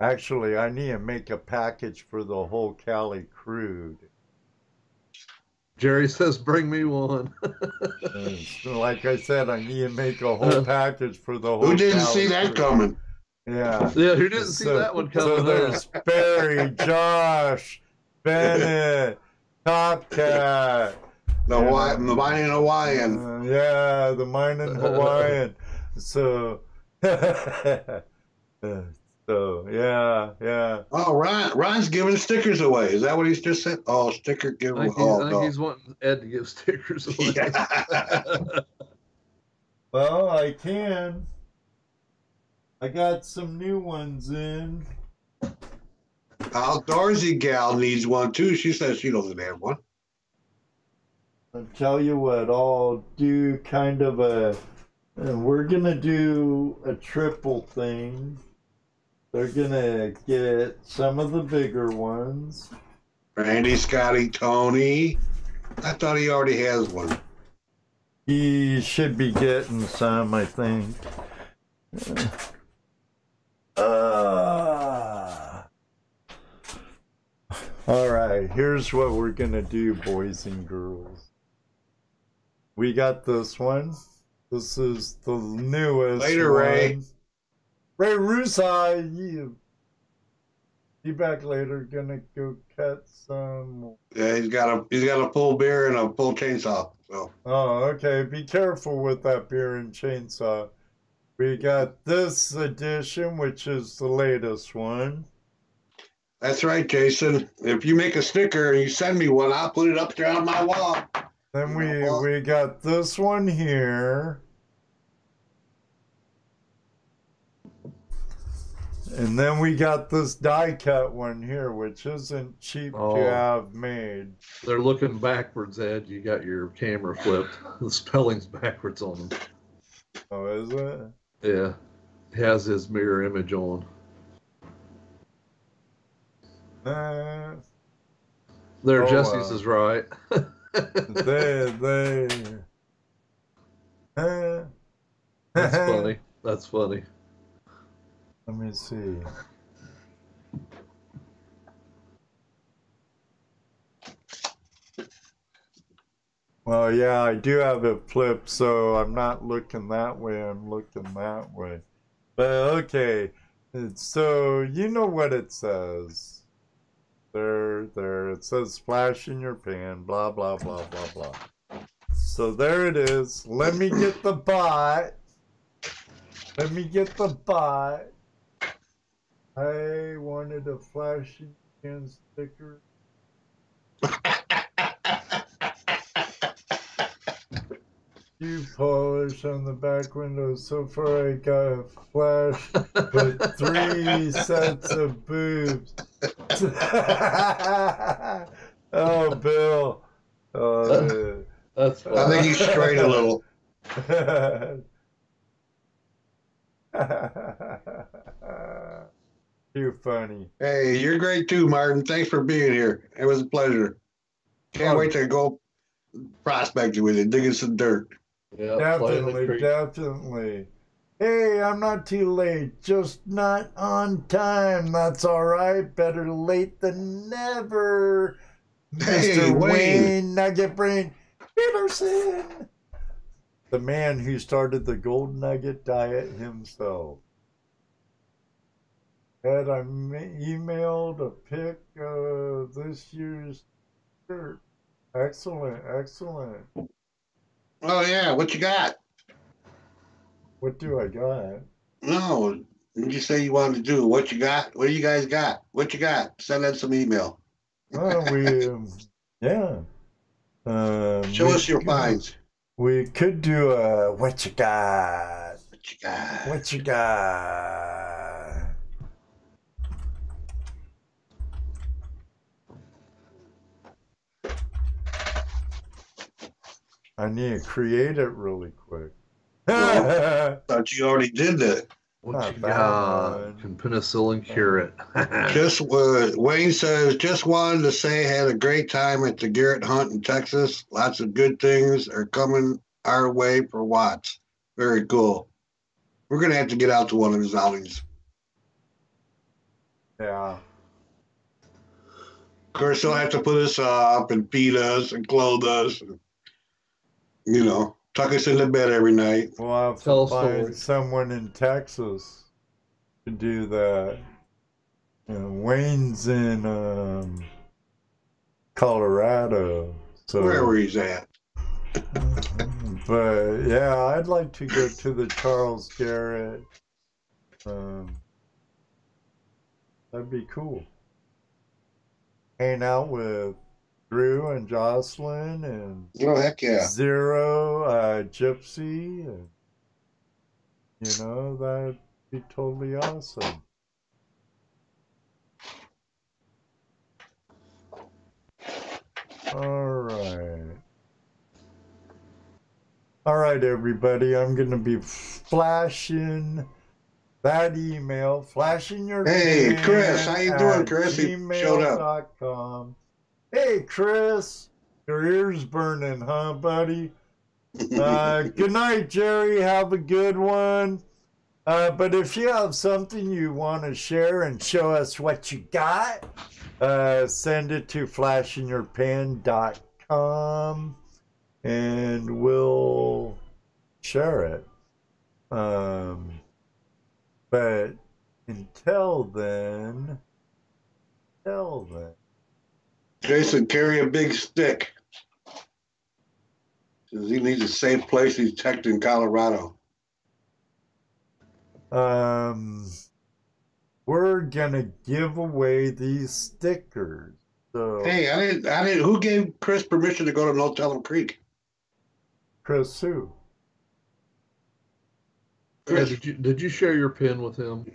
Actually, I need to make a package for the whole Cali crew. Jerry says, "Bring me one." So like I said, I need to make a whole package for the whole Who didn't Cali see that crew. coming? Yeah. Yeah, who didn't see that one coming? So there's Barry, Josh, Bennett, Top Cat. The mining Hawaiian. Yeah, the mining Hawaiian. So, yeah. Oh, Ron's giving stickers away. Is that what he's just said? Oh, sticker giveaway. I think he's wanting Ed to give stickers away. Yeah. Well, I can. I got some new ones in. Outdoorsy gal needs one too. She says she doesn't have one. I'll tell you what, I'll do kind of we're gonna do a triple thing. They're gonna get some of the bigger ones. Randy, Scotty, Tony. I thought he already has one. He should be getting some, I think. All right, here's what we're gonna do, boys and girls. We got this one. This is the newest Later, one. Ray. Ray Rusai, you. Be back later. Gonna go cut some. Yeah, he's got a full beer and a full chainsaw. So. Oh, okay. Be careful with that beer and chainsaw. We got this edition, which is the latest one. That's right, Jason. If you make a sticker and you send me one, I'll put it up there on my wall. Then we got this one here. And then we got this die cut one here, which isn't cheap to have made. They're looking backwards, Ed. You got your camera flipped. The spelling's backwards on them. Oh, is it? Yeah. He has his mirror image on. There, Jesse's is right. That's funny. That's funny. Let me see. Well, yeah, I do have it flipped, so I'm not looking that way. I'm looking that way. But okay, so you know what it says. There. It says splash in your pan, blah, blah, blah, blah, blah. So there it is. Let me get the bot. Let me get the bot. I wanted a flashy pan sticker. You polish on the back window. So far I got a flash with 3 sets of boobs. Oh, Bill. Oh, that's funny. I think he's straight a little. Too funny. Hey, you're great too, Martin. Thanks for being here. It was a pleasure. Can't wait to go prospecting with you, digging some dirt. Yeah, definitely. Hey, I'm not too late, just not on time. That's all right. Better late than never. Hey, Mr. Wayne. Wayne Nugget Brain Peterson, the man who started the Gold Nugget diet himself. Had I emailed a pic of this year's shirt. Excellent. Oh yeah, what you got? What do I got? No, did you say you wanted to do? What you got? What do you guys got? What you got? Send us some email. Yeah. Show us your finds. We could do a what you got? What you got? What you got? I need to create it really quick. Well, thought you already did that. What you got? Can penicillin cure it? Wayne says, just wanted to say had a great time at the Garrett Hunt in Texas. Lots of good things are coming our way for Watts. Very cool. We're gonna have to get out to one of his outings. Yeah. Of course, he'll have to put us up and feed us and clothe us. And, tuck us into bed every night. We'll have to find someone in Texas to do that. Wayne's in Colorado. So wherever he's at. But yeah, I'd like to go to the Charles Garrett. That'd be cool. Hang out with Drew and Jocelyn and heck yeah. Zero, Gypsy, and that'd be totally awesome. All right, everybody. I'm gonna be flashing that email, flashing your Hey, name Chris, how you doing, Chris? He showed up. gmail.com. Hey, Chris, your ears burning, huh, buddy? Good night, Jerry. Have a good one. But if you have something you want to share and show us what you got, send it to flashinyourpan.com and we'll share it. But until then, tell then. Jason, carry a big stick. Says he needs a safe place. He's checked in Colorado. We're gonna give away these stickers. So Hey, I didn't. Who gave Chris permission to go to No Tell 'em Creek? Chris who? Yeah, Chris. did you share your pin with him?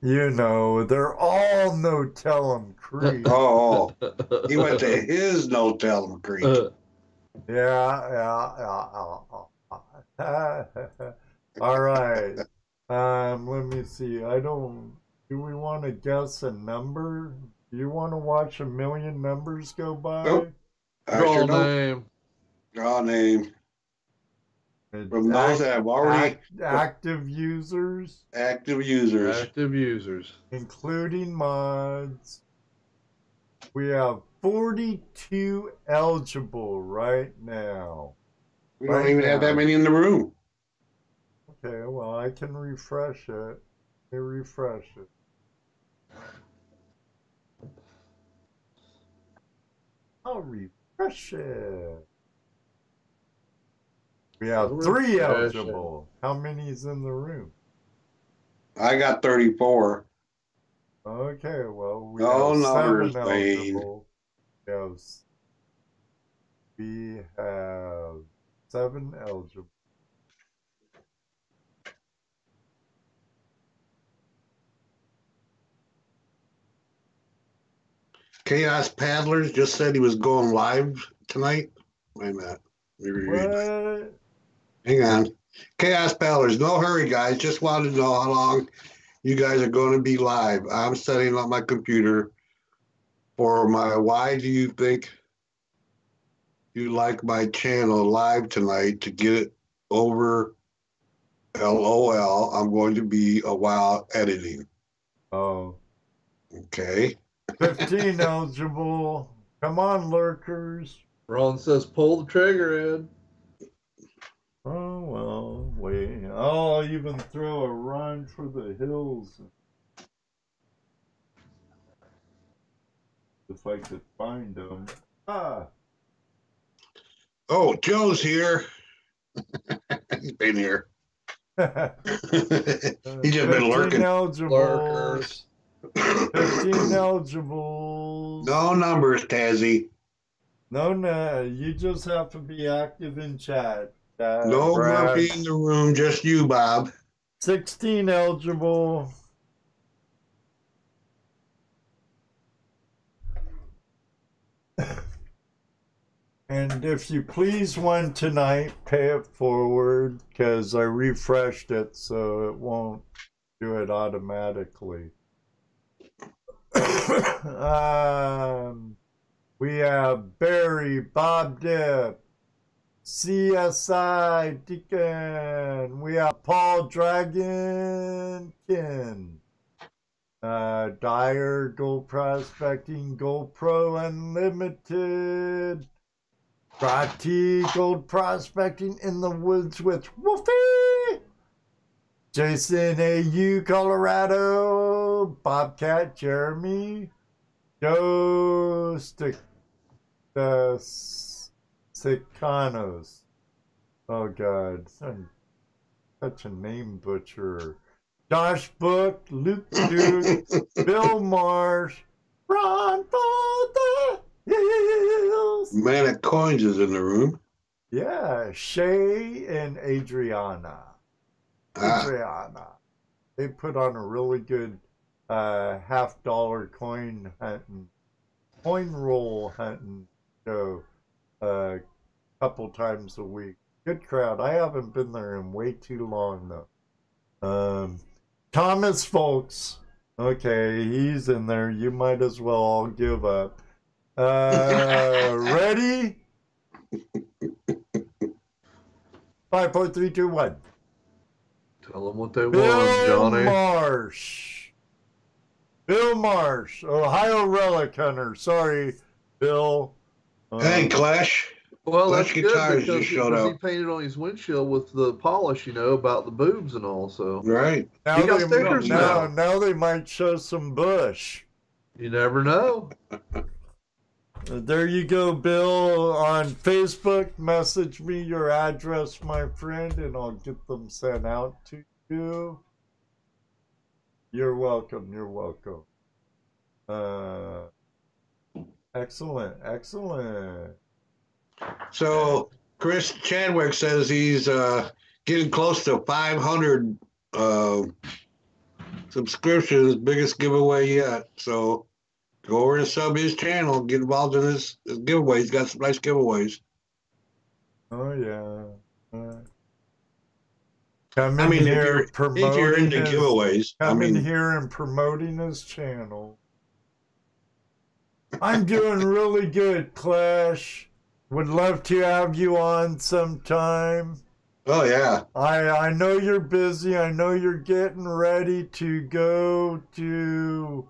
You know, they're all No Tell 'em Creek. Oh, he went to his No Tell 'em Creek. Yeah. All right. Let me see. Do we want to guess a number? Do you want to watch a million numbers go by? Nope. I Draw sure a don't. name. Draw a name. It's From those that have already active users, active users. Active users. including mods. We have 42 eligible right now. We don't even have that many in the room. Okay, well, I can refresh it. Let me refresh it. I'll refresh it. We have 3 eligible. How many is in the room? I got 34. Okay, well, we No have numbers, 7 Wayne. eligible. We have 7 eligible. Chaos Paddlers just said he was going live tonight. Wait a minute. Let me read. What? Hang on. Chaos Paddlers, no hurry, guys. Just wanted to know how long you guys are going to be live. I'm setting up my computer for my why do you think you like my channel live tonight to get it over LOL. I'm going to be a while editing. Oh. Okay. 15 eligible. Come on, lurkers. Ron says, pull the trigger, Ed. Oh, well, wait. I'll even throw a run for the hills. If I could find them. Ah. Oh, Joe's here. He's been here. He's just been lurking. Eligibles. 15 eligibles. No numbers, Tazzy. No, you just have to be active in chat. No Brad. Murphy in the room, just you, Bob. 16 eligible. And if you please won tonight, pay it forward because I refreshed it so it won't do it automatically. We have Barry, Bob Dip, CSI Deacon. We have Paul Dragonkin, Dyer, Gold Prospecting, GoPro Unlimited, Rati, Gold Prospecting in the Woods with Wolfie, Jason AU, Colorado, Bobcat Jeremy, Joe Sicanos. Oh God, I'm such a name butcher. Josh Book, Luke Duke, Bill Marsh, Ron for the Hills. Man of Coins is in the room. Yeah, Shay and Adriana. They put on a really good $50 coin roll hunting show a couple times a week. Good crowd. I haven't been there in way too long though. Thomas Folks. Okay, he's in there. You might as well all give up. Ready? 5, 4, 3, 2, 1. Tell them what they Bill want, Johnny. Bill Marsh, Ohio Relic Hunter. Sorry, Bill. Hey, Clash. Well, Flash that's good Guitars because just showed he up. painted on his windshield with the polish, about the boobs and all. So Right. He got stickers now. Now they might show some bush. You never know. There you go, Bill. On Facebook, message me your address, my friend, and I'll get them sent out to you. You're welcome. You're welcome. Excellent. Excellent. So Chris Chadwick says he's getting close to 500 subscriptions, biggest giveaway yet. So go over and sub his channel, get involved in his giveaway. He's got some nice giveaways. Oh, yeah. I mean, if you're into giveaways, in here and promoting his channel. I'm doing really good, Clash. Would love to have you on sometime. Oh, yeah. I know you're busy. I know you're getting ready to go to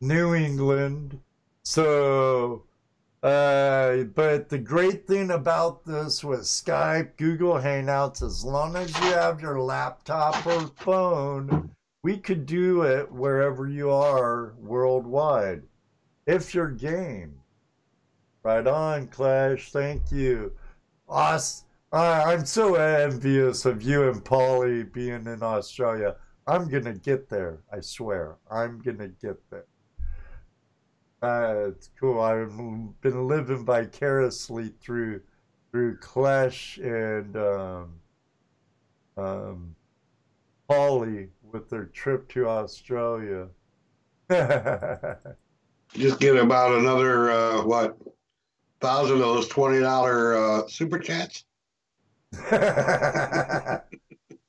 New England. So, but the great thing about this with Skype, Google Hangouts, as long as you have your laptop or phone, we could do it wherever you are worldwide. If you're game. Right on, Clash. Thank you. I'm so envious of you and Polly being in Australia. I'm going to get there. I swear. I'm going to get there. It's cool. I've been living vicariously through Clash and Polly with their trip to Australia. Just get about another, 1,000 of those $20 super chats?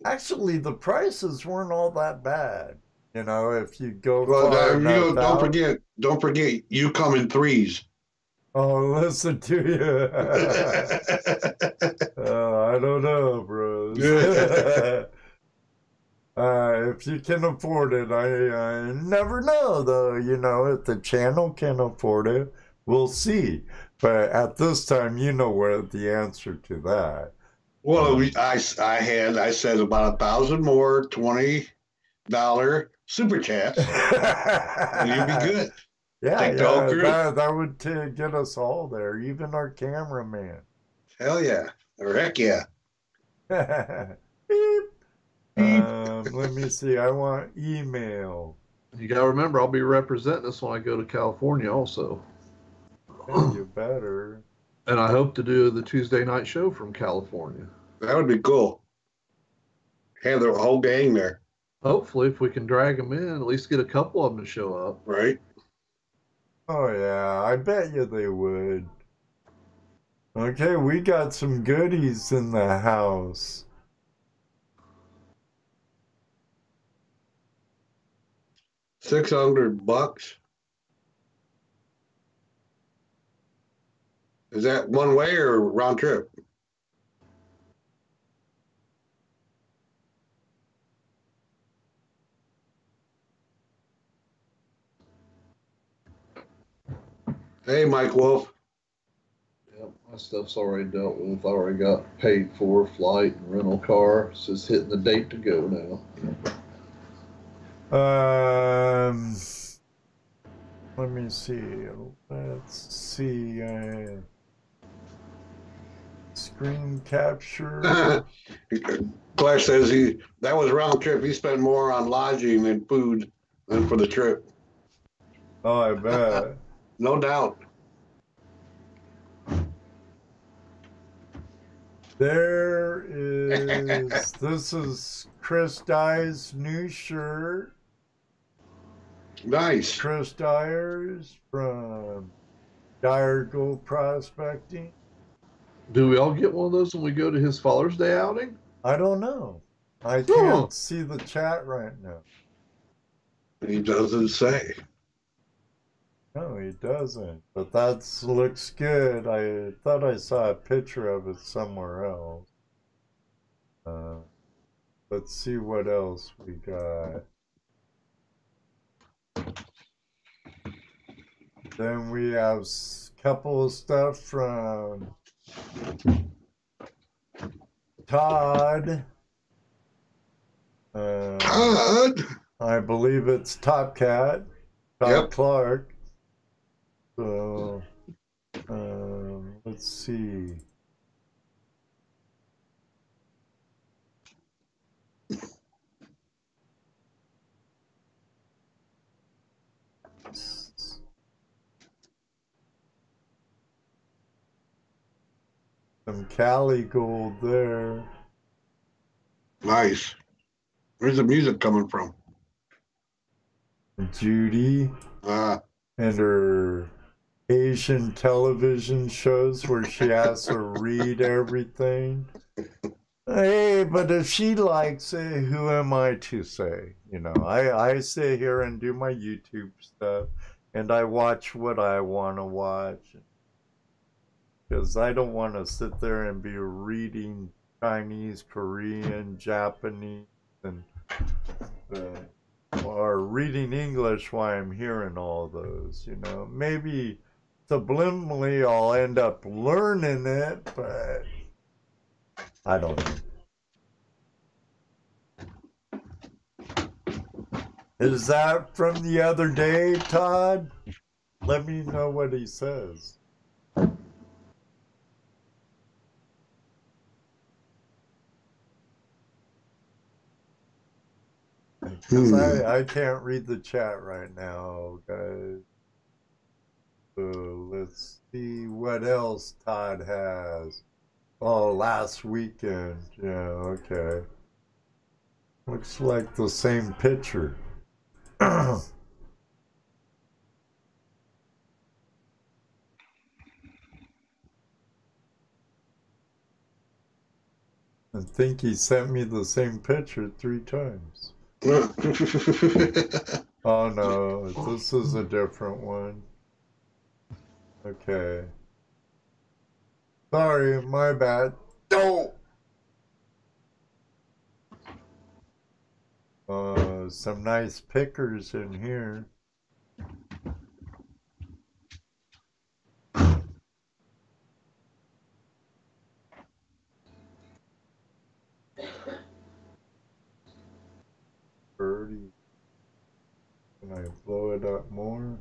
Actually, the prices weren't all that bad. If you go don't forget, you come in threes. Oh, listen to you. I don't know, bros. If you can afford it, I never know, though. If the channel can afford it, we'll see. But at this time, where the answer to that. Well, I said about 1,000 more $20 super chats. And you'd be good. Yeah, that would get us all there, even our cameraman. Hell yeah. Or heck yeah. Beep. Let me see. I want email. You got to remember, I'll be representing us when I go to California also. Yeah, you better. And I hope to do the Tuesday night show from California. That would be cool. Have the whole gang there. Hopefully, if we can drag them in, at least get a couple of them to show up. Right. Oh, yeah. I bet you they would. Okay, we got some goodies in the house. $600. Is that one way or round trip? Hey, Mike Wolf. Yep, my stuff's already dealt with. I already got paid for flight and rental car. It's just hitting the date to go now. Let me see. Let's see. Screen capture. Clash says that was round trip. He spent more on lodging and food than for the trip. Oh, I bet. No doubt. There is. This is Chris Dye's new shirt. Nice. Chris Dyers from Dyer Gold Prospecting. Do we all get one of those when we go to his Father's Day outing? I don't know. I can't see the chat right now. He doesn't say. No, he doesn't. But that looks good. I thought I saw a picture of it somewhere else. Let's see what else we got. Then we have a couple of stuff from Todd. Todd. I believe it's Top Cat. Todd Yep. Clark. So, let's see. Some Cali gold there. Nice. Where's the music coming from? Judy and her Asian television shows where she has to read everything. Hey, but if she likes it, who am I to say? You know, I sit here and do my YouTube stuff, and I watch what I want to watch. Because I don't want to sit there and be reading Chinese, Korean, Japanese, and or reading English while I'm hearing all those, you know. Maybe subliminally I'll end up learning it, but I don't know. Is that from the other day, Todd? Let me know what he says. Because I can't read the chat right now, guys. So let's see what else Todd has. Oh, last weekend. Yeah, okay. Looks like the same picture. I think he sent me the same picture 3 times. Oh no, this is a different one. Okay. Sorry, my bad. No! Some nice pickers in here. Birdie. Can I blow it up more?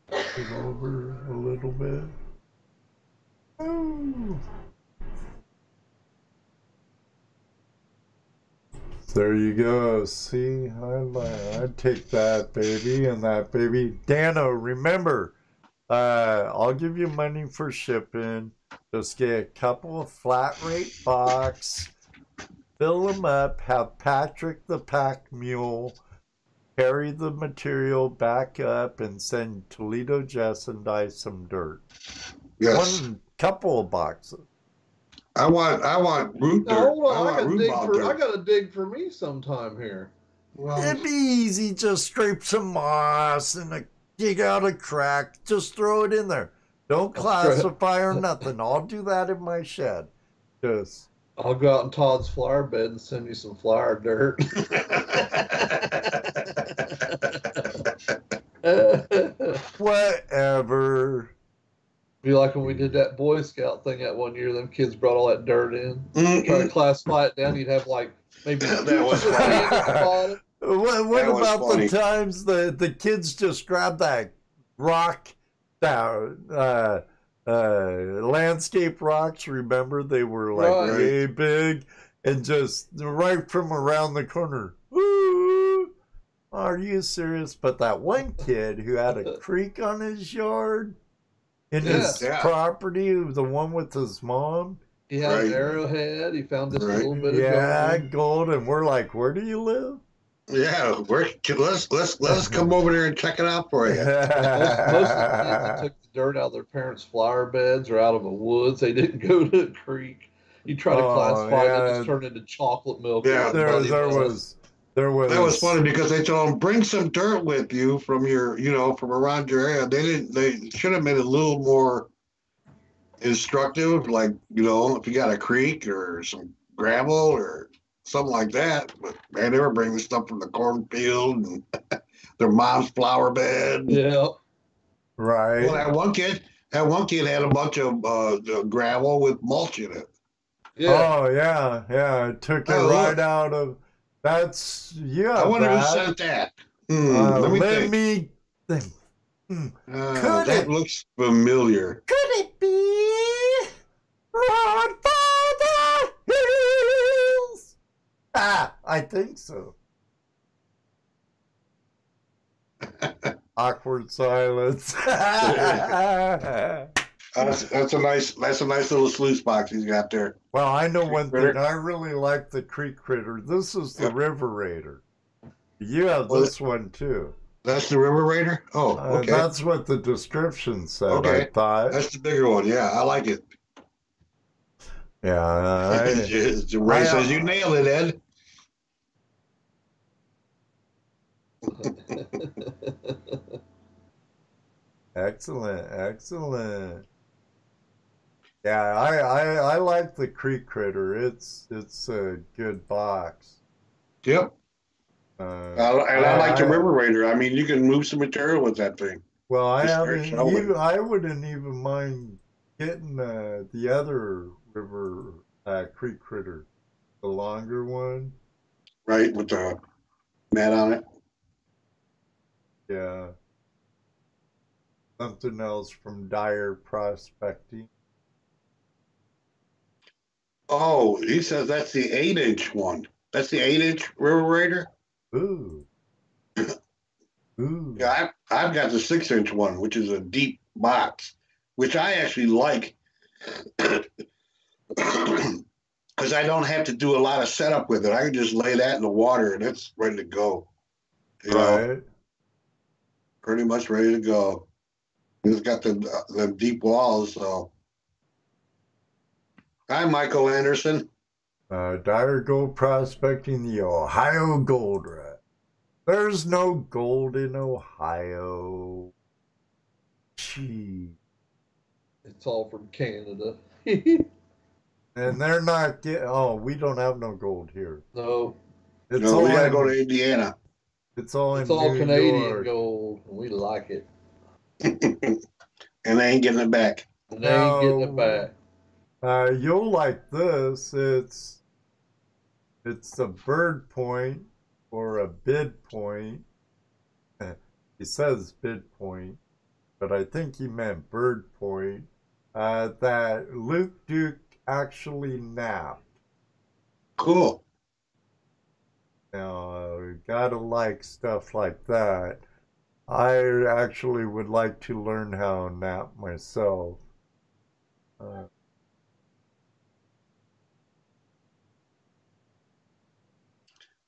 It over a little bit. Ooh. There you go. See, I'd take that baby and that baby. Dano, remember, I'll give you money for shipping. Just get a couple of flat rate box, fill them up, have Patrick the pack mule carry the material back up and send ToledoJess and I some dirt. Yes. One couple of boxes. I want root dirt. Hold on, I I gotta dig for me sometime here. Well, It'd be easy. Just scrape some moss and dig out a crack. Just throw it in there. Don't classify or nothing. I'll do that in my shed. Just. I'll go out in Todd's flower bed and send you some flower dirt. Whatever. Be like when we did that Boy Scout thing that one year. Them kids brought all that dirt in. Try to classify it down. You'd have like maybe that was funny. What about the times the kids just grabbed that rock, landscape rocks? Remember, they were like way big and just right from around the corner. Woo! Are you serious? But that one kid who had a creek on his yard. In his property, the one with his mom. He had an arrowhead. He found just a little bit of gold. And we're like, where do you live? Yeah, let's come over there and check it out for you. Most of the kids took the dirt out of their parents' flower beds or out of the woods. They didn't go to the creek. You try to classify it, it just turned into chocolate milk. Yeah, there was. That was funny because they told them bring some dirt with you from your, from around your area. They should have made it a little more instructive, like, if you got a creek or some gravel or something like that. But man, they were bringing stuff from the cornfield and their mom's flower bed. Yeah. Right. Well, that one kid had a bunch of gravel with mulch in it. Yeah. Oh yeah, yeah. It took it Oh, right look. out of. That's I wonder who that. sent that. Let me Let think. me think. Could That it? looks familiar. Could it be? Run for the hills. I think so. Awkward silence. That's a nice little sluice box he's got there. Well, I know Creek one critter. thing. I really like the creek critter. This is the river raider. You have Well, this one too. That's the River Raider? Oh, okay. That's what the description said, Okay. I thought. That's the bigger one. Yeah, I like it. Yeah. Ray says you nailed it, Ed. Excellent, excellent. Yeah, I like the creek critter. It's a good box. Yep. I like the River Raider. I mean, you can move some material with that thing. Well, I wouldn't even mind getting the other river creek critter, the longer one. Right, with the mat on it. Yeah. Something else from Dyer Prospecting. Oh, he says that's the 8-inch one. That's the 8-inch River Raider. Ooh. Ooh. Yeah, I've got the 6-inch one, which is a deep box, which I actually like because I don't have to do a lot of setup with it. I can just lay that in the water and it's ready to go. You know, pretty much ready to go. It's got the deep walls, so. Hi, Michael Anderson. Dyer Gold Prospecting, the Ohio Gold Rush. There's no gold in Ohio. Gee. It's all from Canada. And they're not getting. Oh, we don't have no gold here. No. We gotta go to Indiana. It's all Canadian York. gold. We like it. And they ain't getting it back. They ain't getting it back. You'll like this. It's a bird point or a bid point. He says bid point, but I think he meant bird point. That Luke Duke actually napped. Cool. Now, gotta like stuff like that. I actually would like to learn how to nap myself.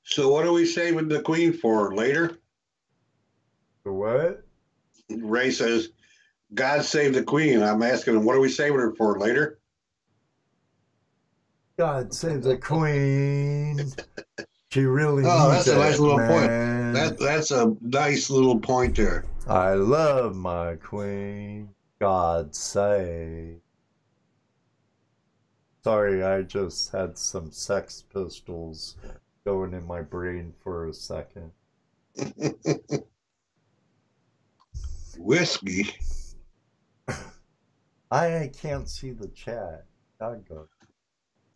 So what are we saving the Queen for later? The what? Ray says, God save the Queen. I'm asking him, what are we saving her for later? God save the Queen. She really that's needs a nice little man. point. That's a nice little point there. I love my Queen. God save. Sorry, I just had some Sex Pistols going in my brain for a second. Whiskey. I can't see the chat. Doggone.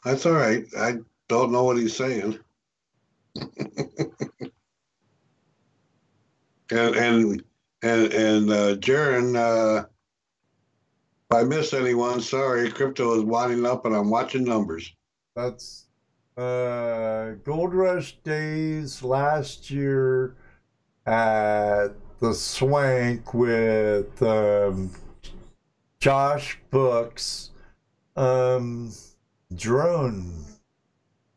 That's all right. I don't know what he's saying. and Jaron, if I miss anyone, sorry. Crypto is winding up, and I'm watching numbers. That's Gold Rush days last year at the Swank with Josh Books, drone,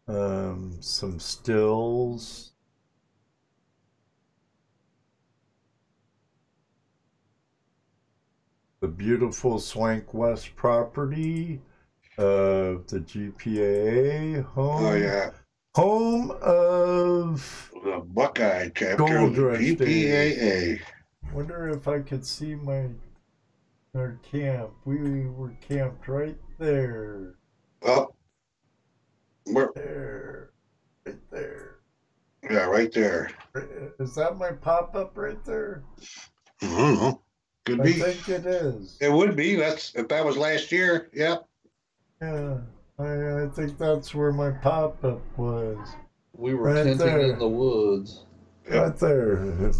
some stills. The beautiful Swank West property of the GPAA home. Oh, yeah. Home of the Buckeye chapter Gold of Rush GPAA. Wonder if I could see our camp. We were camped right there. Oh, There. Right there. Yeah, right there. Is that my pop-up right there? I don't know. Could I be. think it is. It would be. If that was last year. Yep. Yeah, I think that's where my pop-up was. We were Right tenting there. in the woods. Right there.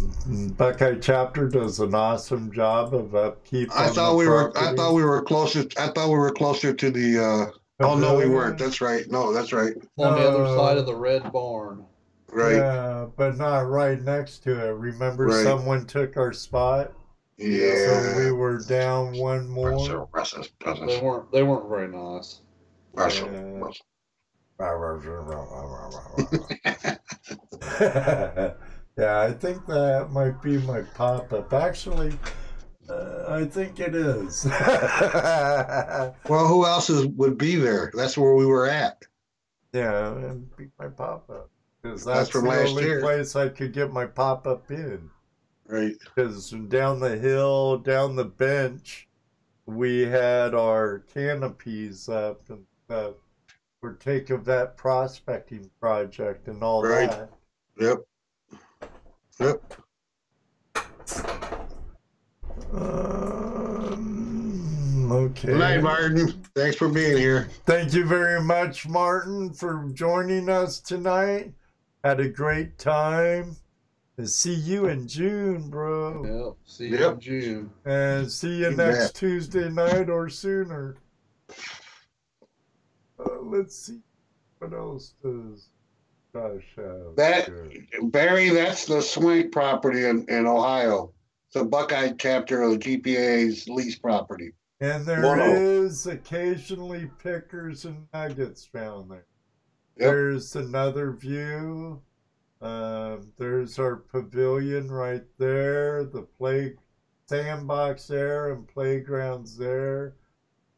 Buckeye chapter does an awesome job of upkeep. I thought we were closer. I thought we were closer to the. Oh no, we weren't. That's right. No, that's right. On the other side of the red barn. Right. Yeah, but not right next to it. Remember, someone took our spot. Yeah. So we were down one more. They weren't very nice. Yeah, I think that might be my pop-up. Actually, I think it is. Well, who else would be there? That's where we were at. Yeah, it'd be my pop-up. Because that's the only place I could get my pop-up in. Right. Because down the hill, down the bench, we had our canopies up and stuff. For take of that prospecting project and all that. Yep. Okay. Good night, Martin. Thanks for being here. Thank you very much, Martin, for joining us tonight. Had a great time. And see you in June, bro. Yep. See you in June. And see you next Tuesday night or sooner. Let's see. What else does Josh have? Barry, that's the Swank property in Ohio. It's a Buckeye chapter of the GPA's lease property. And there is occasionally pickers and nuggets found there. Yep. There's another view. There's our pavilion right there. The sandbox there and playgrounds there.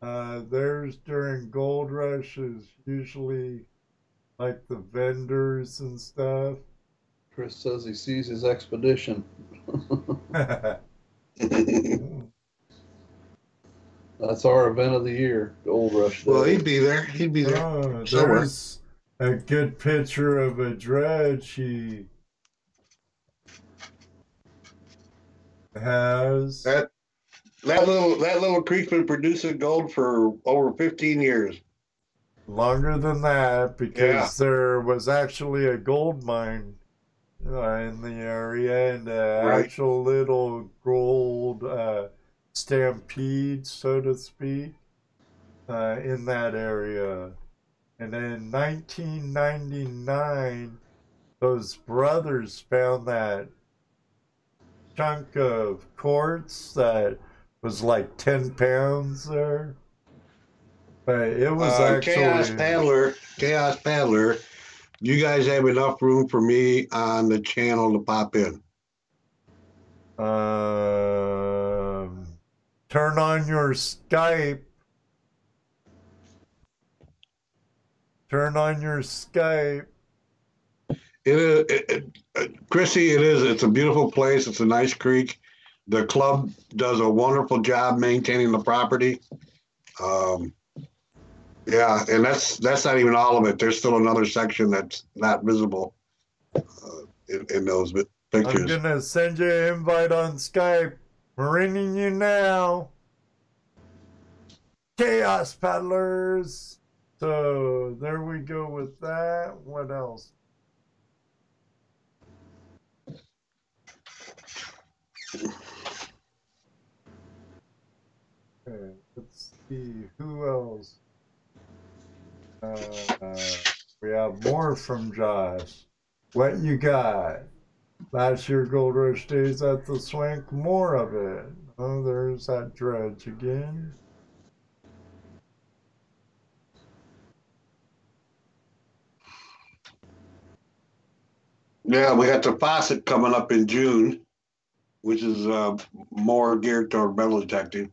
There's during gold rushes usually like the vendors and stuff. Chris says he sees his expedition. That's our event of the year, Gold Rush Day. Well, he'd be there. He'd be there. Oh, there's a good picture of a dredge he has. That little creek's been producing gold for over 15 years. Longer than that, because there was actually a gold mine in the area, and actual little gold stampede, so to speak, in that area. And in 1999, those brothers found that chunk of quartz that was like 10 pounds there. But it was actually... Chaos Paddler, you guys have enough room for me on the channel to pop in? Turn on your Skype. Turn on your Skype. Chrissy, it is. It's a beautiful place. It's a nice creek. The club does a wonderful job maintaining the property. Yeah, and that's not even all of it. There's still another section that's not visible in those pictures. I'm gonna send you an invite on Skype. We're ringing you now. Chaos Paddlers. So there we go with that. What else? Okay, let's see who else. We have more from Josh. What you got? Last year Gold Rush Days at the Swank, more of it. Oh, there's that dredge again. Yeah, we got the faucet coming up in June, which is more geared toward metal detecting.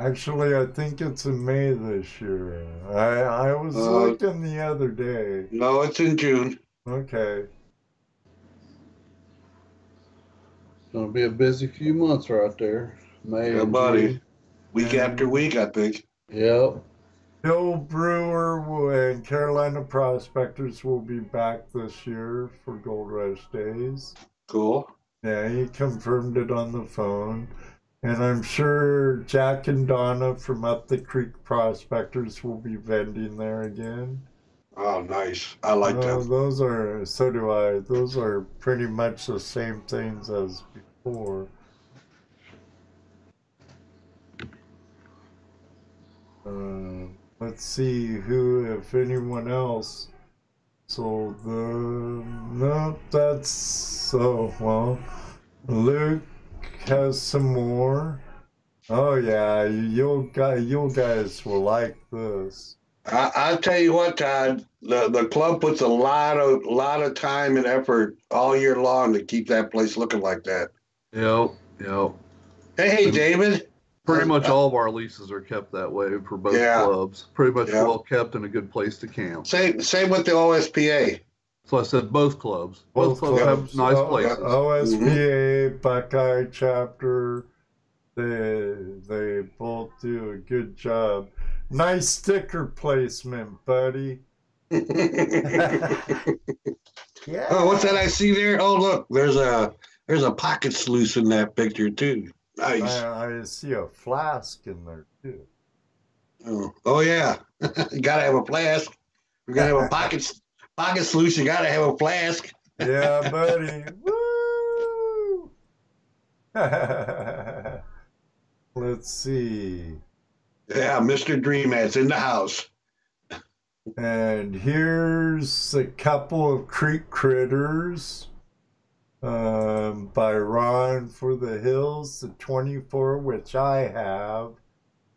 Actually, I think it's in May this year. I was looking the other day. No, it's in June. Okay. It's going to be a busy few months right there. May and buddy. June. Week after week, I think. Yep. Bill Brewer and Carolina Prospectors will be back this year for Gold Rush Days. Cool. Yeah, he confirmed it on the phone. And I'm sure Jack and Donna from Up the Creek Prospectors will be vending there again. Oh, nice. I like them. So do I. Those are pretty much the same things as before. Let's see if anyone else sold them. Nope, that's so well. Luke has some more. Oh yeah, you guys will like this. I'll tell you what, Todd. The club puts a lot of time and effort all year long to keep that place looking like that. Yep. Hey, David. Pretty much all of our leases are kept that way for both clubs. Pretty much well kept and a good place to camp. Same with the OSPA. So I said both clubs. Both clubs have nice places. OSPA, Buckeye chapter, they both do a good job. Nice sticker placement, buddy. Yeah. Oh, what's that I see there? Oh, look, there's a pocket sluice in that picture too. Nice. I see a flask in there too. Oh yeah, you gotta have a flask. You're gonna have a pocket sluice. You gotta have a flask. Yeah, buddy. Woo! Let's see. Yeah, Mr. Dreamat's in the house. And here's a couple of Creek Critters by Ron for the Hills, the 24, which I have,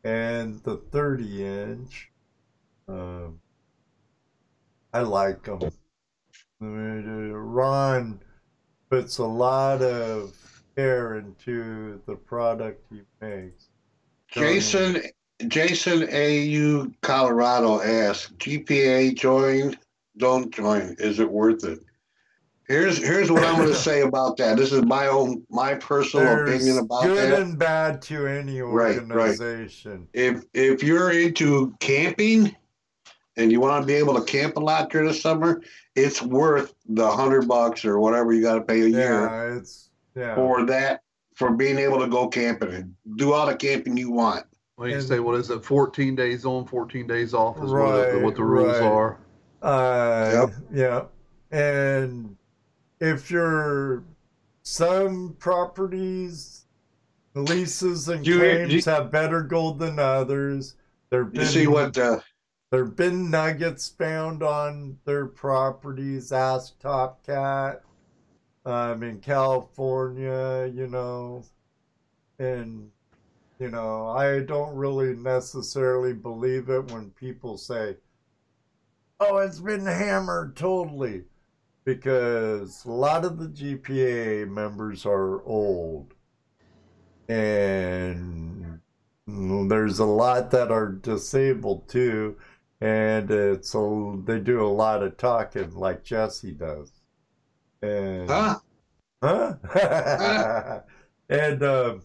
and the 30-inch. I like them. Ron puts a lot of care into the product he makes. Jason AU Colorado asks, GPAA join, don't join. Is it worth it? Here's what I'm going to say about that. This is my personal opinion about that. Good and bad to any organization. Right. If you're into camping and you want to be able to camp a lot during the summer, it's worth the $100 or whatever you got to pay a year for being able to go camping and do all the camping you want. Well, you say, what is it, 14 days on, 14 days off is what the rules are. Yeah. And if some properties, leases and claims have better gold than others. There have been nuggets found on their properties. Ask Top Cat in California, and I don't really necessarily believe it when people say, oh, it's been hammered totally, because a lot of the GPAA members are old, and there's a lot that are disabled too, and they do a lot of talking like Jesse does. And, and a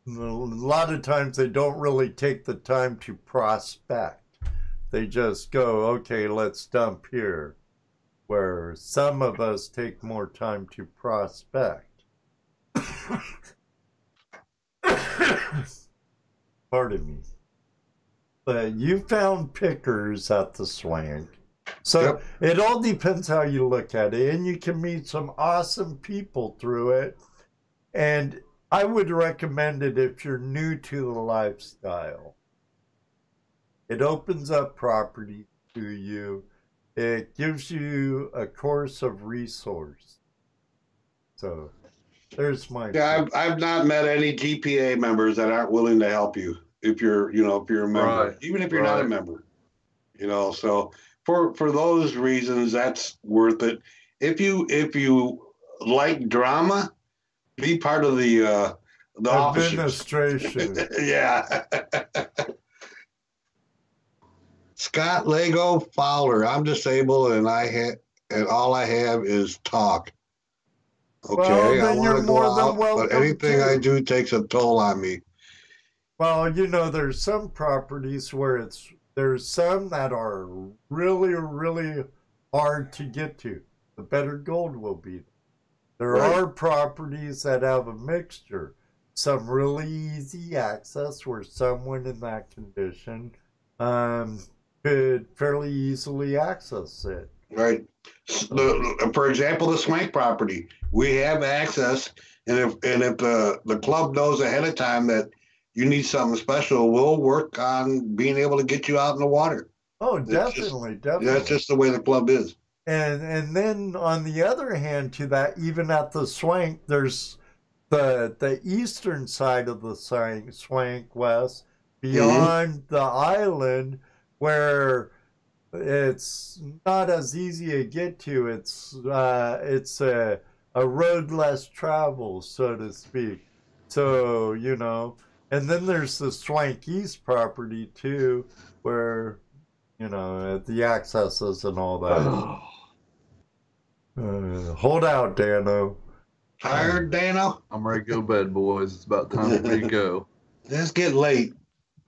lot of times they don't really take the time to prospect. They just go, okay, let's dump here. Where some of us take more time to prospect. Pardon me. But you found pickers at the Swank. So it all depends how you look at it. And you can meet some awesome people through it. And I would recommend it if you're new to the lifestyle. It opens up property to you. It gives you a course of resource. So there's my... Yeah, I've not met any GPA members that aren't willing to help you if you're a member, even if you're not a member. So for those reasons, that's worth it. If you like drama, be part of the administration. Yeah. Scott Lego Fowler. I'm disabled and all I have is talk. Okay, I want to go out, but anything I do takes a toll on me. Well, there's some properties where there's some that are really, really hard to get to. The better gold will be. There are properties that have a mixture. Some really easy access where someone in that condition could fairly easily access it. Right. For example, the Swank property, we have access, and if the club knows ahead of time that you need something special, we'll work on being able to get you out in the water. Oh, definitely. That's just the way the club is. And then on the other hand, to that, even at the Swank, there's the eastern side of the Swank West, beyond the island, where it's not as easy to get to. It's a road less traveled, so to speak. So, you know, and then there's the Swank East property too, where, you know, the accesses and all that. Hold out, Dano. Tired, Dano? I'm ready to go to bed, boys. It's about time for me to go. It's getting late.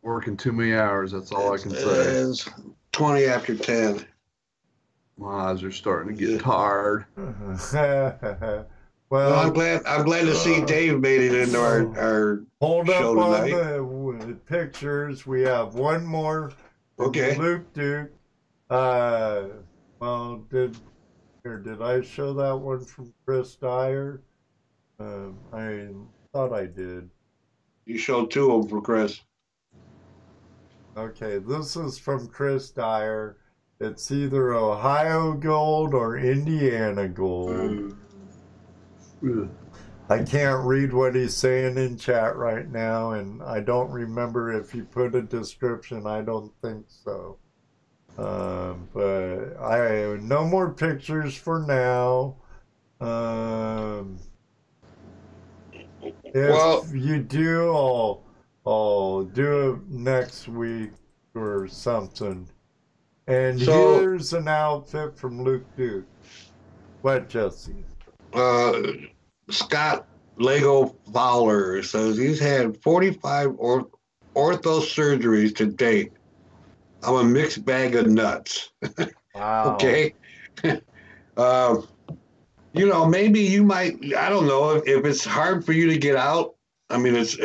Working too many hours, that's all I can say. It's 20 after 10. My eyes are starting to get tired. Well, I'm glad to see Dave made it into our hold show up tonight. on the pictures. We have one more from Okay. Luke Duke. Well, did I show that one from Chris Dyer? I thought I did. You showed two of them for Chris. Okay, this is from Chris Dyer. It's either Ohio gold or Indiana gold. I can't read what he's saying in chat right now, and I don't remember if he put a description. I don't think so. But no more pictures for now. If you do, I'll do it next week or something. And here's an outfit from Luke Duke. What, Jesse? Scott Lego Fowler says he's had 45 ortho surgeries to date. I'm a mixed bag of nuts. Wow. Okay. You know, maybe you might, I don't know, if it's hard for you to get out. I mean, it's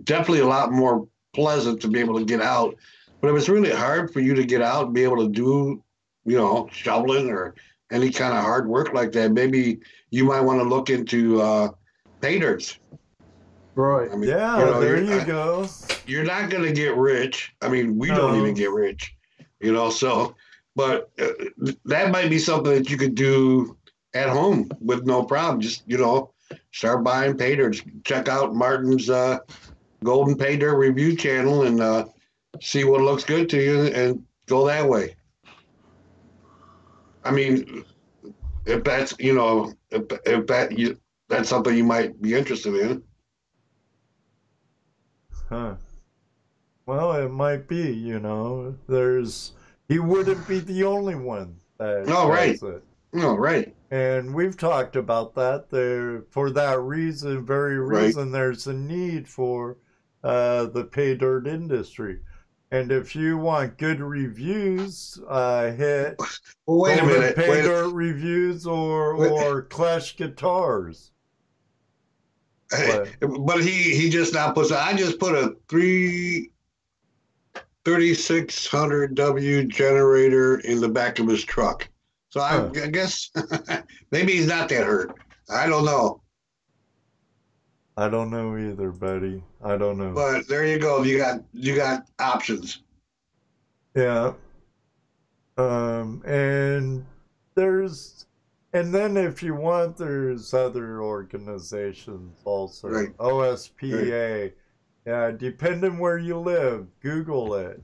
definitely a lot more pleasant to be able to get out. But if it's really hard for you to get out and be able to do, you know, shoveling or any kind of hard work like that, maybe you might want to look into painters. Right. I mean, Yeah, you know, there you go. You're not going to get rich. I mean, we don't even get rich, you know, so, but that might be something that you could do at home with no problem. Just, you know, start buying pay dirt. Check out Martin's Golden Pay Dirt review channel and see what looks good to you and go that way. I mean, if that's, you know, if that's something you might be interested in. Huh. Well, it might be, you know. He wouldn't be the only one that does it. No, right. And we've talked about that. For that reason, there's a need for the pay dirt industry. And if you want good reviews, hit wait a minute. Pay Dirt Reviews or Clash Guitars. But he just now puts. I just put a 3600W generator in the back of his truck. So I guess maybe he's not that hurt. I don't know. I don't know either, buddy. I don't know. But there you go. You got options. Yeah. And then if you want, there's other organizations also. Right. OSPA. Right. Yeah, depending where you live, Google it.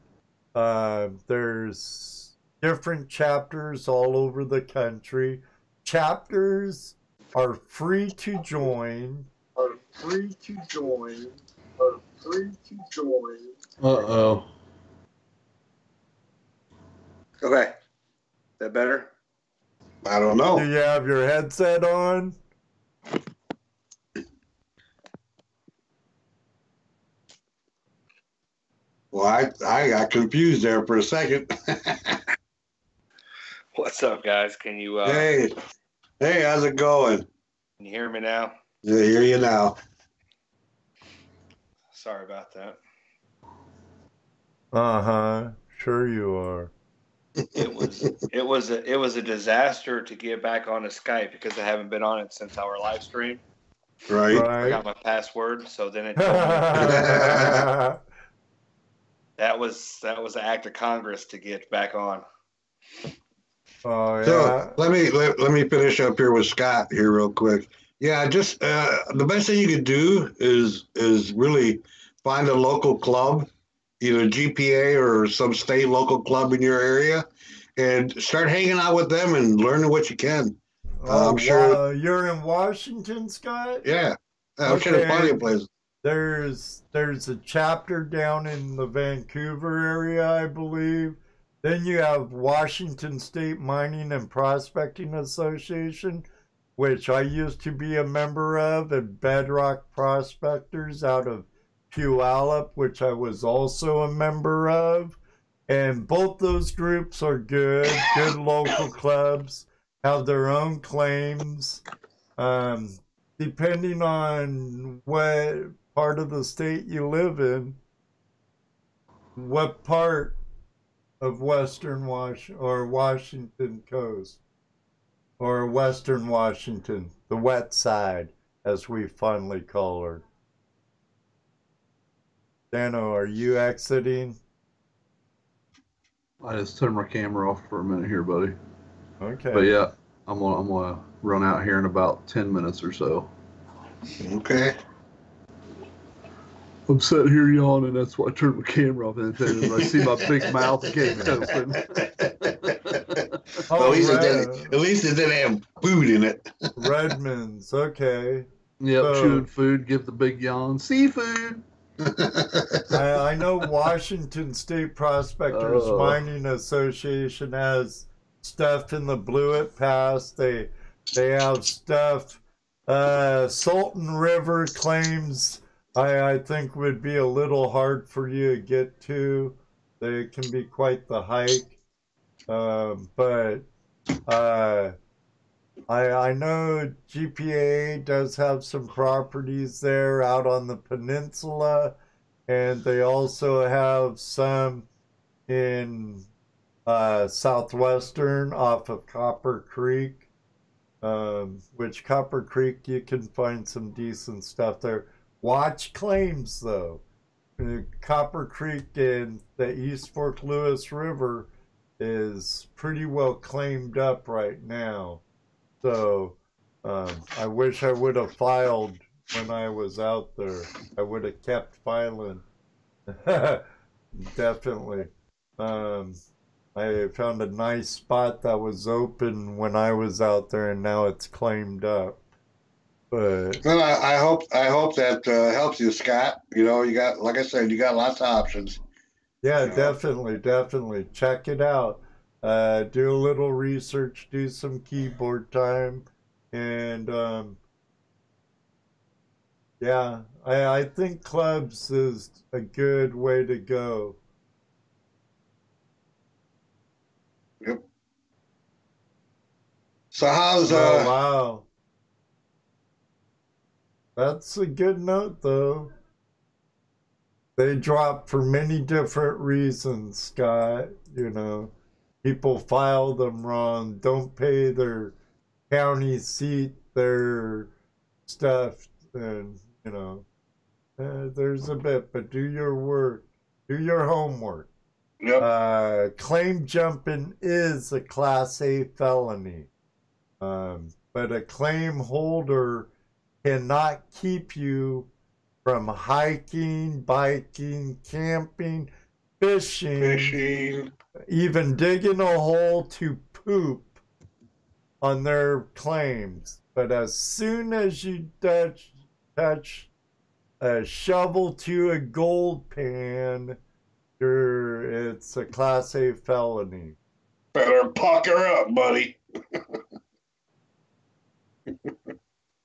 There's different chapters all over the country. Chapters are free to join. Uh-oh. Okay. Is that better? I don't know. Do you have your headset on? Well, I got confused there for a second. What's up, guys? Can you Hey, how's it going? Can you hear me now? Yeah, I hear you now. Sorry about that. Sure you are. It was a disaster to get back on a Skype because I haven't been on it since our live stream. Right. I forgot my password, so then it told me that was an act of Congress to get back on. Oh yeah. So let me finish up here with Scott here real quick. Yeah, just the best thing you could do is really find a local club, either GPA or some state local club in your area, and start hanging out with them and learning what you can. I'm sure you're in Washington, Scott. Yeah, I'm sure there's plenty of places. There's a chapter down in the Vancouver area, I believe. Then you have Washington State Mining and Prospecting Association, which I used to be a member of, and Bedrock Prospectors out of Puyallup, which I was also a member of. And both those groups are good local clubs, have their own claims. Depending on what part of the state you live in, what part of Western Washington coast, or Western Washington, the wet side, as we fondly call her. Dano, are you exiting? I just turned my camera off for a minute here, buddy. Okay. But yeah, I'm gonna run out here in about 10 minutes or so. Okay. I'm sitting here yawning. That's why I turned my camera off. And then I see my big mouth getting open. At least it didn't have food in it. Redmond's, okay. Yep, chewing food, give the big yawn. Seafood. I know Washington State Prospectors Mining Association has stuff in the Blewett Pass. They have stuff. Salton River claims I think would be a little hard for you to get to. They can be quite the hike. But I know GPAA does have some properties there out on the peninsula, and they also have some in southwestern off of Copper Creek, which Copper Creek you can find some decent stuff there. Watch claims though. Copper Creek and the East Fork Lewis River is pretty well claimed up right now. So I wish I would have filed when I was out there. I would have kept filing. Definitely. I found a nice spot that was open when I was out there, and now it's claimed up. But well, I hope that helps you, Scott. You know, you got, like I said, you got lots of options. Yeah, definitely. Check it out. Do a little research, do some keyboard time, and yeah, I think clubs is a good way to go. Yep. So how's Oh, wow. That's a good note, though. They drop for many different reasons, Scott. You know, people file them wrong, don't pay their county seat, their stuff, and, you know, there's a bit, but do your work, do your homework. Yep. Claim jumping is a Class A felony, but a claim holder cannot keep you from hiking, biking, camping, fishing, even digging a hole to poop on their claims. But as soon as you touch a shovel to a gold pan, it's a Class A felony. Better pucker up, buddy.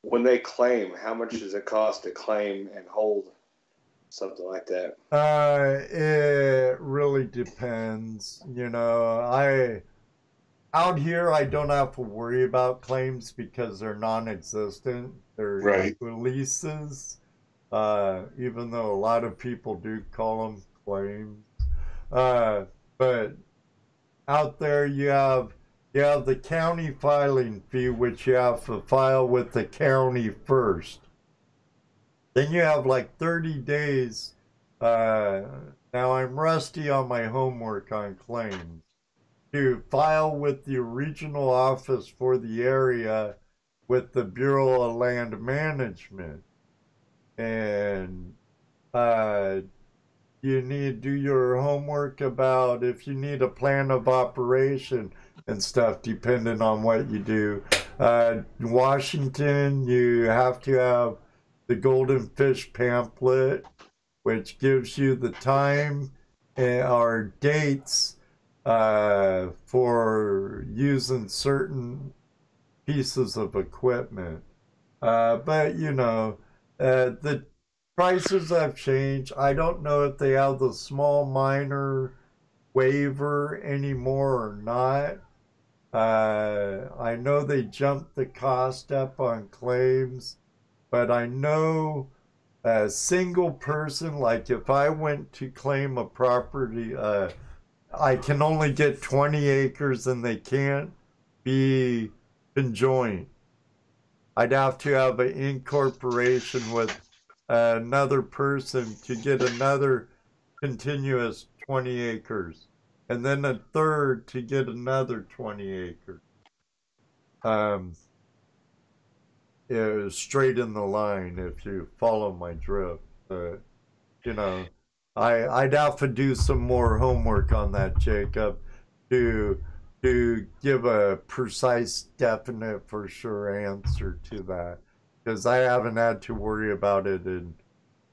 When they claim, how much does it cost to claim and hold something like that? It really depends. You know, out here, I don't have to worry about claims because they're non-existent. They're Right. leases, even though a lot of people do call them claims. But out there, you have the county filing fee, which you have to file with the county first. Then you have like 30 days. Now I'm rusty on my homework on claims. To file with the regional office for the area with the Bureau of Land Management. And you need to do your homework about if you need a plan of operation and stuff, depending on what you do. Washington, you have to have the Golden Fish pamphlet, which gives you the time or dates for using certain pieces of equipment. But, you know, the prices have changed. I don't know if they have the small minor waiver anymore or not. I know they jumped the cost up on claims, but I know a single person, like if I went to claim a property, I can only get 20 acres and they can't be conjoined. I'd have to have an incorporation with another person to get another continuous 20 acres. And then a third to get another 20 acres. It was straight in the line if you follow my drift. But, you know, I'd have to do some more homework on that, Jacob, to give a precise, definite, for sure answer to that. Because I haven't had to worry about it in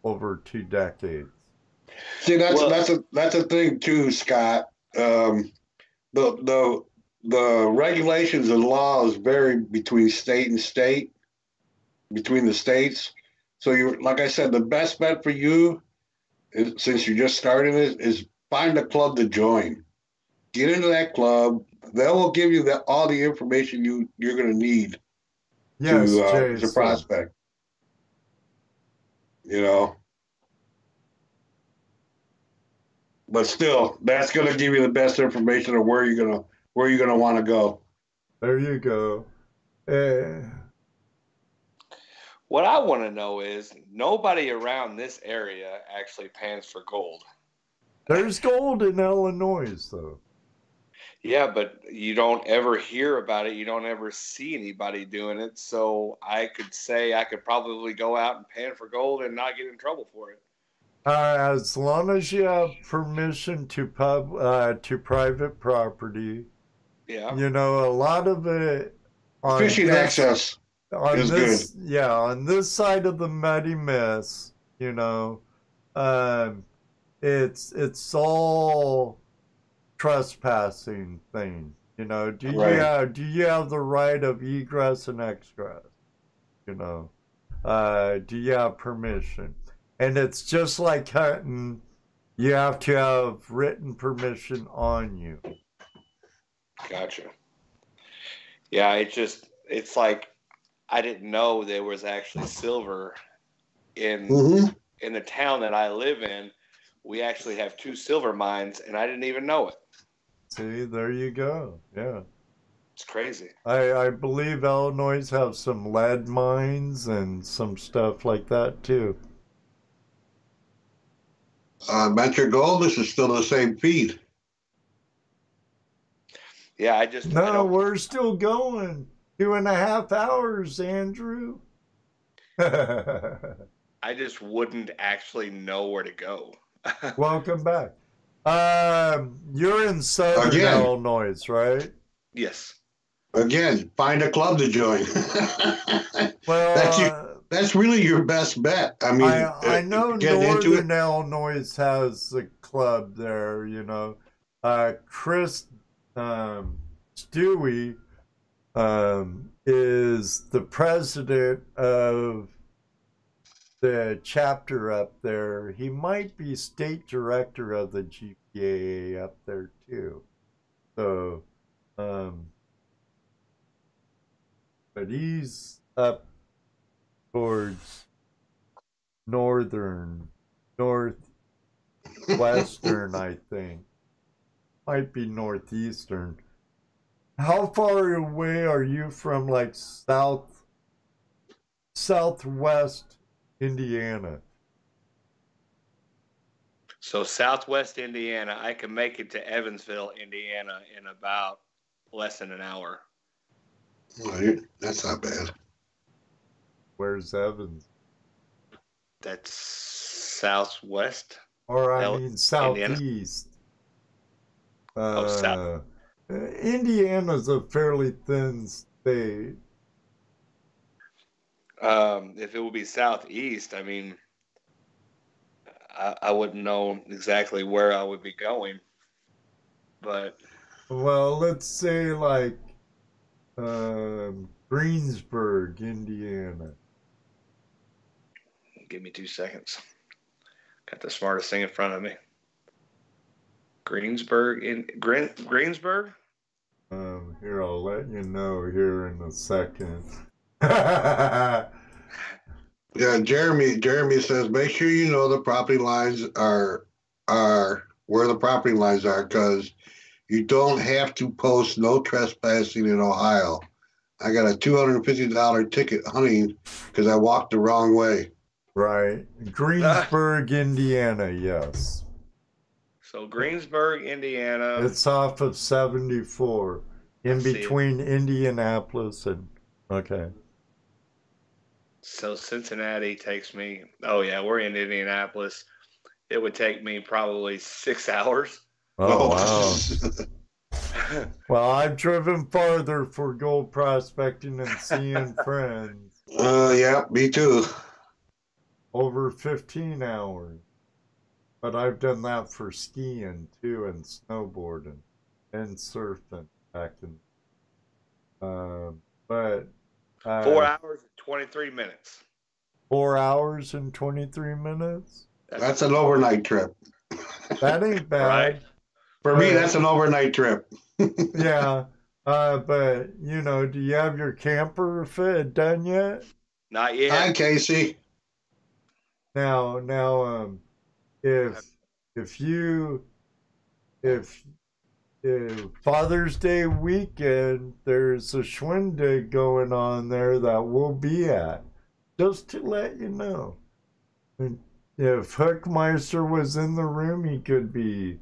over 2 decades. See, that's a thing too, Scott. The regulations and laws vary between state and state, between the states. So like I said, the best bet for you, since you're just starting this, is find a club to join. Get into that club. They will give you all the information you're going to need to prospect. You know. But still, that's going to give you the best information of where you're gonna want to go. There you go. What I want to know is nobody around this area actually pans for gold. There's gold in Illinois, though. Yeah, but you don't ever hear about it. You don't ever see anybody doing it. So I could say I could probably go out and pan for gold and not get in trouble for it. As long as you have permission to private property. Yeah. You know, a lot of it on fishing access is good. Yeah, on this side of the Muddy Miss, you know, it's all trespassing thing. You know, do you have the right of egress and egress? You know, do you have permission? And it's just like hunting. You have to have written permission on you. Gotcha. Yeah, it's like I didn't know there was actually silver in the town that I live in. We actually have 2 silver mines, and I didn't even know it. See, there you go. Yeah. It's crazy. I believe Illinois have some lead mines and some stuff like that, too. Banter Gold, this is still the same feed. Yeah, we're still going. 2.5 hours, Andrew. I just wouldn't actually know where to go. Welcome back. You're in Southern Illinois, right? Yes. Again, find a club to join. Well, that's really your best bet. I mean, I know Northern Illinois has a club there, you know. Chris Stewie is the president of the chapter up there. He might be state director of the GPAA up there, too. So, But he's up towards northwestern, I think. Might be northeastern. How far away are you from like southwest Indiana? So southwest Indiana, I can make it to Evansville, Indiana in about less than an hour. Well, that's not bad. Where's Evans? That's southwest. Or I mean southeast. South. Indiana's a fairly thin state. If it would be southeast, I mean, I wouldn't know exactly where I would be going, but. Well, let's say like Greensburg, Indiana. Give me 2 seconds. Got the smartest thing in front of me. Greensburg. Here, I'll let you know here in a second. Yeah, Jeremy says, make sure you know the property lines are where the property lines are, because you don't have to post no trespassing in Ohio. I got a $250 ticket hunting because I walked the wrong way. Right. Greensburg, Indiana, yes. So Greensburg, Indiana. It's off of 74 in between Indianapolis and, okay. So Cincinnati takes me, oh yeah, we're in Indianapolis. It would take me probably 6 hours. Oh, wow. Well, I've driven farther for gold prospecting and seeing friends. Yeah, me too. Over 15 hours. But I've done that for skiing too, and snowboarding and surfing back in. 4 hours and 23 minutes. 4 hours and 23 minutes? That's an overnight trip. That ain't bad. Right. For me, that's an overnight trip. Yeah. But, you know, do you have your camper fit done yet? Not yet. Hi, Casey. Now, if Father's Day weekend, there's a shindig going on there that we'll be at, just to let you know. And if Hookmeister was in the room, he could be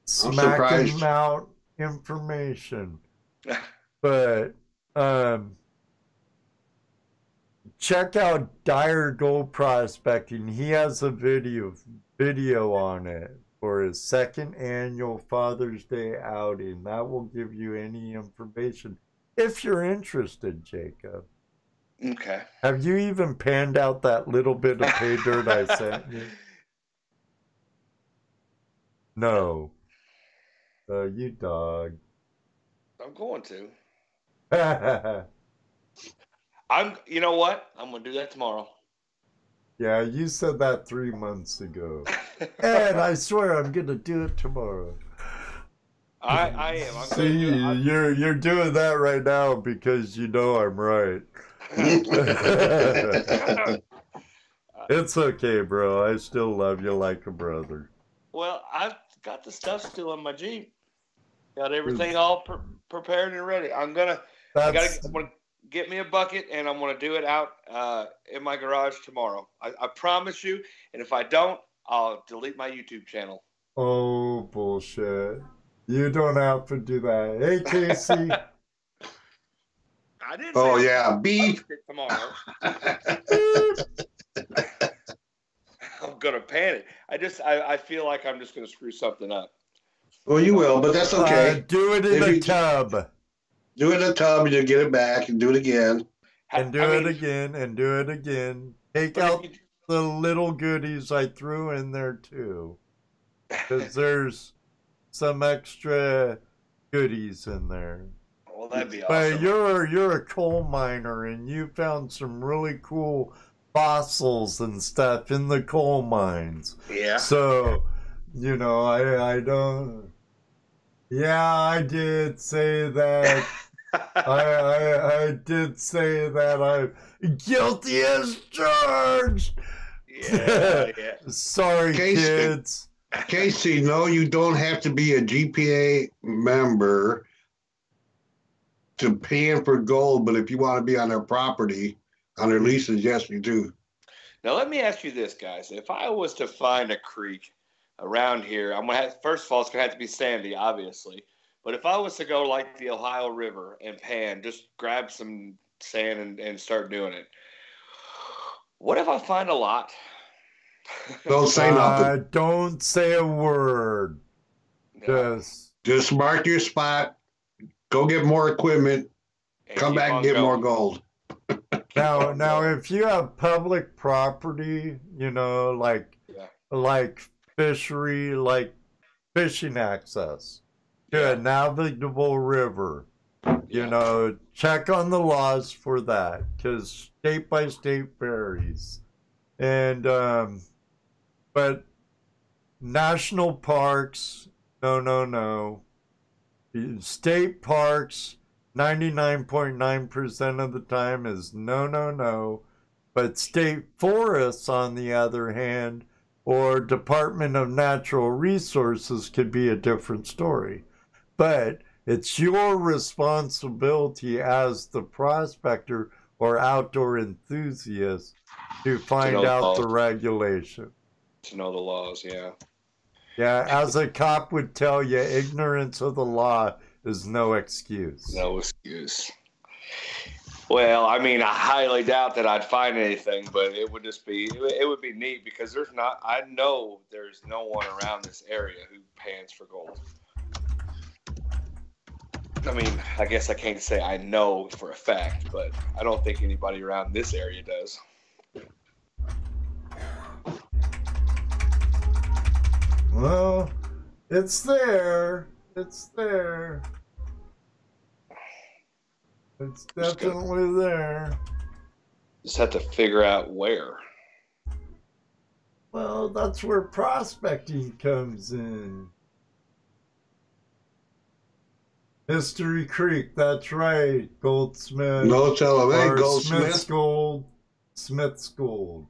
smacking out information. But check out Dire Gold Prospecting. He has a video on it for his second annual Father's Day outing. That will give you any information if you're interested, Jacob. Okay. Have you even panned out that little bit of pay dirt I sent you? No. You dog. I'm going to. Yeah, You know what? I'm going to do that tomorrow. you said that 3 months ago. And I swear I'm going to do it tomorrow. I am. I'm See, you're doing that right now because you know I'm right. It's okay, bro. I still love you like a brother. Well, I've got the stuff still in my Jeep. Got everything all prepared and ready. I'm gonna get me a bucket and I'm gonna do it out in my garage tomorrow. I promise you. And if I don't, I'll delete my YouTube channel. Oh, bullshit. You don't have to do that. Hey, Casey. I didn't. Oh, say yeah. Beef. Tomorrow. I'm going to pan it. I feel like I'm just going to screw something up. Well, you will, but that's okay. Do it in a tub. Do it in a tub and you get it back and do it again. And do it again and do it again. Take out the little goodies I threw in there too. Because there's some extra goodies in there. Well, that'd be but awesome. You're a coal miner and you found some really cool fossils and stuff in the coal mines. Yeah. So, you know, I don't. Yeah, I did say that. I did say that I'm guilty as charged. Yeah, yeah. Sorry, kids. Casey, no, you don't have to be a GPA member to pay in for gold, but if you want to be on their property, on their leases, yes, you do. Now, let me ask you this, guys. If I was to find a creek around here, I'm gonna have, first of all, it's gonna have to be sandy, obviously. But if I was to go like the Ohio River and pan, just grab some sand and start doing it. What if I find a lot? Don't say nothing. Don't say a word. No. Just mark your spot. Go get more equipment. Come back and get more gold. Now, if you have public property, you know, like fishery, like fishing access to a navigable river, you know, check on the laws for that, because state by state varies. And but national parks, no. State parks, 99.9% of the time is no. But state forests, on the other hand, or Department of Natural Resources could be a different story. But it's your responsibility as the prospector or outdoor enthusiast to find out the regulation. To know the laws, yeah. Yeah, as a cop would tell you, ignorance of the law is no excuse. No excuse. Well, I mean, I highly doubt that I'd find anything, but it would be neat because I know there's no one around this area who pans for gold. I mean, I guess I can't say I know for a fact, but I don't think anybody around this area does. Well, it's there. It's there. It's definitely there. Just have to figure out where. Well, that's where prospecting comes in. History Creek, that's right. Goldsmith. No telling, hey, Goldsmith. Smith's Gold.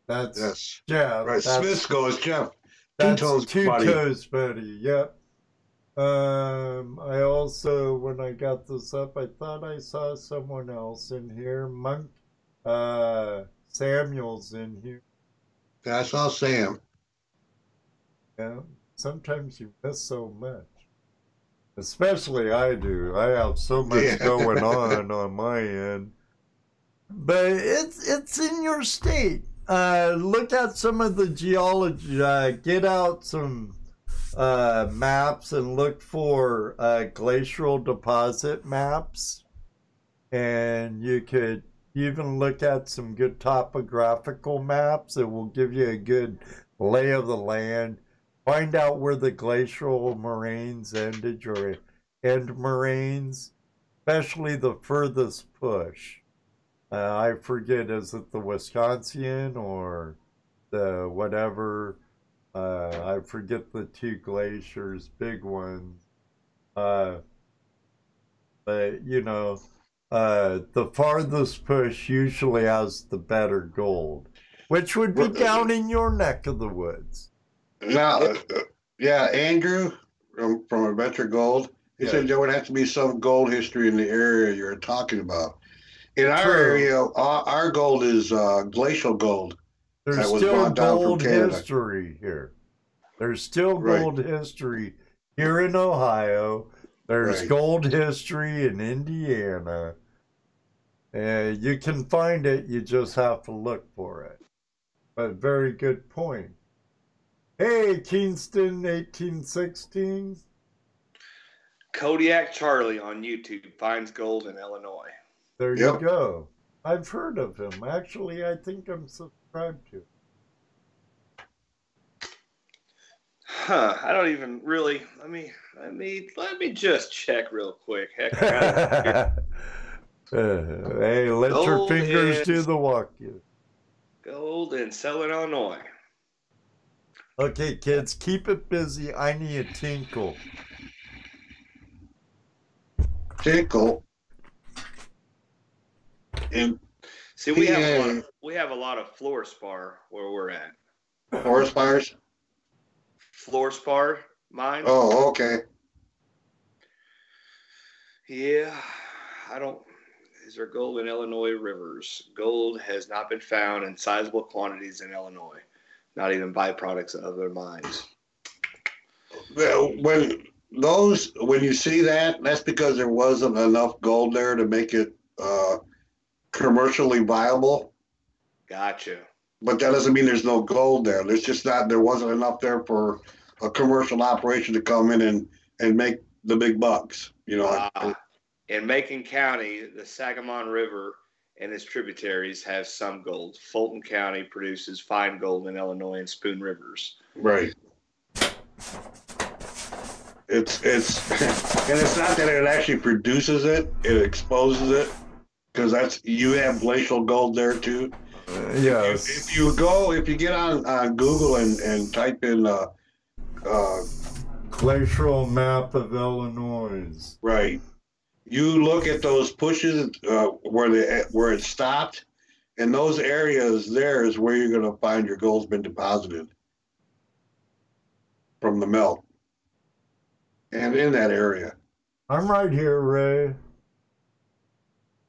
That's yes. Jeff. Right, Smith's Gold is Jeff. That's ToledoJess, buddy. Yep. I also, when I got this up, I thought I saw someone else in here. Monk Samuel's in here. Yeah, I saw Sam. Yeah. Sometimes you miss so much. Especially I do. I have so much going on my end. But it's in your state. Look at some of the geology. Get out some maps and look for glacial deposit maps. And you could even look at some good topographical maps that will give you a good lay of the land. Find out where the glacial moraines ended, or end moraines, especially the furthest push. I forget, is it the Wisconsin or the whatever? I forget the two glaciers, big ones. But, you know, the farthest push usually has the better gold, which would be down in your neck of the woods. Now, Andrew from Adventure Gold, he said there would have to be some gold history in the area you're talking about. In our area, our gold is glacial gold. There's still gold history here. There's still gold history here in Ohio. There's gold history in Indiana. You can find it, you just have to look for it. But very good point. Hey, Kingston 1816. Kodiak Charlie on YouTube finds gold in Illinois. There you go. I've heard of him. Actually, I think I'm subscribed to. Huh? I don't even really. Let me just check real quick. Heck, hey, let your fingers do the walking. Gold in Southern Illinois. Okay, kids, keep it busy. I need a tinkle. Tickle. And see, we have a lot of fluorspar where we're at. Forest fires? Fluorspar mines. Oh, okay. Yeah, I don't. Is there gold in Illinois rivers? Gold has not been found in sizable quantities in Illinois, not even byproducts of other mines. Well, when you see that, that's because there wasn't enough gold there to make it commercially viable. Gotcha. But that doesn't mean there's no gold there. There wasn't enough there for a commercial operation to come in and make the big bucks. You know. In Macon County, the Sangamon River and its tributaries have some gold. Fulton County produces fine gold in Illinois and Spoon Rivers. Right. It's and it's not that it actually produces it; it exposes it, because you have glacial gold there too. Yes. If you get on Google and type in glacial map of Illinois. Right. You look at those pushes where it stopped, and those areas there is where you're going to find your gold's been deposited from the melt, and in that area. I'm right here, Ray.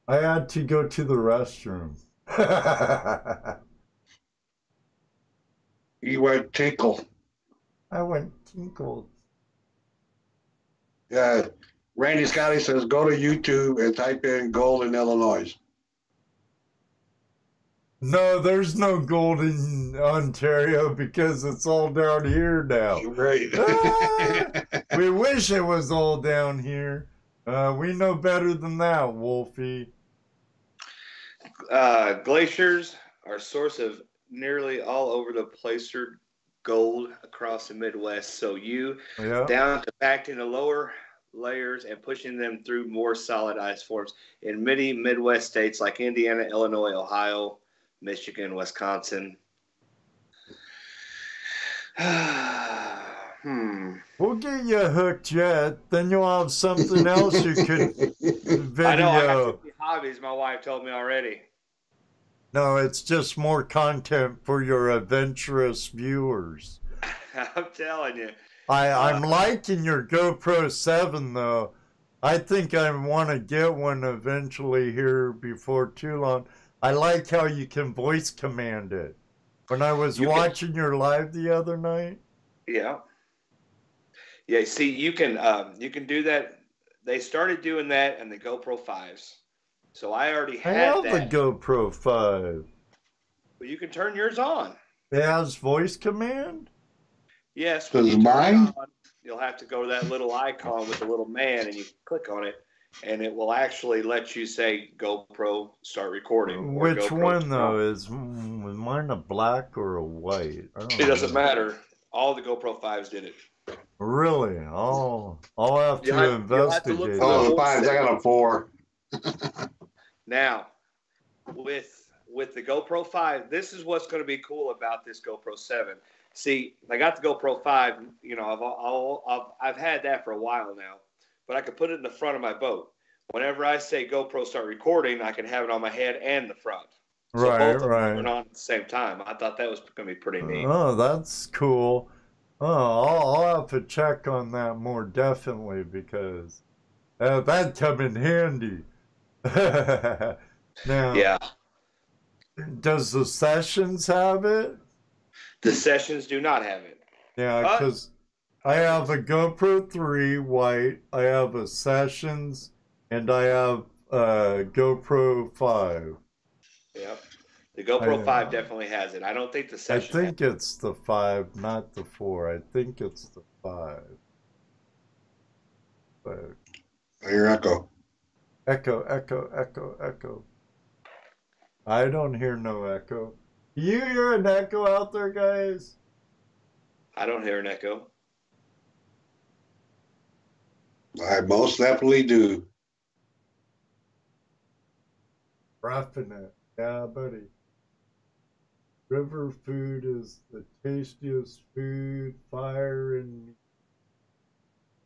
I had to go to the restroom. You went tinkle. I went tinkled. Yeah. Randy Scotty says, go to YouTube and type in gold in Illinois. No, there's no gold in Ontario because it's all down here now. Right. We wish it was all down here. We know better than that, Wolfie. Glaciers are a source of nearly all over the placer gold across the Midwest. So down to back into lower layers and pushing them through more solid ice forms in many Midwest states like Indiana, Illinois, Ohio, Michigan, Wisconsin. We'll get you hooked yet. Then you'll have something else you could video. I know, I got 50 hobbies, my wife told me already. No, it's just more content for your adventurous viewers. I'm telling you. I'm liking your GoPro 7, though. I think I want to get one eventually here before too long. I like how you can voice command it. When I was watching your live the other night. Yeah. Yeah, see, you can do that. They started doing that in the GoPro 5s. So I already had that. I have the GoPro 5. Well, you can turn yours on. It has voice command? Yes. Does mine? You'll have to go to that little icon with the little man, and you click on it, and it will actually let you say GoPro start recording. Which GoPro one, though? Is mine a black or a white? It doesn't matter. All the GoPro 5s did it. Really? I'll have to investigate. The 5s, I got a 4. Now, with the GoPro 5, this is what's going to be cool about this GoPro 7. See, I got the GoPro 5. You know, I've had that for a while now, but I could put it in the front of my boat. Whenever I say GoPro start recording, I can have it on my head and the front. So both of them turn on at the same time. I thought that was going to be pretty neat. Oh, that's cool. Oh, I'll have to check on that more definitely because that'd come in handy. Now, yeah. Does the Sessions have it? The Sessions do not have it. Yeah, because I have a GoPro 3 white, I have a Sessions, and I have a GoPro 5. Yep. The GoPro 5 definitely has it. I don't think the Session. I think it's the 5, not the 4. I think it's the 5. But I hear echo. Echo, echo, echo, echo. I don't hear no echo. You hear an echo out there, guys? I don't hear an echo. I most definitely do. Roughing it. Yeah, buddy. River food is the tastiest food. Fire and...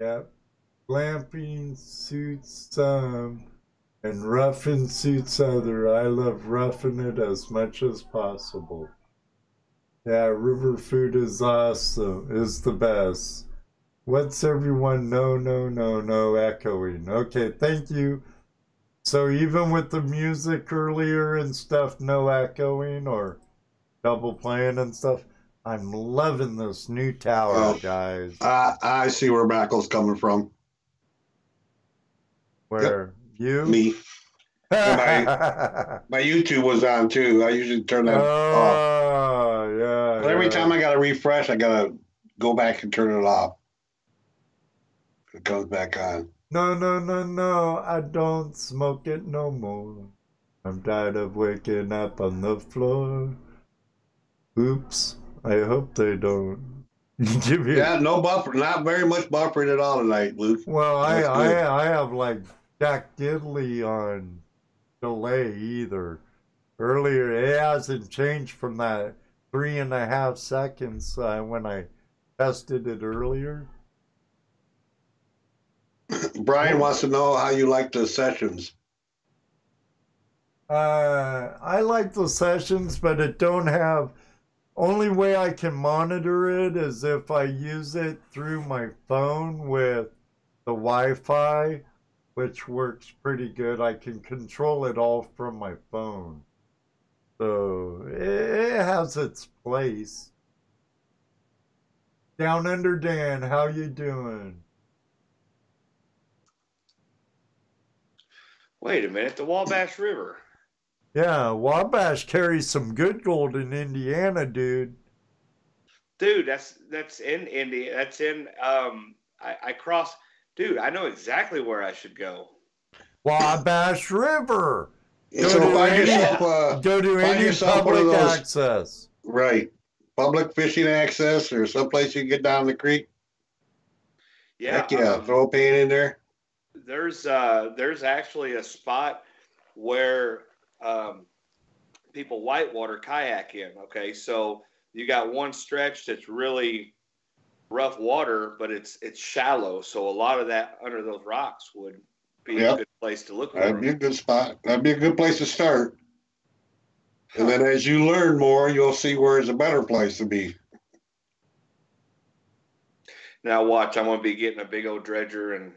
Yep. Glamping suits some, and roughing suits other. I love roughing it as much as possible. Yeah, river food is awesome, is the best. What's everyone? No echoing. Okay, thank you. So even with the music earlier and stuff, no echoing or double playing and stuff. I'm loving this new tower, guys. I see where Mackle's coming from. Where? You? Me. My YouTube was on too. I usually turn that off. Oh, yeah. But every time I got to refresh, I got to go back and turn it off. It comes back on. No. I don't smoke it no more. I'm tired of waking up on the floor. Oops. I hope they don't give you. Yeah, no buffer. Not very much buffering at all tonight, Luke. Well, I have like Jack Diddley on delay either. Earlier, it hasn't changed from that 3.5 seconds when I tested it earlier. Brian wants to know how you like the sessions. I like the sessions, but it don't have. Only way I can monitor it is if I use it through my phone with the Wi-Fi, which works pretty good. I can control it all from my phone. So it has its place. Down Under Dan, how you doing? Wait a minute, the Wabash River. Yeah, Wabash carries some good gold in Indiana, dude. Dude, that's in India. That's in I cross. Dude, I know exactly where I should go. Wabash River. Go to any public access. Right. Public fishing access or someplace you can get down the creek. Yeah. Heck yeah, throw a pan in there. There's actually a spot where people whitewater kayak in. Okay, so you got one stretch that's really rough water, but it's shallow. So a lot of that under those rocks would be a good place to look for. That'd be a good spot. That'd be a good place to start. And then as you learn more, you'll see where it's a better place to be. Now watch, I'm going to be getting a big old dredger and.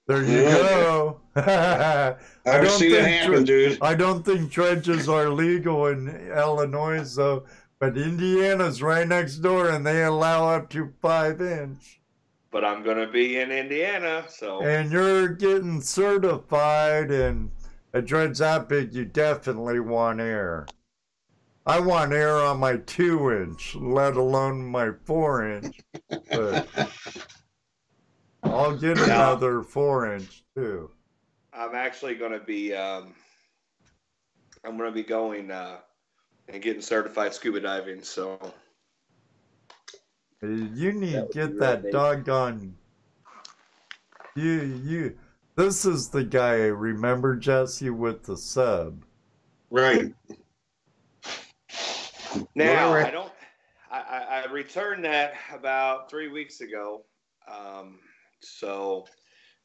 There you go. I've seen it happen, dude. I don't think dredges are legal in Illinois, though. But Indiana's right next door, and they allow up to 5-inch. But I'm going to be in Indiana, so. And you're getting certified, and a dredge that big, you definitely want air. I want air on my 2-inch, let alone my 4-inch. But I'll get another 4-inch too. I'm actually going to be. I'm going to be going and getting certified scuba diving. So you need to get that doggone. You. This is the guy. Remember Jesse with the sub. Right. Now I returned that about 3 weeks ago. So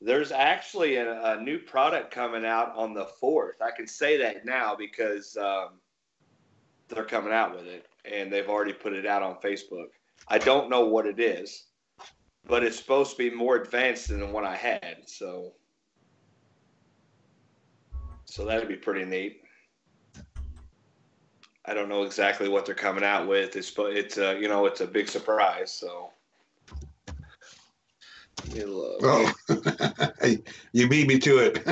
there's actually a new product coming out on the 4th. I can say that now because they're coming out with it, and they've already put it out on Facebook. I don't know what it is, but it's supposed to be more advanced than the one I had. So that'd be pretty neat. I don't know exactly what they're coming out with. It's a big surprise. So. You beat me to it.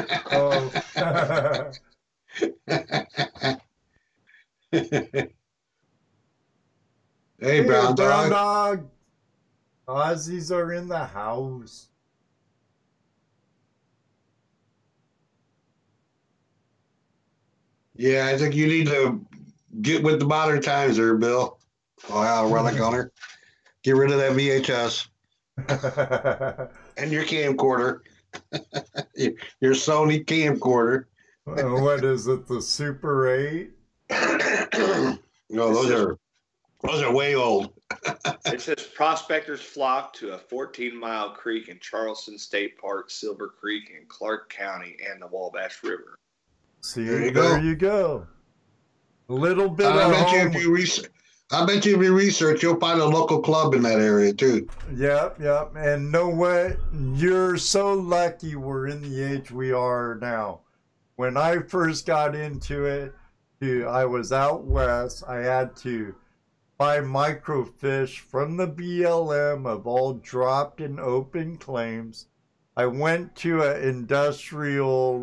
Hey, brown dog. Aussies are in the house. Yeah, I think you need to get with the modern times there, Bill. Oh, yeah, relic owner. Get rid of that VHS. And your camcorder. Your Sony camcorder. What is it, the Super 8? No, those are way old. It says prospectors flock to a 14-mile creek in Charleston State Park, Silver Creek, in Clark County, and the Wabash River. See, there you go. A little bit of I bet you if you research, you'll find a local club in that area too. Yep. And know what? You're so lucky we're in the age we are now. When I first got into it, I was out west. I had to buy microfiche from the BLM of all dropped and open claims. I went to an industrial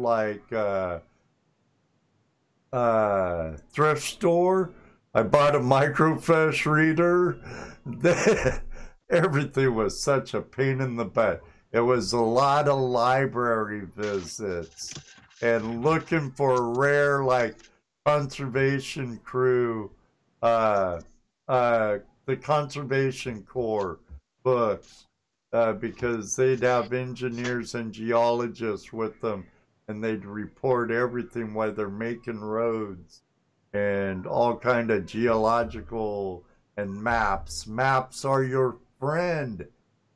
thrift store. I bought a microfiche reader. Everything was such a pain in the butt. It was a lot of library visits and looking for rare conservation crew, the Conservation Corps books, because they'd have engineers and geologists with them, and they'd report everything while they're making roads and all kind of geological and maps. Maps are your friend.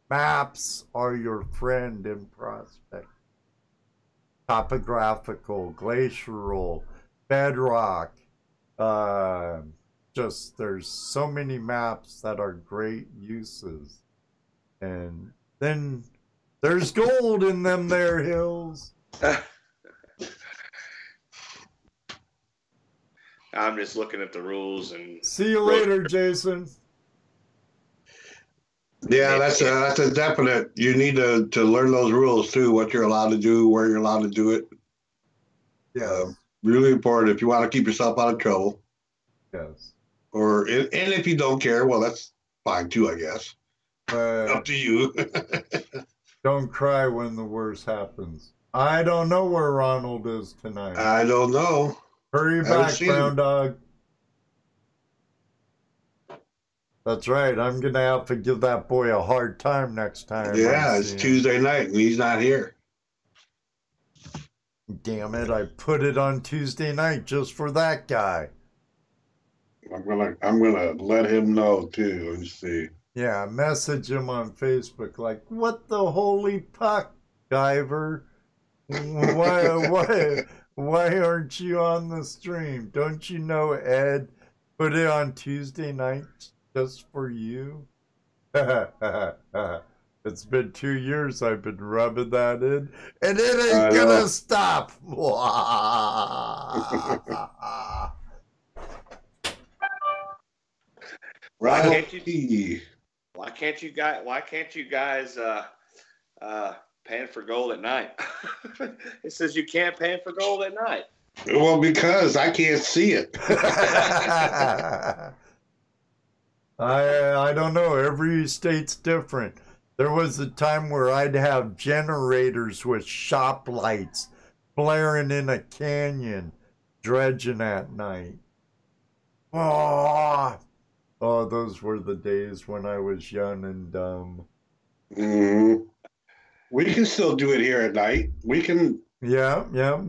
Maps are your friend in Prospect. Topographical, glacial, bedrock. Just there's so many maps that are great uses. And then there's gold in them there hills. I'm just looking at the rules and see you later, Jason. Yeah, that's a definite. You need to learn those rules too. What you're allowed to do, where you're allowed to do it. Yeah, really important if you want to keep yourself out of trouble. Yes. And if you don't care, well, that's fine too, I guess. Up to you. Don't cry when the worst happens. I don't know where Ronald is tonight. I don't know. Hurry back, brown dog. That's right. I'm going to have to give that boy a hard time next time. Yeah, it's Tuesday night and he's not here. Damn it. I put it on Tuesday night just for that guy. I'm gonna let him know too. Let me see. Yeah, message him on Facebook like, what the holy puck, Guyver? Why aren't you on the stream? Don't you know Ed put it on Tuesday night just for you? It's been 2 years I've been rubbing that in, and it ain't gonna stop. Why can't you guys pan for gold at night? It says you can't pan for gold at night. Well, because I can't see it. I don't know. Every state's different. There was a time where I'd have generators with shop lights flaring in a canyon, dredging at night. Oh, those were the days when I was young and dumb. Mm-hmm. We can still do it here at night. We can. Yeah. Yeah.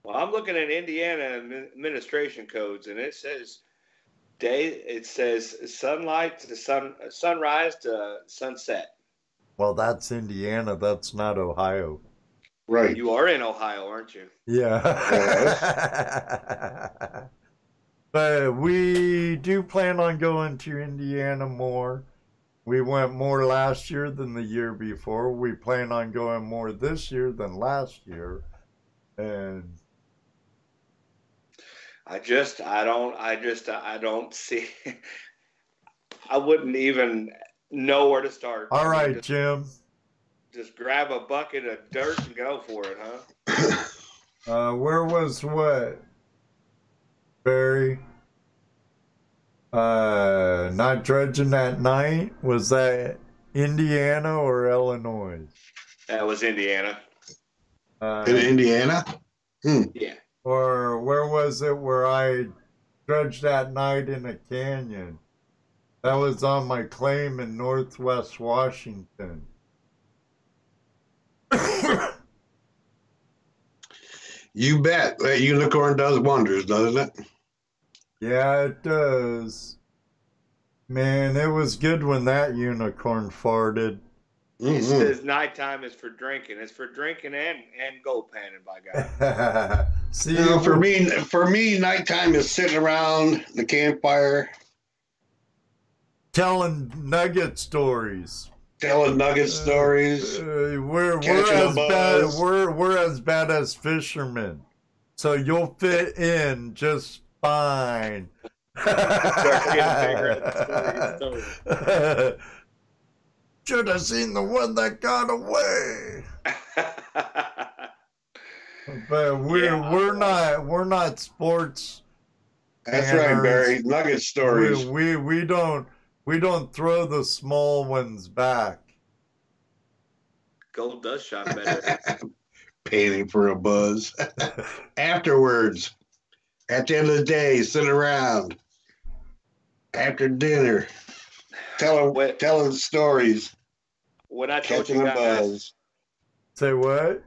Well, I'm looking at Indiana administration codes, and it says sunlight to sunrise to sunset. Well, that's Indiana. That's not Ohio. Right. You are in Ohio, aren't you? Yeah. But we do plan on going to Indiana more. We went more last year than the year before. We plan on going more this year than last year. And I don't see. I wouldn't even know where to start. All right, Jim. Just grab a bucket of dirt and go for it, huh? Where was what? Barry? Not dredging at night? Was that Indiana or Illinois? That was Indiana. In Indiana? Yeah. Or where was it where I dredged at night in a canyon? That was on my claim in Northwest Washington. You bet. That unicorn does wonders, doesn't it? Yeah, it does. Man, it was good when that unicorn farted. He says nighttime is for drinking. It's for drinking and gold panning, by God. See, for me, nighttime is sitting around the campfire, telling nugget stories. We're as bad as fishermen, so you'll fit in just fine. Should have seen the one that got away. But we're not sports. That's right, Barry. Nugget stories. We don't throw the small ones back. Gold does shine better. Paying for a buzz. Afterwards, at the end of the day, sit around after dinner, telling stories. When I told you guys, say what?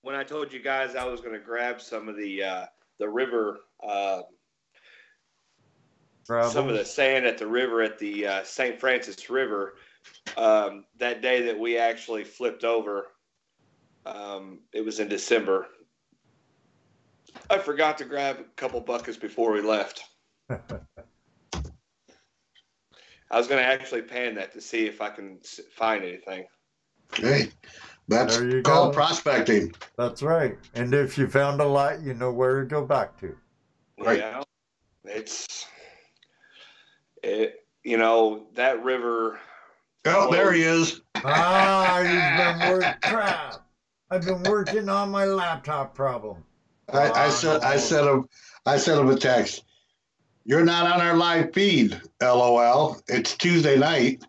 When I told you guys I was going to grab some of the river, some of the sand at the river at the St. Francis River, that day that we actually flipped over, it was in December. I forgot to grab a couple buckets before we left. I was going to actually pan that to see if I can find anything. Hey, that's called prospecting. That's right. And if you found a lot, you know where to go back to. Right. Yeah, that river. Oh, there he is. I've been working on my laptop problem. I sent him a text. You're not on our live feed, LOL. It's Tuesday night.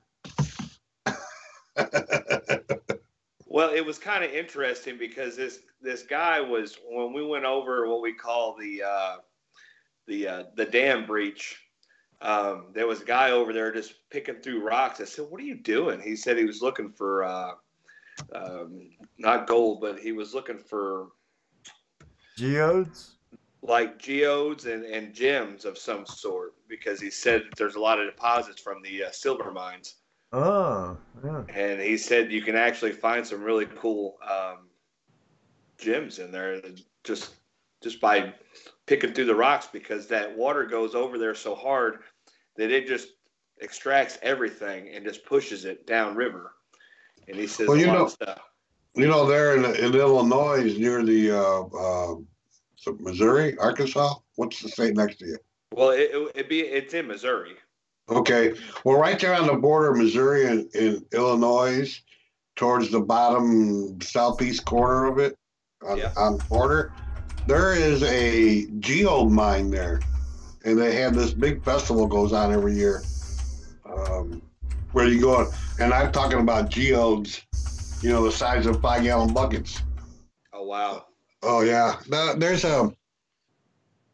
Well, it was kind of interesting because this guy was, when we went over what we call the dam breach, there was a guy over there just picking through rocks. I said, "What are you doing?" He said he was looking for not gold, but he was looking for geodes. Like geodes and gems of some sort, because he said that there's a lot of deposits from the silver mines. Oh, yeah. And he said you can actually find some really cool gems in there just by picking through the rocks, because that water goes over there so hard that it just extracts everything and just pushes it downriver. And he says a lot of stuff. There in Illinois, near the Missouri, Arkansas. What's the state next to you? Well, it's in Missouri. Okay. Well, right there on the border of Missouri and Illinois, towards the bottom southeast corner of it, on the border, there is a geode mine there, and they have this big festival goes on every year, where you go, and I'm talking about geodes, the size of 5-gallon buckets. Oh wow. Oh yeah, there's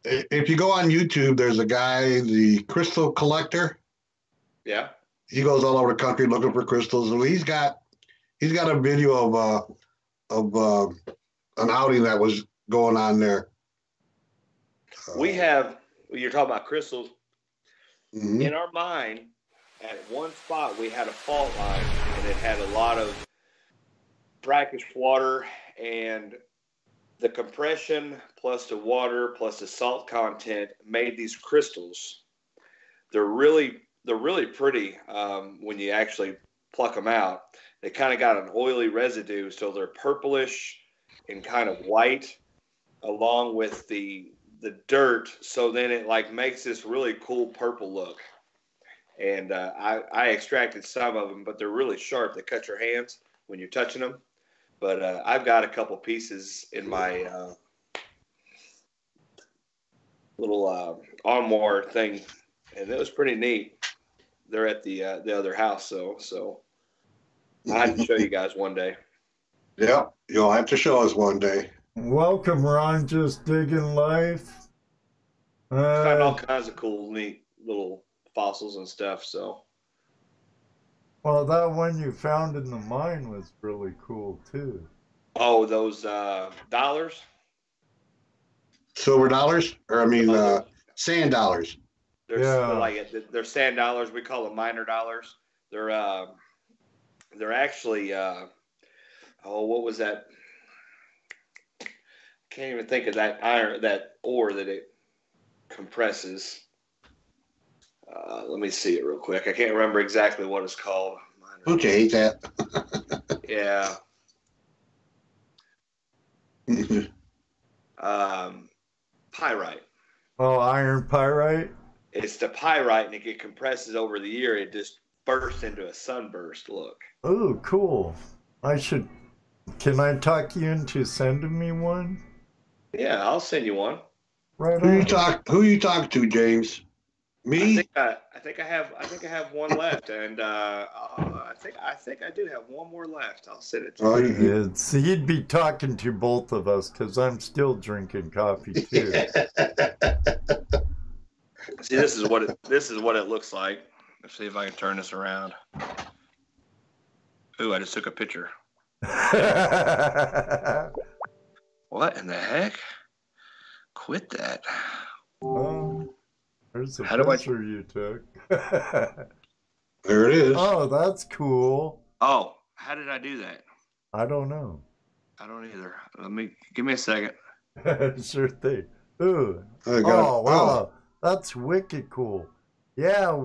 if you go on YouTube, there's a guy, the crystal collector. Yeah. He goes all over the country looking for crystals. So he's got a video of an outing that was going on there. You're talking about crystals. Mm-hmm. In our mine, at one spot we had a fault line, and it had a lot of brackish water, and the compression plus the water plus the salt content made these crystals. They're really pretty when you actually pluck them out. They kind of got an oily residue, so they're purplish and kind of white, along with the dirt. So then it makes this really cool purple look. And I extracted some of them, but they're really sharp. They cut your hands when you're touching them. But I've got a couple pieces in my little armoire thing, and it was pretty neat. They're at the other house, so I have to show you guys one day. Yeah, you'll have to show us one day. Welcome, Ron. Just digging life. Found all kinds of cool, neat little fossils and stuff. So. Well, that one you found in the mine was really cool too. Oh, those dollars? Silver dollars? Or sand dollars? They're sand dollars. We call them minor dollars. They're actually what was that? Can't even think of that ore that it compresses. Let me see it real quick. I can't remember exactly what it's called. Don't you hate that? Yeah. Pyrite. Oh, iron pyrite? It's the pyrite, and it compresses over the year. It just bursts into a sunburst look. Oh, cool. Can I talk you into sending me one? Yeah, I'll send you one. Right Who on. you talk to, James? Me? I think I have one left, and I think I do have one more left. I'll send it to you. He'd be talking to both of us because I'm still drinking coffee too. See, this is what it looks like. Let's see if I can turn this around. Ooh, I just took a picture. What in the heck? Quit that. Oh, there's a picture you took. There it is. Oh, that's cool. Oh, how did I do that? I don't know. I don't either. Give me a second. Sure thing. Ooh. Oh, wow. That's wicked cool. Yeah.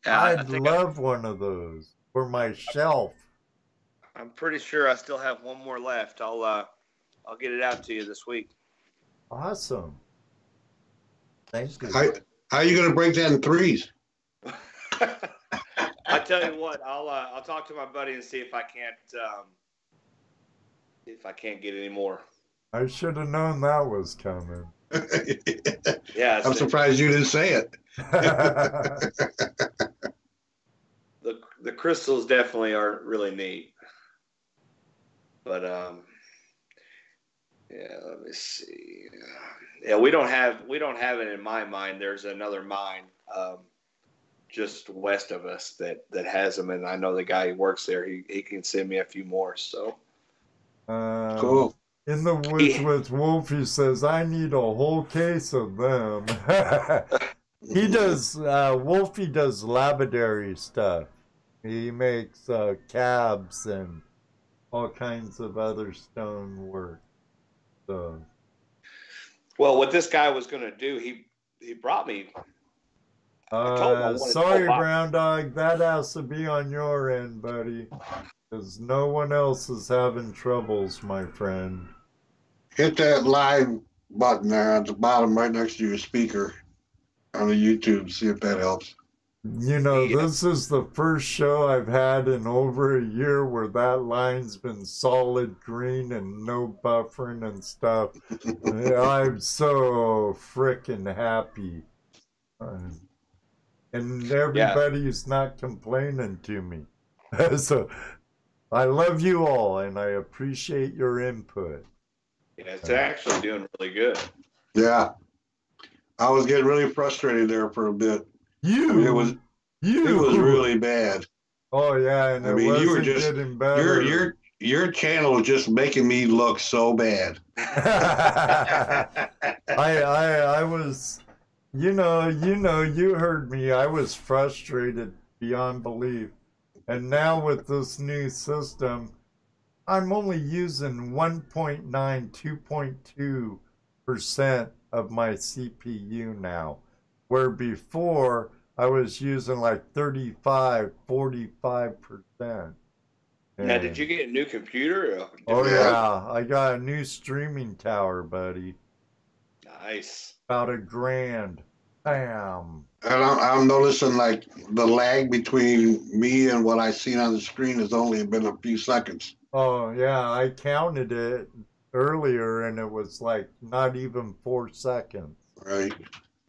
I'd love one of those for my shelf. I'm pretty sure I still have one more left. I'll get it out to you this week. Awesome. Thank you. How are you going to break that in threes? I tell you what, I'll talk to my buddy and see if I can't get any more. I should have known that was coming. Yeah, I'm surprised you didn't say it. The crystals definitely are really neat. But yeah, let me see. Yeah, we don't have it in my mine. There's another mine just west of us that has them, and I know the guy who works there. He can send me a few more. So cool. In the woods with Wolfie says, I need a whole case of them. Wolfie does lapidary stuff. He makes cabs and all kinds of other stone work. So, well, what this guy was going to do, he brought me. Sorry, Brown Dog, that has to be on your end, buddy, because no one else is having troubles, my friend. Hit that live button there at the bottom right next to your speaker on the YouTube. See if that helps. You know, This is the first show I've had in over a year where that line's been solid green and no buffering and stuff. I'm so freaking happy. And everybody's not complaining to me. So I love you all and I appreciate your input. Yeah, it's actually doing really good. Yeah. I was getting really frustrated there for a bit. It was really bad. Oh yeah, and you were just getting better. Your channel was just making me look so bad. I was, you heard me. I was frustrated beyond belief, and now with this new system, I'm only using 1.9, 2.2% of my CPU now, where before I was using like 35, 45%. Now, did you get a new computer? Yeah, I got a new streaming tower, buddy. Nice. About $1,000. Bam. And I'm noticing like the lag between me and what I seen on the screen has only been a few seconds. Oh, yeah, I counted it earlier and it was like not even 4 seconds. Right.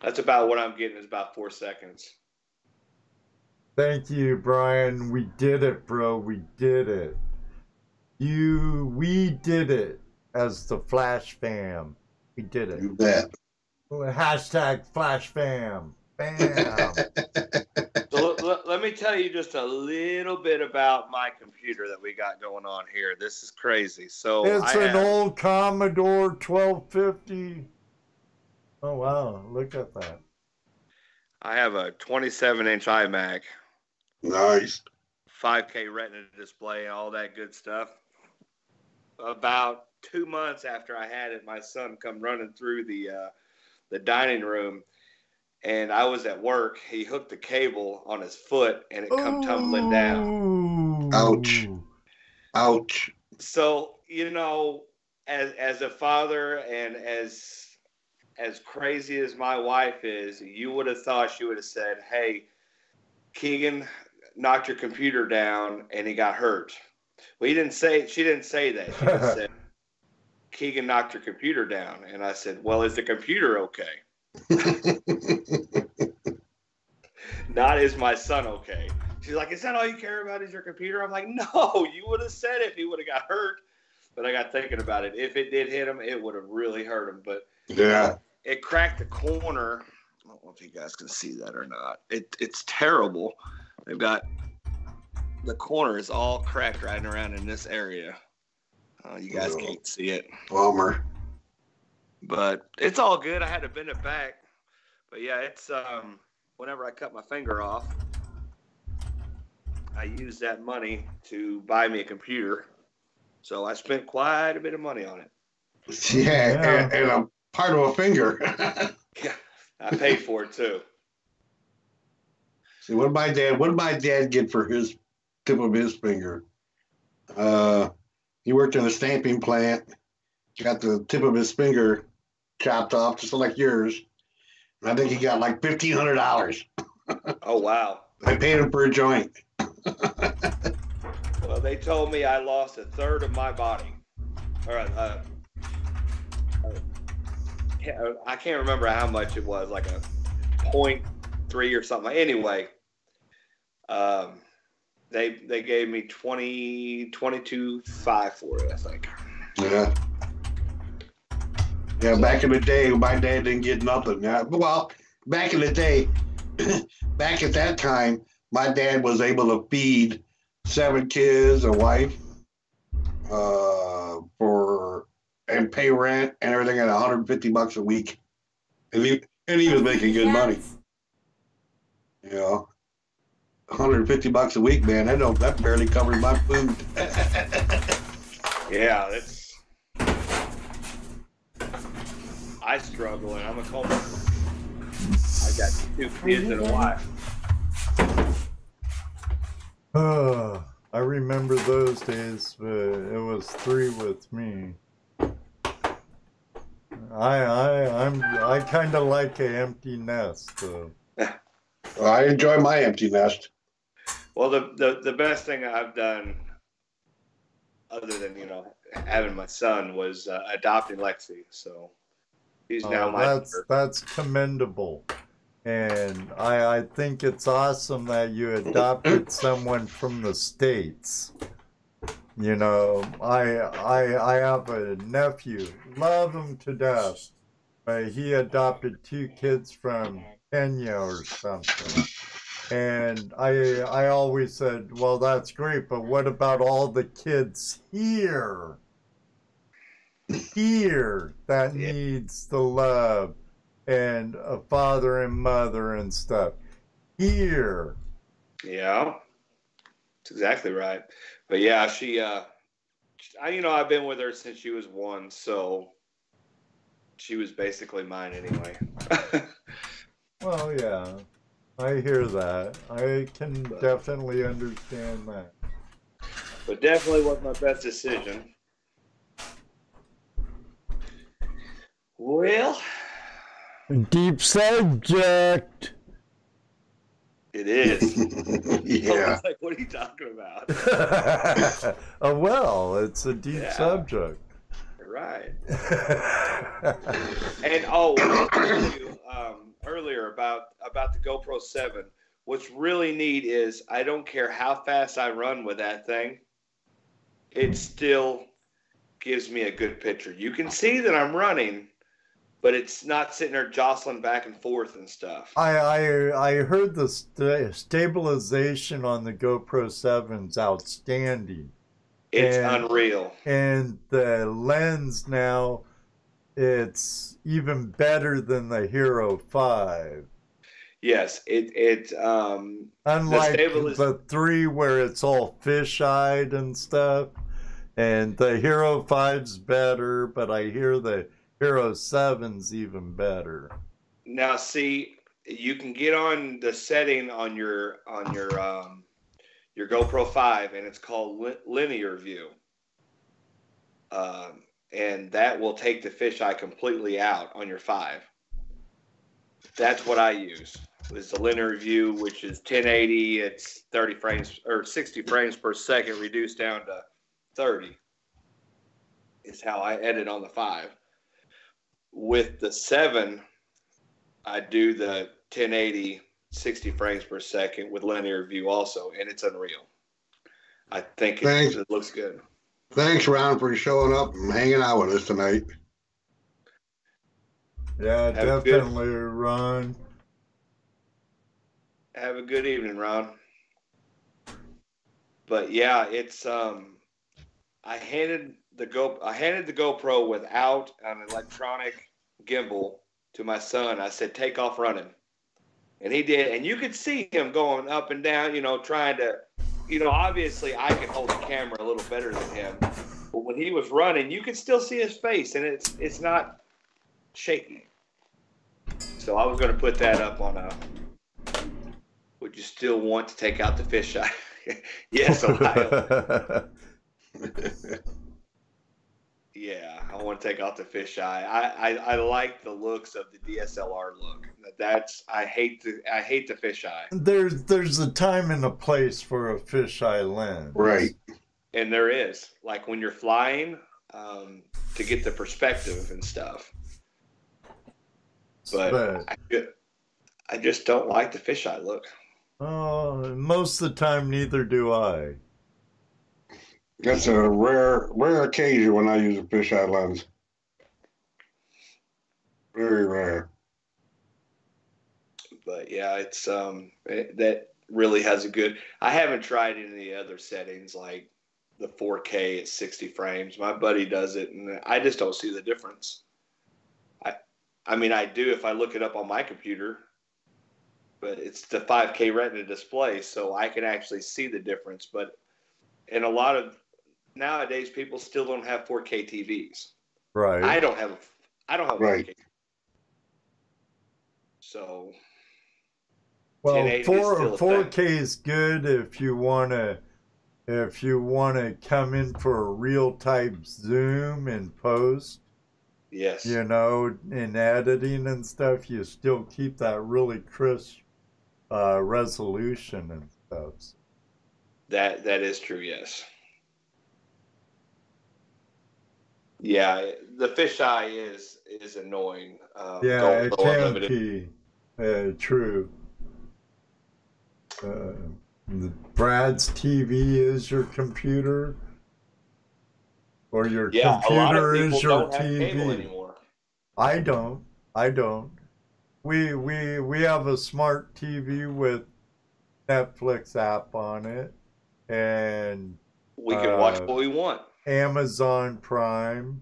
That's about what I'm getting, is about 4 seconds. Thank you, Brian. We did it, bro. We did it. We did it as the Flash Fam. We did it. You bet. Hashtag Flash Fam. Bam. So let me tell you just a little bit about my computer that we got going on here. This is crazy. So it's an old Commodore 1250. Oh, wow. Look at that. I have a 27-inch iMac. Nice. 5K Retina display, all that good stuff. About 2 months after I had it, my son come running through the dining room, and I was at work. He hooked the cable on his foot, and it come tumbling down. Ouch. Ouch. So, you know, as a father and as crazy as my wife is, you would have thought she would have said, "Hey, Keegan knocked your computer down and he got hurt." Well, she didn't say that. She just said, "Keegan knocked your computer down." And I said, "Well, is the computer okay?" Not, "Is my son okay?" She's like, "Is that all you care about, is your computer?" I'm like, "No, you would have said it if he would have got hurt." But I got thinking about it. If it did hit him, it would have really hurt him. But yeah, it cracked the corner. I don't know if you guys can see that or not. It's terrible. They've got the corner is all cracked right around in this area. You guys can't see it. Bummer. But it's all good. I had to bend it back. But yeah, it's whenever I cut my finger off, I used that money to buy me a computer. So I spent quite a bit of money on it. Yeah. And a part of a finger. Yeah, I paid for it too. See, what did my dad get for his tip of his finger? He worked in a stamping plant, got the tip of his finger chopped off, just like yours. And I think he got like $1,500. Oh, wow. I paid him for a joint. Well, they told me I lost a third of my body. Or I can't remember how much it was, like a 0.3 or something. Anyway, they gave me $22,500 for it, I think. Yeah. Yeah, back in the day, my dad didn't get nothing. Well, back in the day, back at that time, my dad was able to feed 7 kids, a wife, and pay rent and everything at $150 a week, and he was making good money. You know, $150 a week, man. That barely covers my food. Yeah, I struggle, and I'm a homeless. I got 2 kids and a wife. I remember those days, but it was 3 with me. I kind of like an empty nest. Well, I enjoy my empty nest. Well, the best thing I've done, other than having my son, was adopting Lexi. So he's now my. That's commendable. And I think it's awesome that you adopted someone from the States. You know, I have a nephew, love him to death, but he adopted 2 kids from Kenya or something. And I always said, well, that's great, but what about all the kids here that needs the love and a father and mother and stuff here? Yeah, that's exactly right. But yeah, she, I've been with her since she was 1, so she was basically mine anyway. Well, yeah, I hear that. I can definitely understand that. But definitely was my best decision. Well, deep subject. It is. Yeah. I was like, what are you talking about? Well, it's a deep subject. Right. And I told you earlier about the GoPro 7. What's really neat is I don't care how fast I run with that thing, it still gives me a good picture. You can see that I'm running, but it's not sitting there jostling back and forth and stuff. I heard the stabilization on the GoPro 7's outstanding. It's unreal. And the lens now, it's even better than the Hero 5. Yes, unlike the 3 where it's all fish-eyed and stuff. And the Hero 5's better, but I hear the Hero 7's even better. Now, see, you can get on the setting on your GoPro 5, and it's called linear view, and that will take the fisheye completely out on your 5. That's what I use. Is the linear view, which is 1080. It's 30 frames or 60 frames per second, reduced down to 30. Is how I edit on the 5. With the 7, I do the 1080, 60 frames per second with linear view also, and it's unreal. I think it looks good. Thanks, Ron, for showing up and hanging out with us tonight. Yeah, definitely, Ron. Have a good evening, Ron. But yeah, it's I handed the GoPro without an electronic gimbal to my son. I said, "Take off running," and he did. And you could see him going up and down, trying to, obviously I can hold the camera a little better than him, but when he was running, you could still see his face, and it's not shaky. So I was going to put that up on a. Would you still want to take out the fisheye? Yes, Ohio. Yeah, I want to take out the fisheye. I like the looks of the DSLR look. I hate the fisheye. There's a time and a place for a fisheye lens. Right. And there is. Like when you're flying, to get the perspective and stuff. But I just don't like the fisheye look. Oh, most of the time, neither do I. That's a rare occasion when I use a fisheye lens. Very rare. But yeah, it's that really has a good. I haven't tried any of the other settings like the 4K at 60 frames. My buddy does it, and I just don't see the difference. I mean, I do if I look it up on my computer, but it's the 5K Retina display, so I can actually see the difference. But in a lot of nowadays, people still don't have 4K TVs. Right. I don't have right. 4K. So, well, 4K is good if you wanna come in for a real type zoom and post. Yes. In editing and stuff, you still keep that really crisp resolution and stuff. That is true, yes. Yeah, the fisheye is annoying. Yeah, it can be. True. Brad's TV is your computer, or your computer is your don't have TV. Cable anymore. I don't. We have a smart TV with Netflix app on it, and we can watch what we want. Amazon Prime,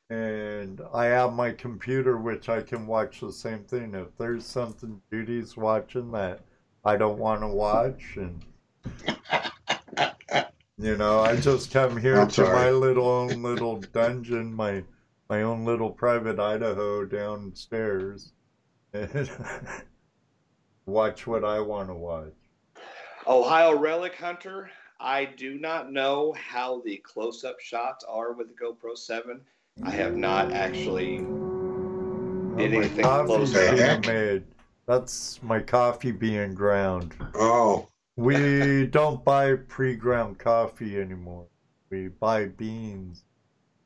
and I have my computer, which I can watch the same thing. If there's something Judy's watching that I don't want to watch, and I just come here to my own little dungeon, my own little private Idaho downstairs, and watch what I want to watch. Ohio Relic Hunter, I do not know how the close-up shots are with the GoPro 7. I have not actually did anything close up. Made. That's my coffee being ground. Oh. We don't buy pre-ground coffee anymore. We buy beans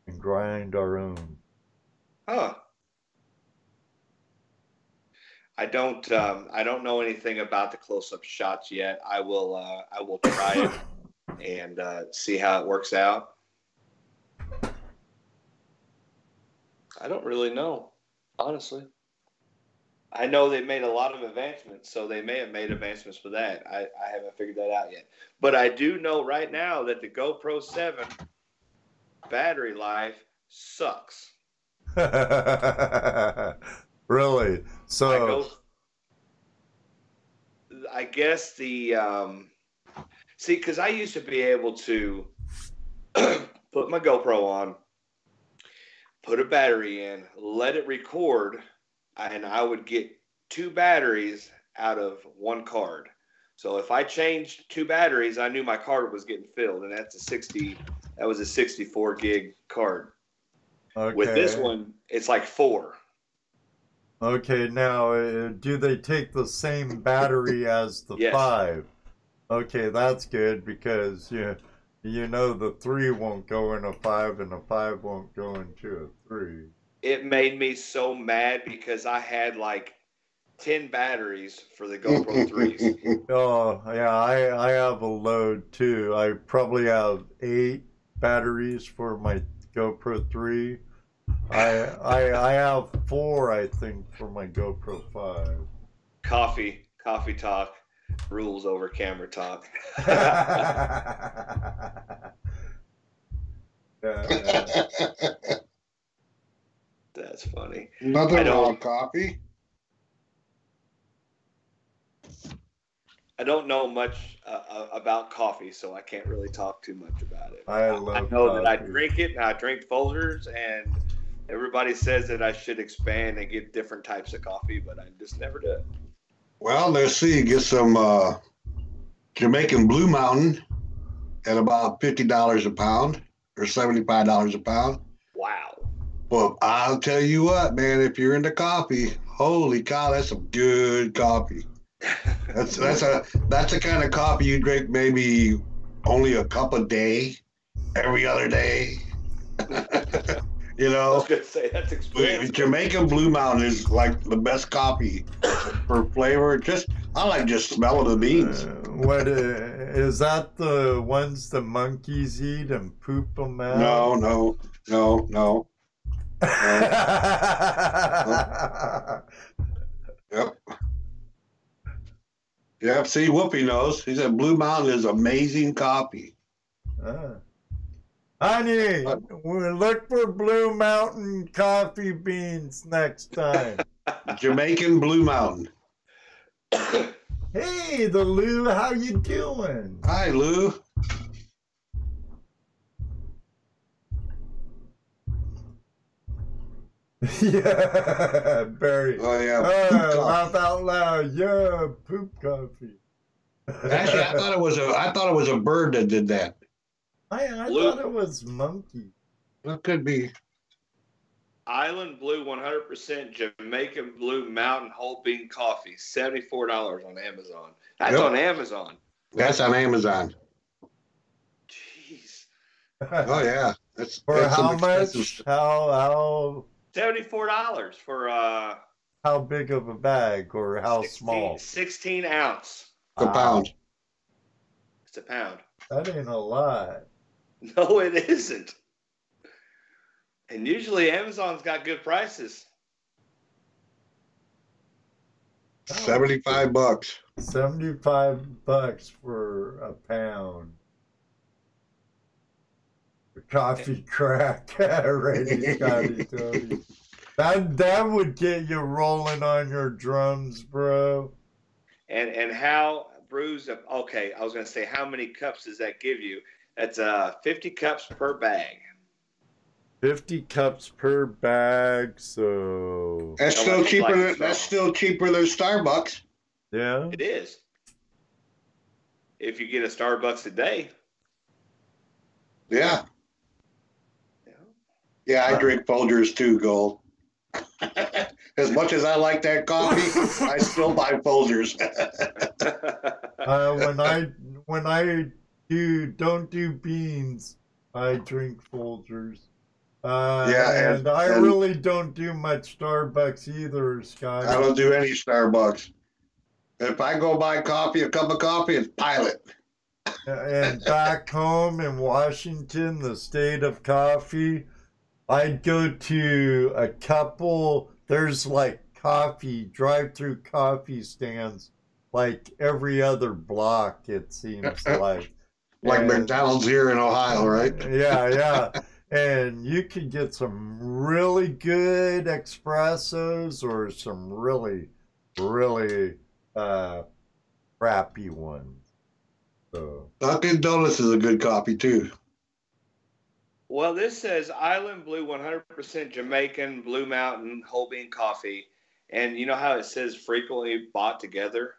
and grind our own. Huh. I don't know anything about the close-up shots yet. I will try it and see how it works out. I don't really know, honestly. I know they made a lot of advancements, so they may have made advancements for that. I haven't figured that out yet. But I do know right now that the GoPro 7 battery life sucks. Really? So I guess the see, because I used to be able to put my GoPro on, put a battery in, let it record, and I would get 2 batteries out of 1 card. So if I changed 2 batteries, I knew my card was getting filled, and that was a 64 gig card. Okay. With this one, it's like 4. Okay, now do they take the same battery as the Yes. 5? Okay, that's good because you know the 3 won't go in a 5 and a 5 won't go into a 3. It made me so mad because I had like 10 batteries for the GoPro 3s. Oh, yeah, I have a load too. I probably have 8 batteries for my GoPro 3. I have 4, I think, for my GoPro 5. Coffee talk rules over camera talk. That's funny. Nothing wrong with coffee. I don't know much about coffee, so I can't really talk too much about it. I know coffee. that I drink it, and I drink Folgers, and everybody says that I should expand and get different types of coffee, but I just never do. Well, let's see. Get some Jamaican Blue Mountain at about $50 a pound or $75 a pound. Wow. Well, I'll tell you what, man, if you're into coffee, holy cow, that's some good coffee. That's the kind of coffee you drink maybe only a cup a day, every other day. You know, I was gonna say that's expensive. Jamaican Blue Mountain is like the best coffee for flavor. I like just smelling the beans. What is that? The ones the monkeys eat and poop them out? No. Yep. See, Whoopi knows. He said Blue Mountain is amazing coffee. Honey, we'll look for Blue Mountain coffee beans next time. Jamaican Blue Mountain. Hey, the Lou, how you doing? Hi, Lou. Yeah, Barry. Oh yeah. Laugh out loud. Yeah, poop coffee. Actually, I thought it was a bird that did that. I thought it was monkey. That could be. Island Blue 100% Jamaican Blue Mountain Whole Bean Coffee, $74 on Amazon. That's on Amazon. That's on Amazon. Jeez. Oh yeah. That's how much? How $74 for how big of a bag or how 16, small? 16 ounce. A pound. It's a pound. That ain't a lot. No, it isn't. And usually Amazon's got good prices. $75. $75 for a pound. Coffee crack. Ready, Scotty Tony. That would get you rolling on your drums, bro. And how brews of, okay, I was going to say, how many cups does that give you? That's 50 cups per bag. 50 cups per bag, so That's still cheaper. That's still cheaper than Starbucks. Yeah, it is. If you get a Starbucks a day. Yeah. Yeah, I drink Folgers too, Gold. As much as I like that coffee, I still buy Folgers. when I don't do beans, I drink Folgers. And I really don't do much Starbucks either, Scott. I don't do any Starbucks. If I go buy coffee, a cup of coffee, it's Pilot. And back home in Washington, the state of coffee, I'd go to a couple, there's like drive-through coffee stands like every other block, it seems like. Like McDonald's here in Ohio, right? Yeah. And you can get some really good espressos or some really, really crappy ones. So. Dunkin' Donuts is a good coffee too. Well, this says Island Blue 100% Jamaican Blue Mountain whole bean coffee. And you know how it says frequently bought together?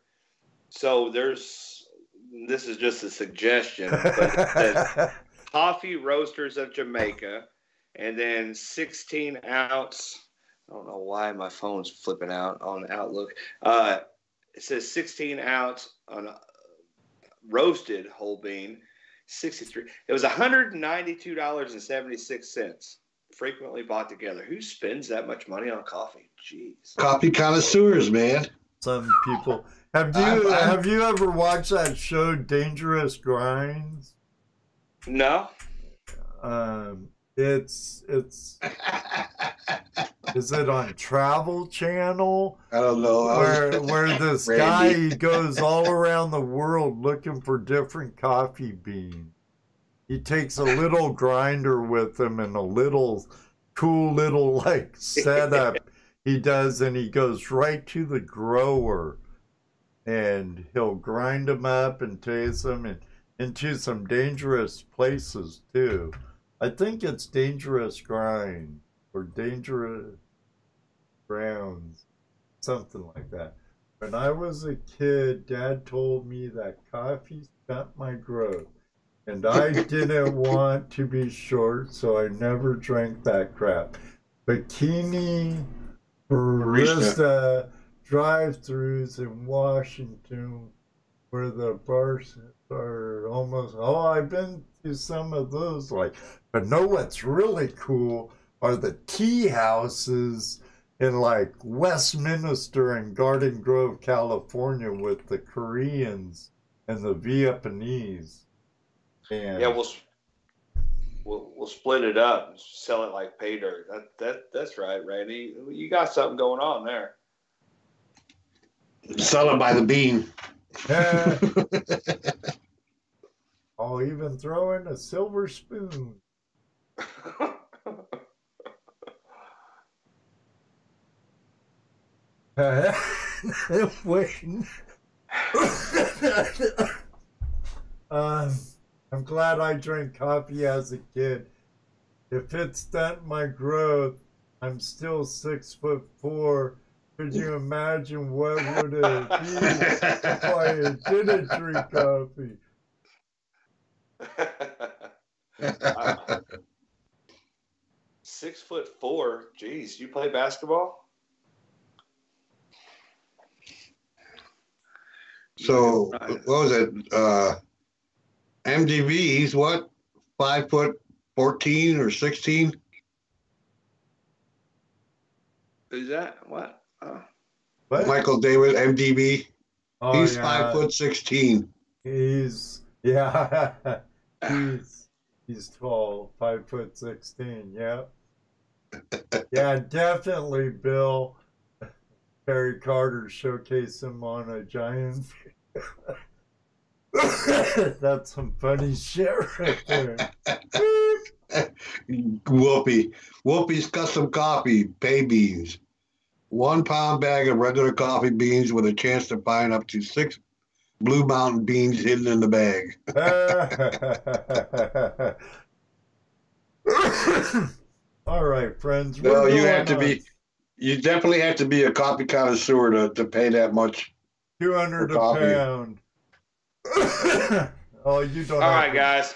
So this is just a suggestion, but it says Coffee Roasters of Jamaica, and then 16 ounce. I don't know why my phone's flipping out on Outlook. It says 16 ounce on roasted whole bean, 63. It was $192.76. Frequently bought together. Who spends that much money on coffee? Jeez. Coffee connoisseurs, man. Some people. Have you ever watched that show Dangerous Grinds? No. It's is it on Travel Channel? I don't know. Where this guy, he goes all around the world looking for different coffee beans. He takes a little grinder with him and a little cool little like setup he does, and he goes right to the grower and he'll grind them up and taste them and into some dangerous places too. I think it's Dangerous Grind or Dangerous Grounds, something like that. When I was a kid, Dad told me that coffee stunt my growth, and I didn't want to be short, so I never drank that crap. Bikini barista drive-thrus in Washington, where the bars are almost. Oh, I've been to some of those. But know what's really cool are the tea houses in like Westminster and Garden Grove, California, with the Koreans and the Vietnamese. And yeah, we'll split it up and sell it like pay dirt. That's right, Randy. You got something going on there. Sell it by the bean. Yeah. I'll even throw in a silver spoon. Waiting. I'm glad I drank coffee as a kid. If it stunted my growth, I'm still 6'4". Could you imagine what would it be if I didn't drink coffee? 6'4". Jeez, you play basketball? So what was it? MDV, he's what? 5'14" or 16? Who's that? What? What? Michael David, MDB. Oh, He's yeah. 5'16". He's tall, 5'16". Yeah. Yeah, definitely, Bill. Perry Carter showcased him on a giant. That's some funny shit right there. Whoopi's Custom Coffee, pay beans. 1 pound bag of regular coffee beans with a chance to find up to 6 Blue Mountain beans hidden in the bag. All right, friends. No, you definitely have to be a coffee connoisseur to pay that much. $200 a pound. Oh, you don't. All right, guys.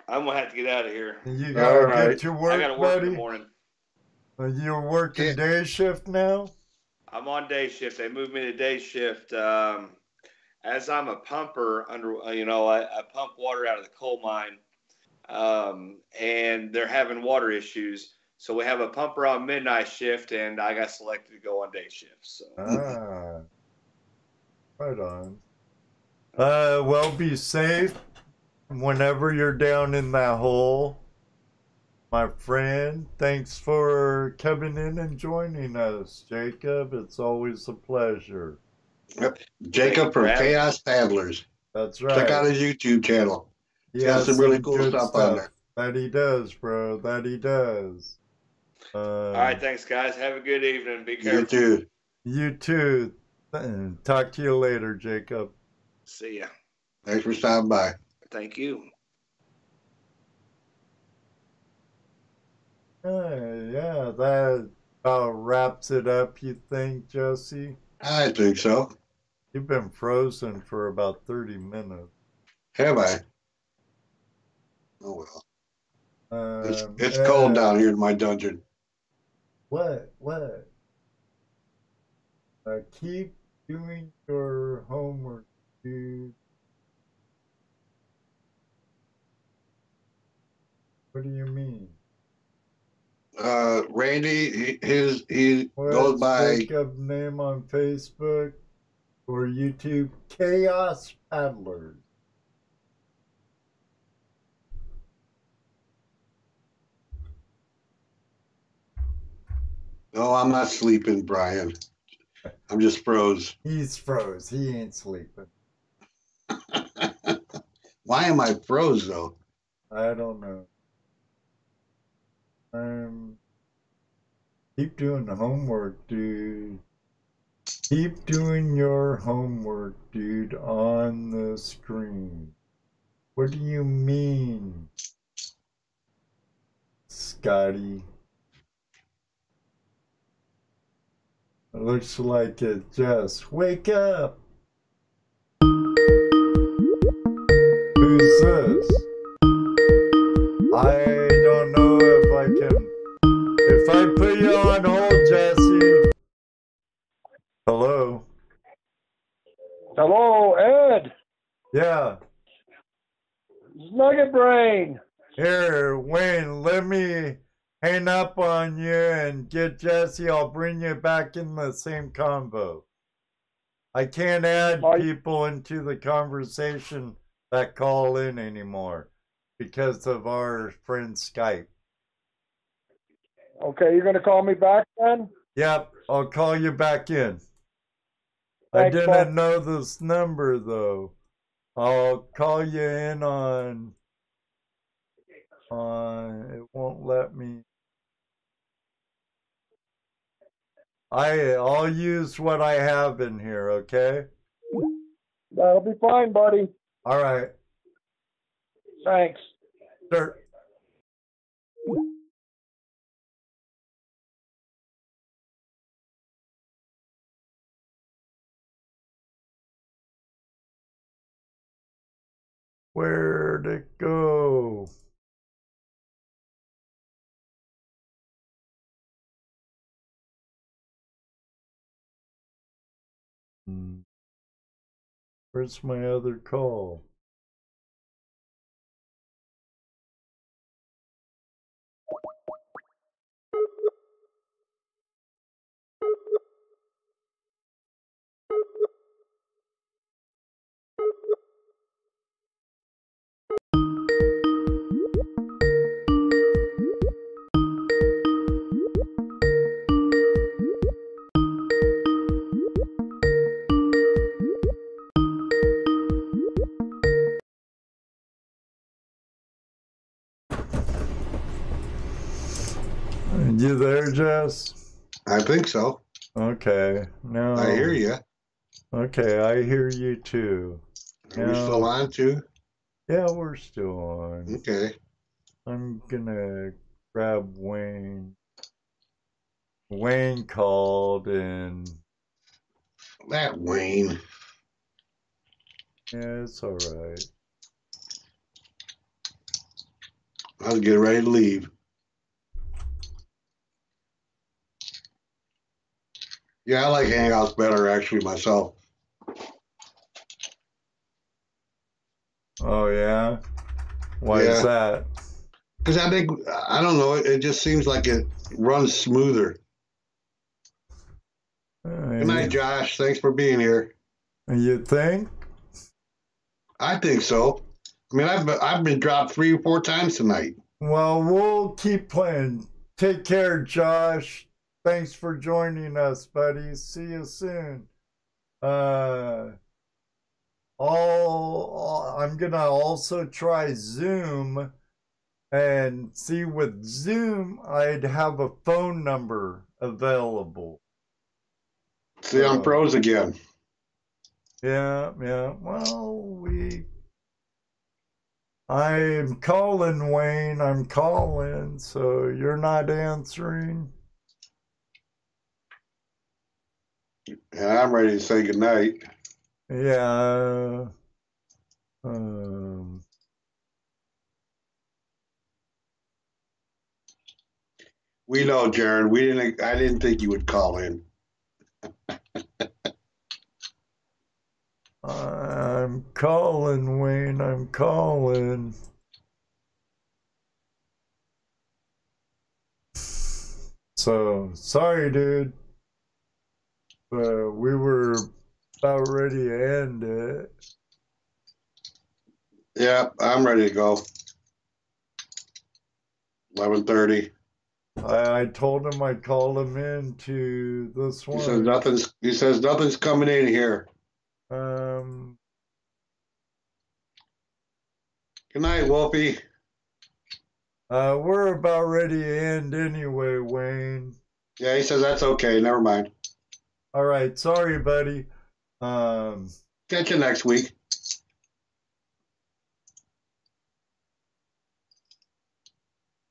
I'm gonna have to get out of here. You gotta get to work, I gotta work buddy. in the morning. You're working day shift now? I'm on day shift. They moved me to day shift. As I'm a pumper I pump water out of the coal mine, and they're having water issues. So we have a pumper on midnight shift, and I got selected to go on day shift. So. Right on. Well, be safe whenever you're down in that hole. My friend, thanks for coming in and joining us, Jacob. It's always a pleasure. Yep. Jacob from Chaos Paddlers. That's right. Check out his YouTube channel. He's got some really cool stuff on there. That he does, bro. That he does. All right, thanks, guys. Have a good evening. Be careful. You too. You too. Talk to you later, Jacob. See ya. Thanks for stopping by. Thank you. Yeah, that about wraps it up, you think, Jesse? I think so. You've been frozen for about 30 minutes. Have I? Oh, well. It's cold down here in my dungeon. What? Keep doing your homework, dude. What do you mean? Randy, he goes by Jacob name on Facebook or YouTube, Chaos Paddlers. No, I'm not sleeping, Brian. I'm just froze. He's froze. He ain't sleeping. Why am I froze though? I don't know. Keep doing the homework, dude. Keep doing your homework, dude, on the screen. What do you mean, Scotty? It looks like it just wake up. Who's this? I don't know if I can. If I put you on hold, Jesse. Hello. Hello, Ed. Yeah. Nugget Brain. Here, Wayne, let me hang up on you and get Jesse. I'll bring you back in the same convo. I can't add people into the conversation that call in anymore because of our friend Skype. Okay, you're going to call me back then? Yep, I'll call you back in. Thanks, I didn't know this number, though. I'll call you in on it won't let me. I'll use what I have in here, okay? That'll be fine, buddy. All right. Thanks. Sure. Where'd it go? Where's my other call? You there, Jess? I think so. Okay. No. I hear you. Okay, I hear you too. Are we still on too? Yeah, we're still on. Okay. I'm gonna grab Wayne. Wayne called and... That Wayne. Yeah, it's all right. I was getting ready to leave. Yeah, I like Hangouts better, actually, myself. Oh, yeah? Why is that? Because I think, I don't know, it just seems like it runs smoother. Good night, Josh. Thanks for being here. You think? I think so. I mean, I've been dropped 3 or 4 times tonight. Well, we'll keep playing. Take care, Josh. Thanks for joining us, buddy. See you soon. I'm gonna also try Zoom, 'cause And see, with Zoom, I'd have a phone number available. See, I'm pros again. Yeah. Well, I'm calling, Wayne. I'm calling, so you're not answering. And I'm ready to say goodnight. Yeah. We know, Jared. I didn't think you would call in. I'm calling, Wayne. I'm calling. So sorry, dude. We were about ready to end it. Yeah, I'm ready to go. 11:30. I told him I'd call him in to this one. He says nothing's coming in here. Good night, Wolfie. We're about ready to end anyway, Wayne. Yeah, he says that's okay. Never mind. All right, sorry, buddy. Catch you next week.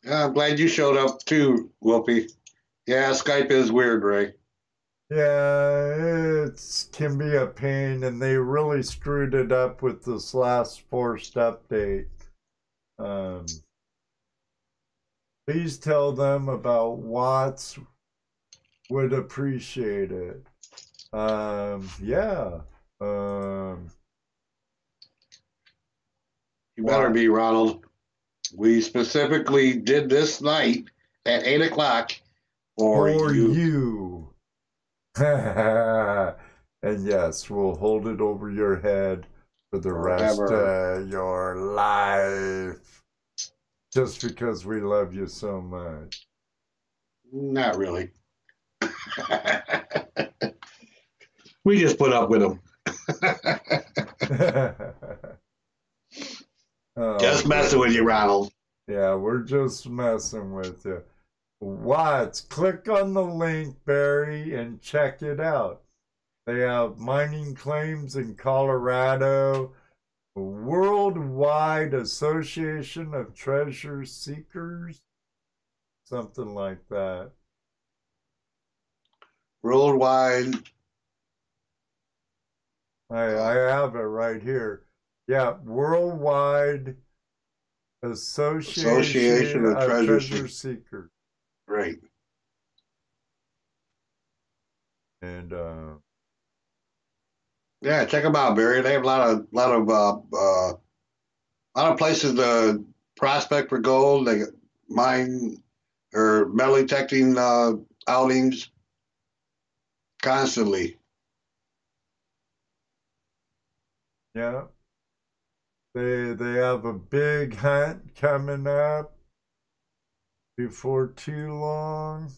Yeah, I'm glad you showed up too, Wolfie. Yeah, Skype is weird, Ray. Yeah, it can be a pain, and they really screwed it up with this last forced update. Please tell them about Watts. Would appreciate it. Yeah. You better be, Ronald. We specifically did this night at 8 o'clock for you. And yes, we'll hold it over your head for the rest of your life. Just because we love you so much. Not really. We just put up with them. Just messing with you, Ronald. Yeah, we're just messing with you. Watts, click on the link, Barry, and check it out. They have mining claims in Colorado, Worldwide Association of Treasure Seekers, something like that. Worldwide. I have it right here. Yeah, Worldwide Association of Treasure Seekers. Right. And yeah, check them out, Barry. They have a lot of places to prospect for gold. They mine or metal detecting outings constantly. Yeah. They have a big hunt coming up before too long.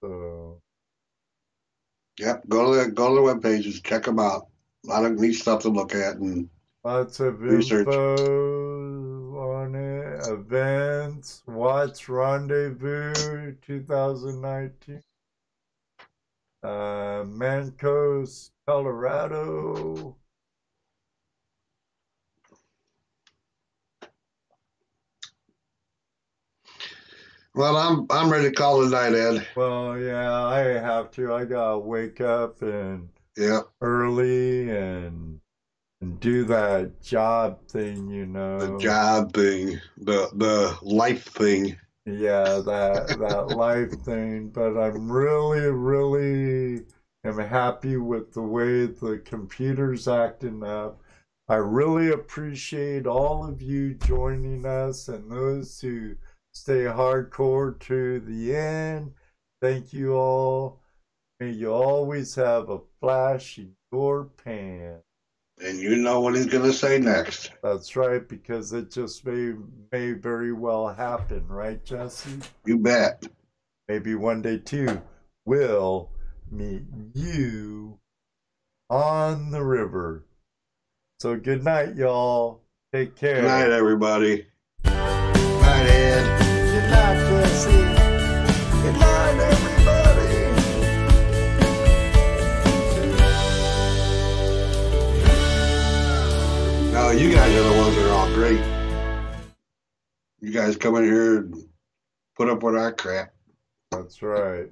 So yep, go to the web pages, check them out. A lot of neat stuff to look at and lots of research. Info on it. Events, Watts Rendezvous 2019. Mancos, Colorado. Well, I'm ready to call it night, Ed. Well, yeah, I have to. I gotta wake up and early and do that job thing, you know. The job thing, the life thing. Yeah, that life thing. But I'm really am happy with the way the computer's acting up. I really appreciate all of you joining us and those who stay hardcore to the end. Thank you all. May you always have a flash in your pan. And you know what he's going to say next. That's right, because it just may very well happen, right, Jesse? You bet. Maybe one day, too, we'll meet you on the river. So good night, y'all. Take care. Good night, everybody. Good night, Ed. Good night, Jesse. Good night, everybody. No, you guys are the ones that are all great. You guys come in here and put up with our crap. That's right.